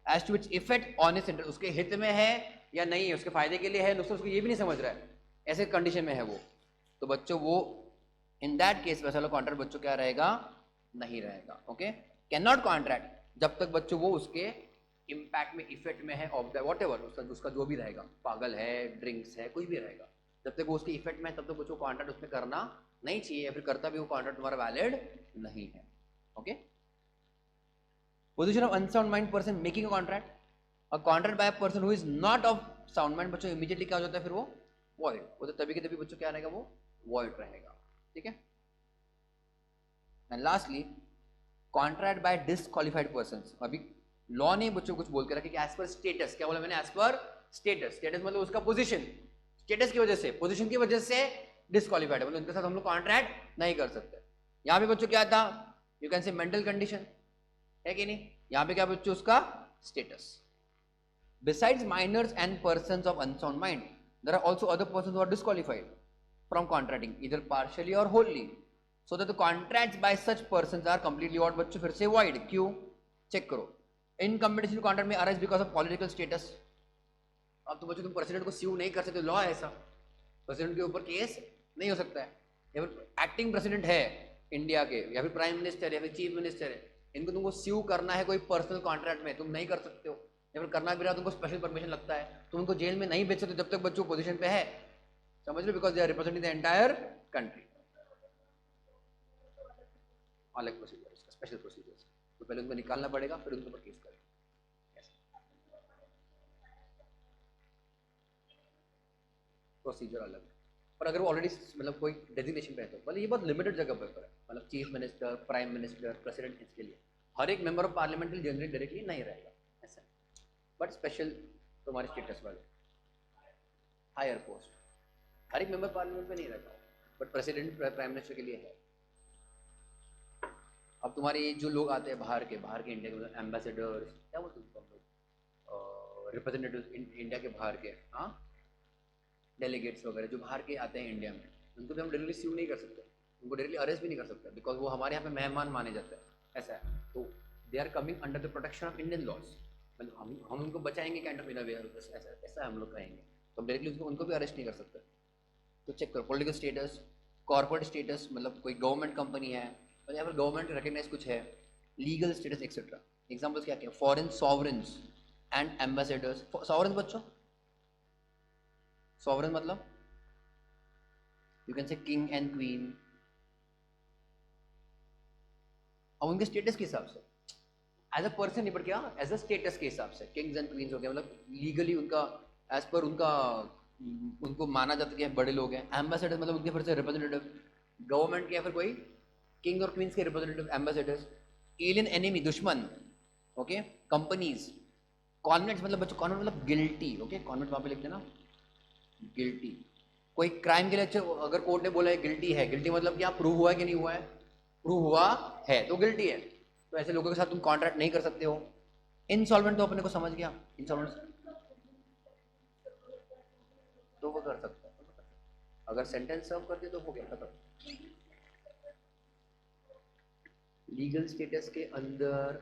as to its effect on his interest, उसके हित में है या नहीं है, उसके फायदे के लिए है नुकसान, उसको ये भी नहीं समझ रहा है, ऐसे कंडीशन में है वो। तो बच्चों वो इन दैट केस वैसा वाला कॉन्ट्रैक्ट बच्चों क्या रहेगा, नहीं रहेगा। ओके, कैन नॉट कॉन्ट्रैक्ट जब तक बच्चों वो उसके इम्पैक्ट में इफेक्ट में है ऑफ द वॉट एवर, उसका जो भी रहेगा, पागल है, ड्रिंक्स है, कोई भी रहेगा, जब तक वो उसके इफेक्ट में है तब तक बच्चों कॉन्ट्रैक्ट उसमें करना नहीं चाहिए, या फिर करता भी वो कॉन्ट्रैक्ट तुम्हारा वैलिड नहीं है। Okay, position of unsound mind person making a contract, a contract by a person who is not of sound mind, बच्चों इमीडिएटली क्या हो जाता है फिर वो वॉइड, वो तो तभी के तभी बच्चों क्या रहेगा, वो वॉइड रहेगा। ठीक है, and lastly contract by disqualified person, अभी लॉ ने बच्चों कुछ बोल के रखे कि एज पर स्टेटस, क्या बोला मैंने, एज पर स्टेटस, स्टेटस मतलब उसका पोजीशन, स्टेटस की वजह से, पोजीशन की वजह से डिसक्वालिफाइड है, मतलब उनके साथ हम लोग कॉन्ट्रैक्ट नहीं कर सकते। यहां पे बच्चों क्या था, you can say mental condition है कि नहीं, यहां पे क्या बच्चों उसका status. Besides minors and persons of unsound mind, there are also other persons who are disqualified from contracting, either partially or wholly, so that the contracts by such persons are completely what बच्चों फिर से void। क्यों, check करो, इनकम्पिटिशन contract में arise because of political status. अब तो बच्चों तुम प्रेसिडेंट को स्यू नहीं कर सकते, लॉ है ऐसा, प्रेसिडेंट के ऊपर केस नहीं हो सकता है, या फिर एक्टिंग प्रेसिडेंट है इंडिया के, या फिर प्राइम मिनिस्टर या फिर चीफ मिनिस्टर है, इनको तुमको स्यू करना है कोई पर्सनल कॉन्ट्रैक्ट में, तुम नहीं कर सकते हो, या फिर करना भी रहा तुमको स्पेशल परमिशन लगता है, तुम उनको जेल में नहीं भेज सकते जब तक बच्चों पोजीशन पे है, समझ लो, because they are representing the entire country. अलग प्रोसीजर, स्पेशल प्रोसीजर, तो पहले उनको निकालना पड़ेगा, फिर उनके ऊपर केस करेंगे। प्रोसीजर अलग है, पर अगर वो ऑलरेडी मतलब कोई डेजिग्नेशन पे है तो मतलब ये बहुत लिमिटेड जगह पर है, मतलब chief minister, prime minister, president, इसके लिए हर एक member of parliament generally directly नहीं रहेगा ऐसा, बट स्पेशल तुम्हारे स्टेटस वाले हायर पोस्ट हर एक मेंबर पार्लियामेंट में नहीं रहता, बट प्रेसिडेंट प्राइम मिनिस्टर के लिए है। अब तुम्हारे जो लोग आते हैं बाहर के इंडिया के एम्बेसडर्स, क्या बोलते हैं हम लोग, रिप्रेजेंटेटिव इंडिया के बाहर के, हाँ, डेलीगेट्स वगैरह जो बाहर के आते हैं इंडिया में, उनको भी हम डायरेक्टली स्यू नहीं कर सकते, उनको डायरेक्टली अरेस्ट भी नहीं कर सकते, बिकॉज वो हमारे यहाँ पे मेहमान माने जाते हैं, ऐसा है। तो they are coming under the protection of Indian laws, मतलब हम उनको बचाएंगे काइंड ऑफ इन अ वे, ऐसा ऐसा हम लोग कहेंगे, तो डायरेक्टली उनको भी अरेस्ट नहीं कर सकते। तो चेक करो पॉलिटिकल स्टेटस, कॉर्पोरेट स्टेटस, मतलब कोई गवर्नमेंट कंपनी है, मतलब यहाँ पर गवर्नमेंट रिकग्नाइज कुछ है, लीगल स्टेटस एक्सेट्रा। एग्जाम्पल्स क्या क्या, फॉरेन सॉवरेंस एंड एम्बेसडर्स। सॉवरेंस बच्चों, सॉवरेन मतलब you can say king and queen, अब उनके स्टेटस के हिसाब से, एज अ पर्सन नहीं, पर क्या एज अ स्टेटस के हिसाब से, किंग्स एंड क्वींस हो गया, मतलब लीगली उनका एज पर उनका उनको माना जाता है कि बड़े लोग हैं। एम्बेसडर मतलब उनके फिर से रिप्रेजेंटेटिव गवर्नमेंट के, या फिर कोई किंग और क्वींस के रिप्रेजेंटेटिव एम्बेसडर्स। एलियन एनिमी, दुश्मन, ओके। कंपनीज, कॉन्वेंट्स मतलब बच्चों, कॉन्वेंट मतलब गिल्टी, ओके, कॉन्वेंट वहाँ पे लिखते हैं ना, गिल्टी। कोई क्राइम के लिए अच्छा अगर कोर्ट ने बोला है गिल्टी है, गिल्टी मतलब क्या, प्रूव हुआ है कि नहीं हुआ है, प्रूव हुआ है तो गिल्टी है, तो ऐसे लोगों के साथ तुम कॉन्ट्रैक्ट नहीं कर सकते हो। इनसॉल्वेंट तो अपने को समझ गया, इनसॉल्वेंट तो वो कर सकता है, अगर सेंटेंस सर्व कर दे तो हो गया खत्म। लीगल स्टेटस के अंदर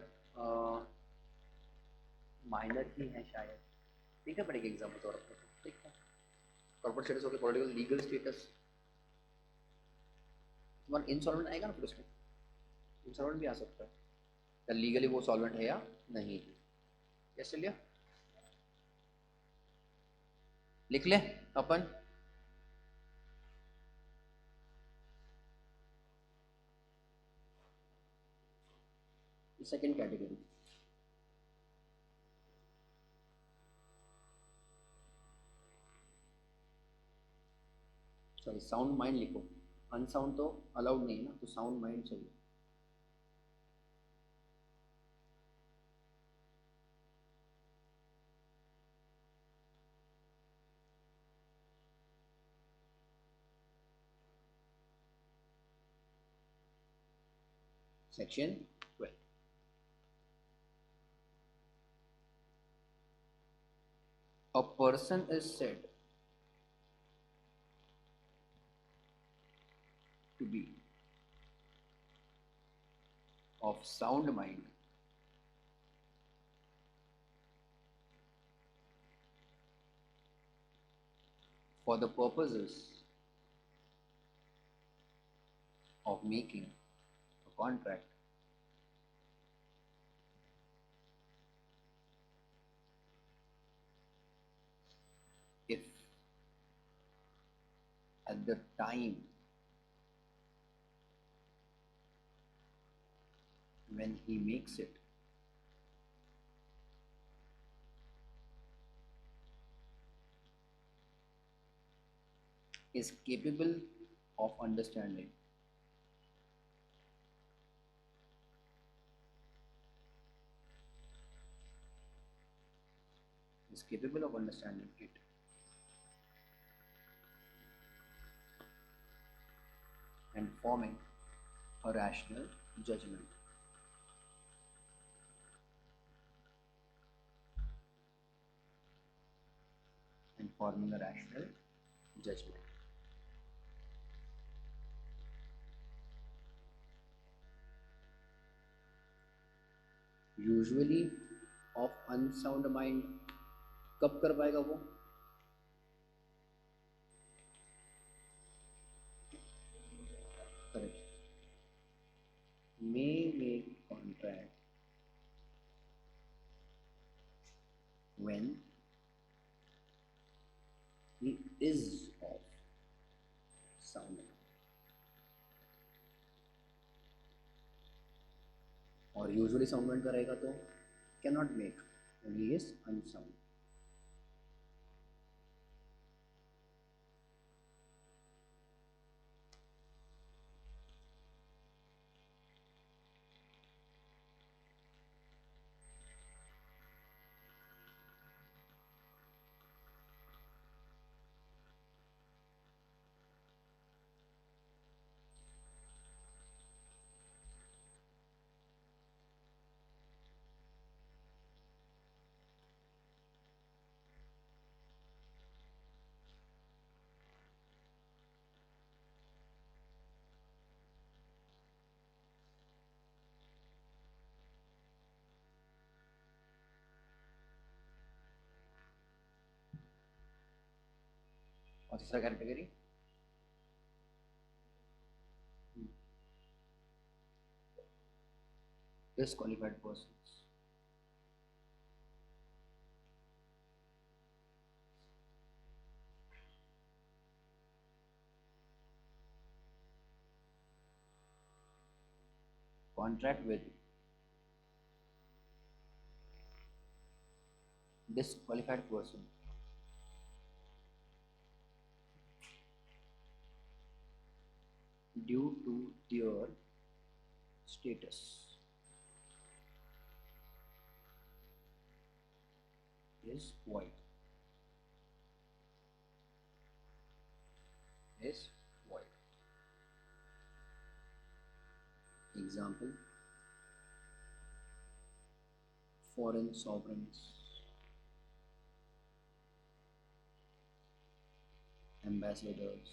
माइनर ही है शायद, ठीक है, पड़ेगा एग्जाम्पल और अपने, ठीक है। कॉर्पोरेट स्टेटस हो गया, पॉलिटिकल लीगल स्टेटस, तुम्हारा इंसॉल्वेंट आएगा ना फिर उसमें, इंसॉल्वेंट भी आ सकता है, लीगली वो सॉल्वेंट है या नहीं। यस, चलिए लिख ले अपन। Second category, sorry sound mind लिखो, अनसाउंड तो अलाउड नहीं है ना, तो साउंड माइंड चाहिए। Section 12. A person is said to be of sound mind for the purposes of making a contract if at the time when he makes it is capable of understanding it and forming a rational judgment. Usually of unsound mind कब कर पाएगा वो? Correct. May make contract when he is of sound mind. और usually sound mind का रहेगा तो can not make when he is unsound. और तीसरा category disqualified persons. Contract with disqualified person due to their status is void. Example: foreign sovereigns, ambassadors,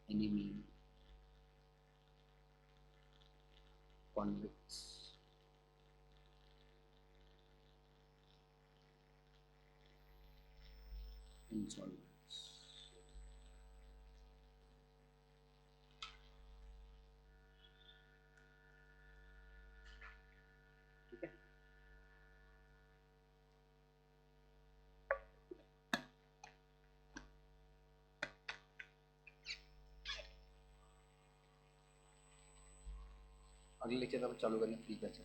enemy, convicts, insolvents. ठीक है? अगले lecture में चालू करेंगे फ्री कैसे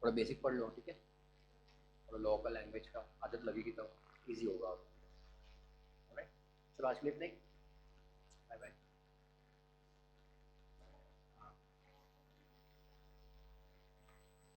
थोड़ा बेसिक पढ़ लो, ठीक है? और लोकल लैंग्वेज का आदत लगेगी तो इजी होगा। ऑलराइट, चलो आज के लिए इतना ही। Bye bye.